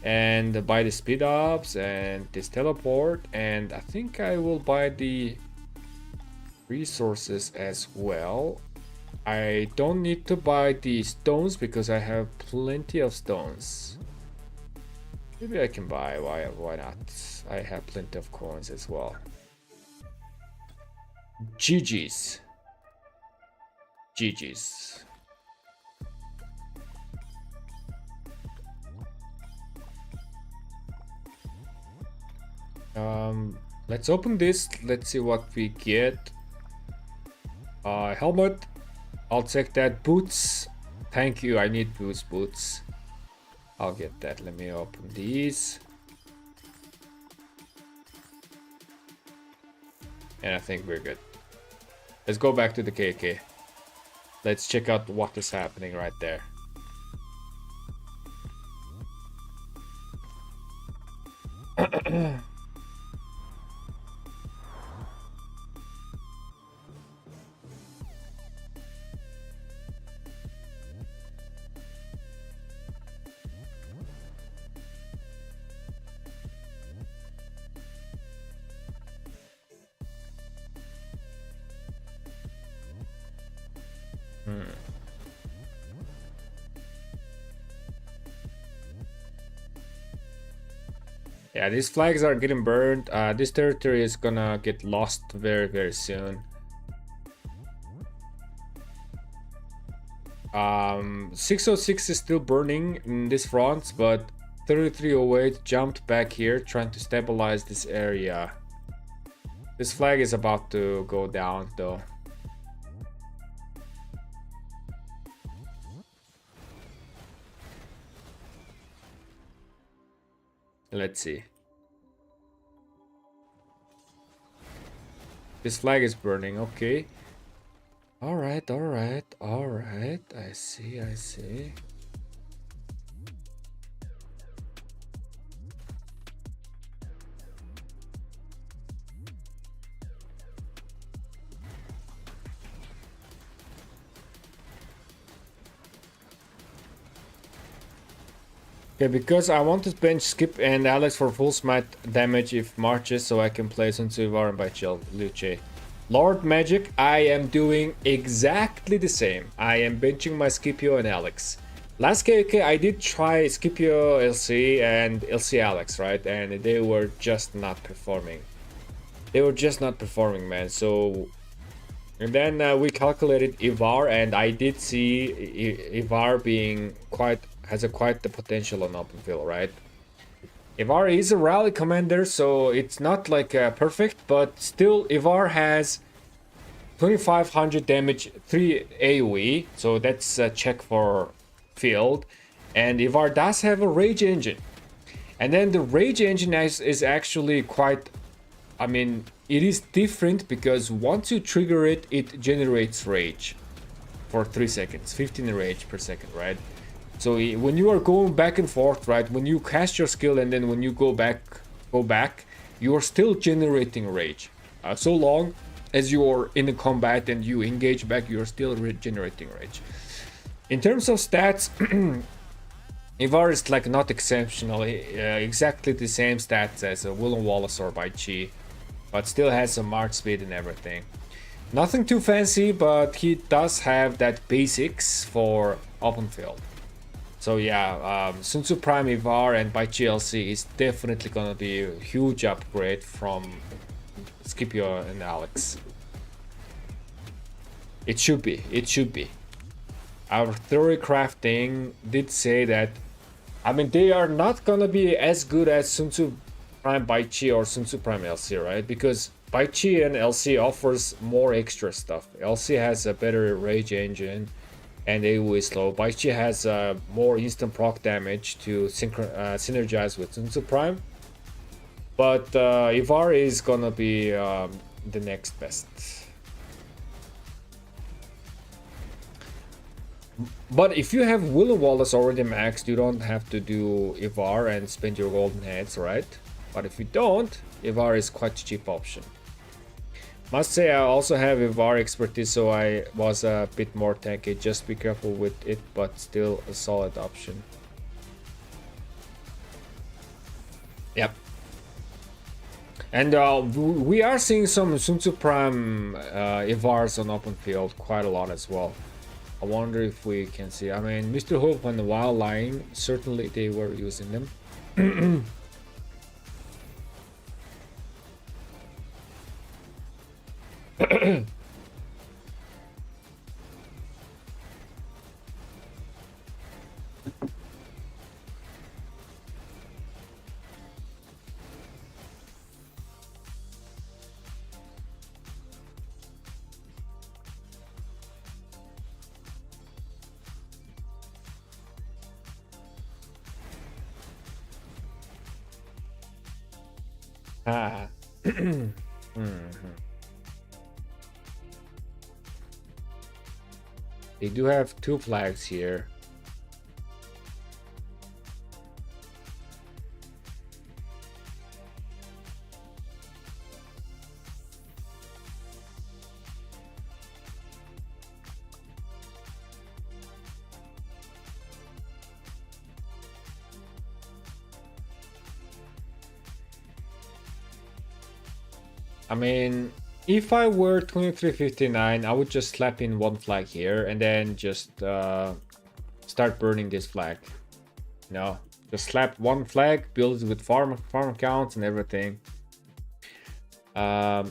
And buy the speed ups and this teleport. And I think I will buy the resources as well. I don't need to buy the stones because I have plenty of stones. Maybe I can buy. Why not? I have plenty of coins as well. GG's. GG's. Let's open this. Let's see what we get. Helmet. I'll take that. Boots. Thank you. I need boots. I'll get that. Let me open these. And I think we're good. Let's go back to the KVK. Let's check out what is happening right there. Yeah, these flags are getting burned. This territory is gonna get lost very, very soon. 606 is still burning in this front, but 3308 jumped back here trying to stabilize this area. This flag is about to go down though. Let's see. This flag is burning, okay. Alright. I see. Okay, because I want to bench Skip and Alex for full smite damage if marches, so I can play Sun Tzu Ivar and by Luce. Lord Magic, I am doing exactly the same. I am benching my Scipio and Alex. Last KVK I did try Scipio LC and LC Alex, right? And they were just not performing. Man. So, and then we calculated Ivar, and I did see Ivar being has quite the potential on open field, right? Ivar is a rally commander, so it's not like perfect, but still Ivar has 2500 damage, 3 AoE, so that's a check for field. And Ivar does have a rage engine. And then the rage engine is actually quite, I mean, it is different because once you trigger it, it generates rage for 3 seconds, 15 rage per second, right? So when you are going back and forth, right, when you cast your skill and then when you go back, you are still generating rage. So long as you are in a combat and you engage back, you are still generating rage. In terms of stats, Ivar is like not exceptional, exactly the same stats as Willem Wallace or Bai Chi, but still has some march speed and everything. Nothing too fancy, but he does have that basics for open field. So yeah, Sun Tzu Prime Ivar and by GLC is definitely gonna be a huge upgrade from Scipio and Alex. It should be. Our theory crafting did say that, I mean, they are not gonna be as good as Sun Tzu Prime Bai Chi or Sun Tzu Prime LC, right? Because Bai Chi and LC offers more extra stuff. LC has a better rage engine and AoE is slow. Bai Chi has more instant proc damage to synergize with Sun Tzu Prime. But Ivar is gonna be the next best. But if you have Willem Wallace already maxed, you don't have to do Ivar and spend your golden heads, right? But if you don't, Ivar is quite a cheap option. Must say I also have Ivar expertise, so I was a bit more tanky. Just be careful with it, but still a solid option. Yep. And we are seeing some Sun Tzu Prime Ivars on open field quite a lot as well. I wonder if we can see. I mean, Mr. Hope and the Wild Lion, certainly they were using them. Ah. Mhm. They do have two flags here. I mean, if I were 2359, I would just slap in one flag here and then just start burning this flag. You know, just slap one flag, build it with farm counts and everything. And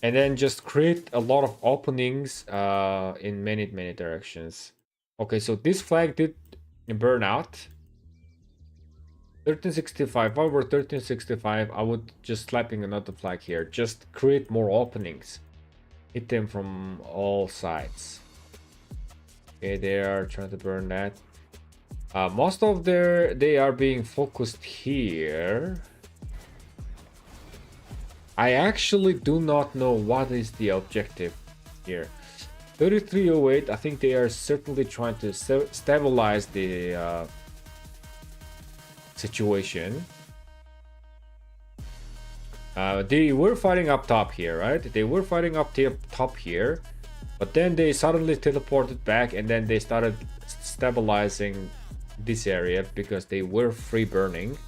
then just create a lot of openings in many directions. Okay, so this flag did burn out. 1365. If I were 1365, I would just slapping another flag here. Just create more openings. Hit them from all sides. Okay, they are trying to burn that. Most of they are being focused here. I actually do not know what is the objective here. 3308, I think they are certainly trying to stabilize the situation. They were fighting up top here, right? They were fighting up top here, but then they suddenly teleported back and then they started stabilizing this area because they were free burning.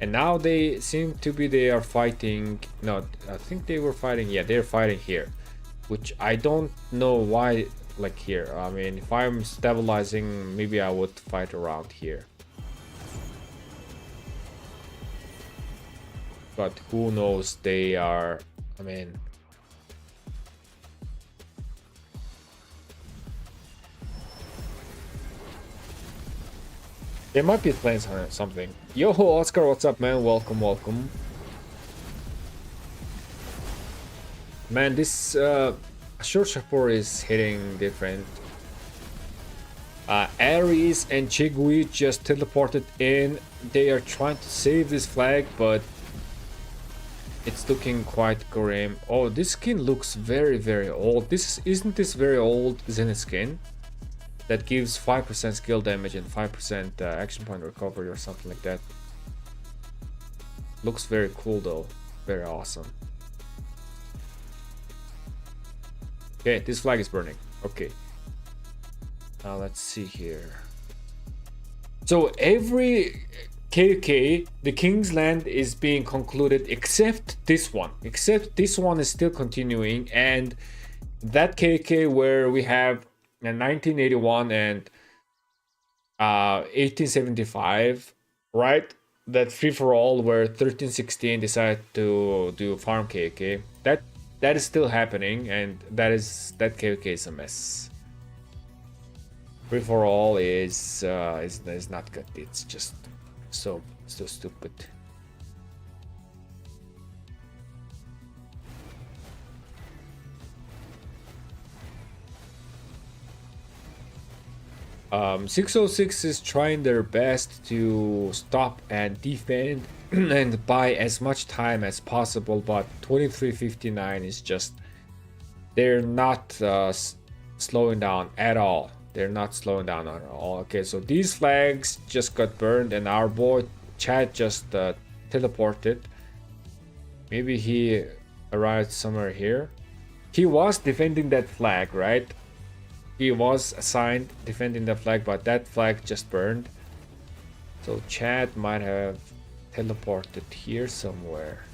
And now they seem to be they are fighting. No, I think they were fighting. Yeah, they're fighting here, which I don't know why. Like here, I mean, if I'm stabilizing, maybe I would fight around here. But who knows? They are. I mean. They might be playing something. Yo, Oscar, what's up, man? Welcome, welcome. Man, this short Shapur is hitting different. Ares and Chigui just teleported in. They are trying to save this flag, but it's looking quite grim. Oh, this skin looks very old. Isn't this very old Zenith skin? That gives 5% skill damage and 5% action point recovery or something like that. Looks very cool though. Very awesome. Okay, this flag is burning. Okay. Let's see here. So every KVK, the King's Land is being concluded except this one. Except this one is still continuing, and that KVK where we have 1981 and 1875, right? That free for all where 1316 decided to do farm KVK. That is still happening, and that KVK is a mess. Free for all is not good. It's just so stupid. 606 is trying their best to stop and defend and buy as much time as possible, but 2359 is just, they're not slowing down at all. They're not slowing down at all. Okay, so these flags just got burned and our boy Chad just teleported. Maybe he arrived somewhere here. He was defending that flag, right? He was assigned defending the flag, but that flag just burned. So Chad might have teleported here somewhere.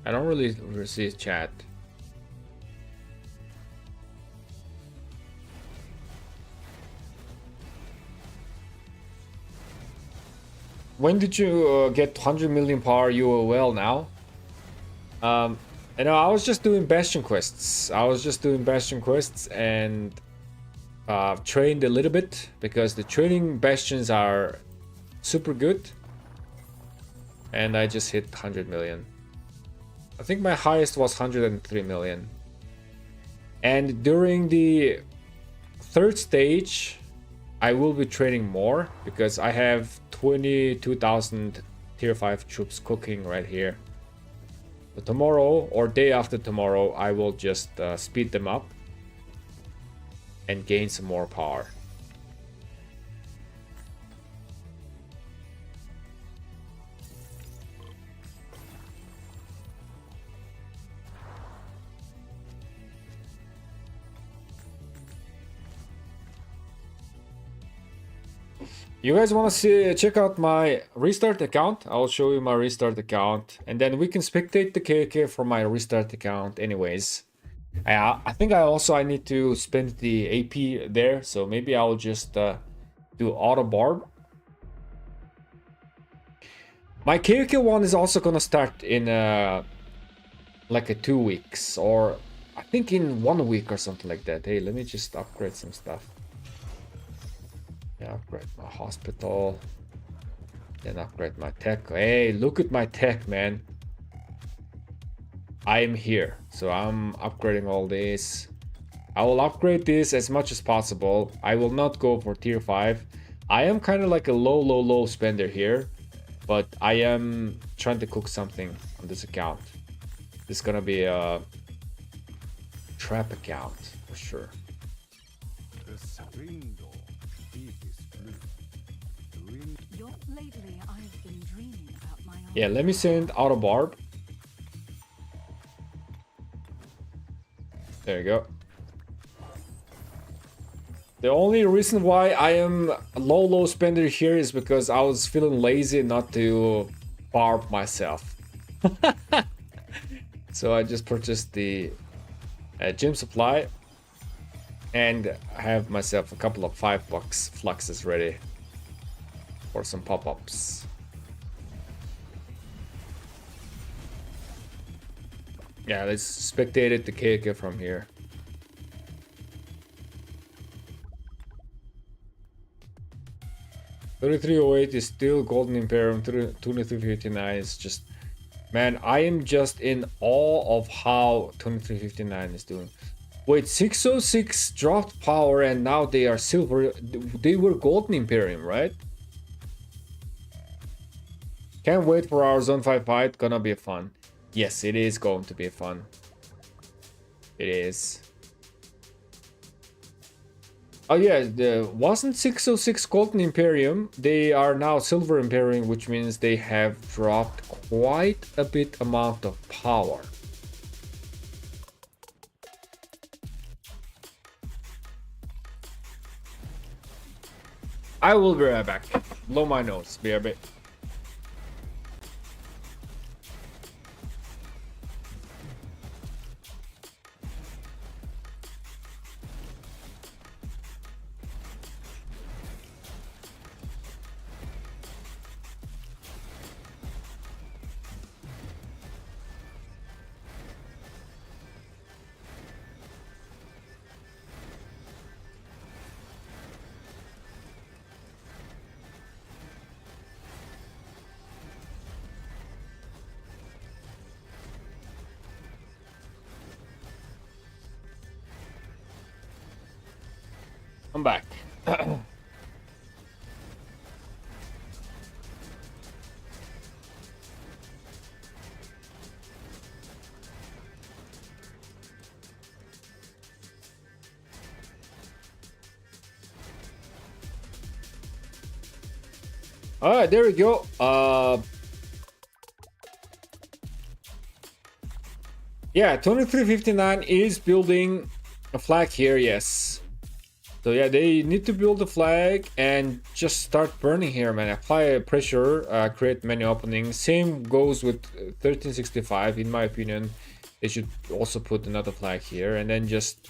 I don't really see Chad. when did you get 100 million power UOL now? You know, I was just doing Bastion quests. And trained a little bit because the training Bastions are super good. And I just hit 100 million. I think my highest was 103 million. And during the third stage, I will be training more because I have 22,000 tier 5 troops cooking right here. But tomorrow or day after tomorrow, I will just speed them up and gain some more power. You guys want to check out my restart account? I'll show you my restart account, and then we can spectate the KVK from my restart account anyways. I think I need to spend the AP there, so maybe I'll just do auto barb. My KVK one is also gonna start in like a 2 weeks, or I think in 1 week or something like that. Hey, let me just upgrade some stuff. Yeah, upgrade my hospital, then upgrade my tech. Hey, look at my tech, man. I am here, so I'm upgrading all this. I will upgrade this as much as possible. I will not go for tier 5. I am kind of like a low spender here, but I am trying to cook something on this account. This is gonna be a trap account for sure. Yeah, let me send auto barb. There you go. The only reason why I am low spender here is because I was feeling lazy not to barb myself. So I just purchased the gym supply and have myself a couple of $5 fluxes ready for some pop-ups. Yeah, let's spectate it, the KVK from here. $33.08 is still Golden Imperium. $23.59 is just, man, I am just in awe of how $23.59 is doing. Wait, 606 dropped power and now they are silver. They were Golden Imperium, right? Can't wait for our Zone 5 fight. Gonna be fun. Yes, it is going to be fun. It is. Oh yeah, wasn't 606 Golden Imperium? They are now Silver Imperium, which means they have dropped quite a bit amount of power. I will be right back. Blow my nose, be a bit. I'm back. All right, there we go. Yeah, 2359 is building a flag here, yes. So yeah, they need to build a flag and just start burning here, man. Apply pressure, create many openings. Same goes with 1365, in my opinion. They should also put another flag here and then just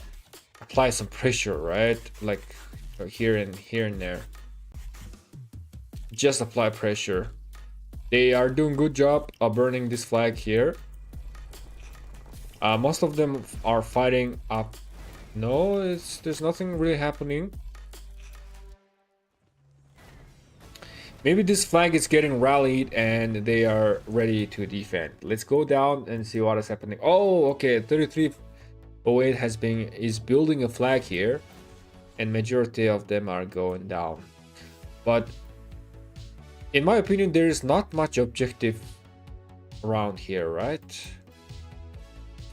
apply some pressure, right? Like here and there. Just apply pressure. They are doing good job of burning this flag here. Most of them are fighting up. No, there's nothing really happening. Maybe this flag is getting rallied and they are ready to defend. Let's go down and see what is happening. Oh, okay. 3308 is building a flag here, and majority of them are going down. But in my opinion, there is not much objective around here, right?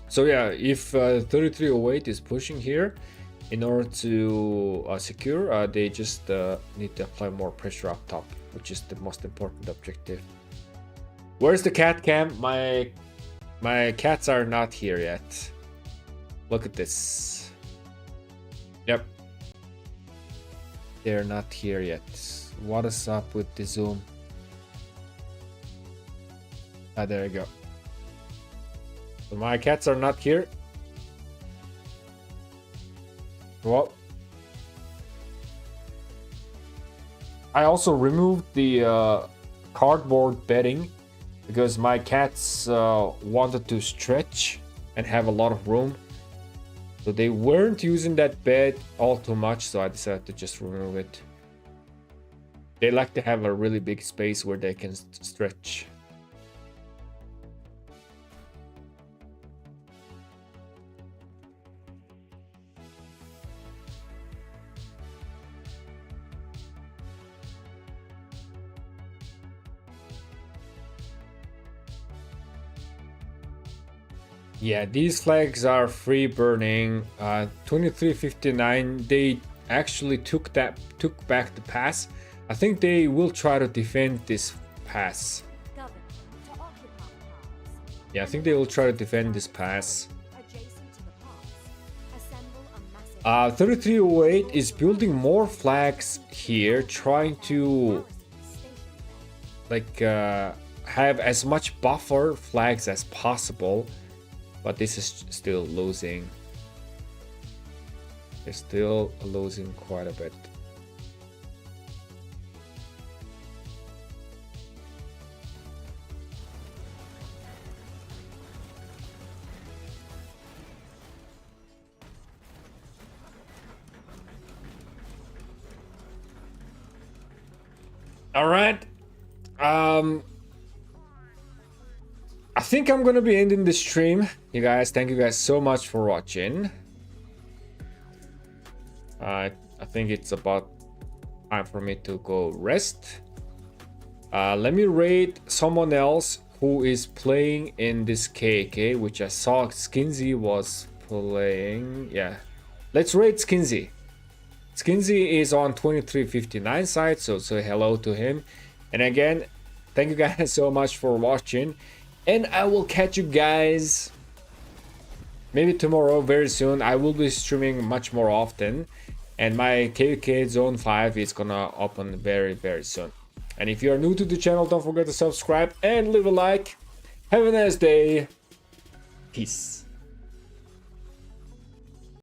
So yeah, if 3308 is pushing here in order to secure, they just need to apply more pressure up top, which is the most important objective. Where's the cat cam? My cats are not here yet. Look at this. Yep. They're not here yet. What is up with the zoom? Ah, there you go. So my cats are not here. Well, I also removed the cardboard bedding because my cats wanted to stretch and have a lot of room. So they weren't using that bed all too much, so I decided to just remove it. They like to have a really big space where they can stretch. Yeah, these flags are free burning. 2359, they actually took back the pass. I think they will try to defend this pass. Yeah, I think they will try to defend this pass. 3308 is building more flags here, trying to like have as much buffer flags as possible. But this is still losing. They're still losing quite a bit. All right. I think I'm gonna be ending the stream. You guys, thank you guys so much for watching. I think it's about time for me to go rest. Let me rate someone else who is playing in this KVK, which I saw Skinsy was playing. Yeah, let's rate Skinsy. Skinsy is on 2359 side, so say hello to him. And again, thank you guys so much for watching. And I will catch you guys maybe tomorrow, very soon. I will be streaming much more often. And my KVK Zone 5 is gonna open very, very soon. And if you are new to the channel, don't forget to subscribe and leave a like. Have a nice day. Peace.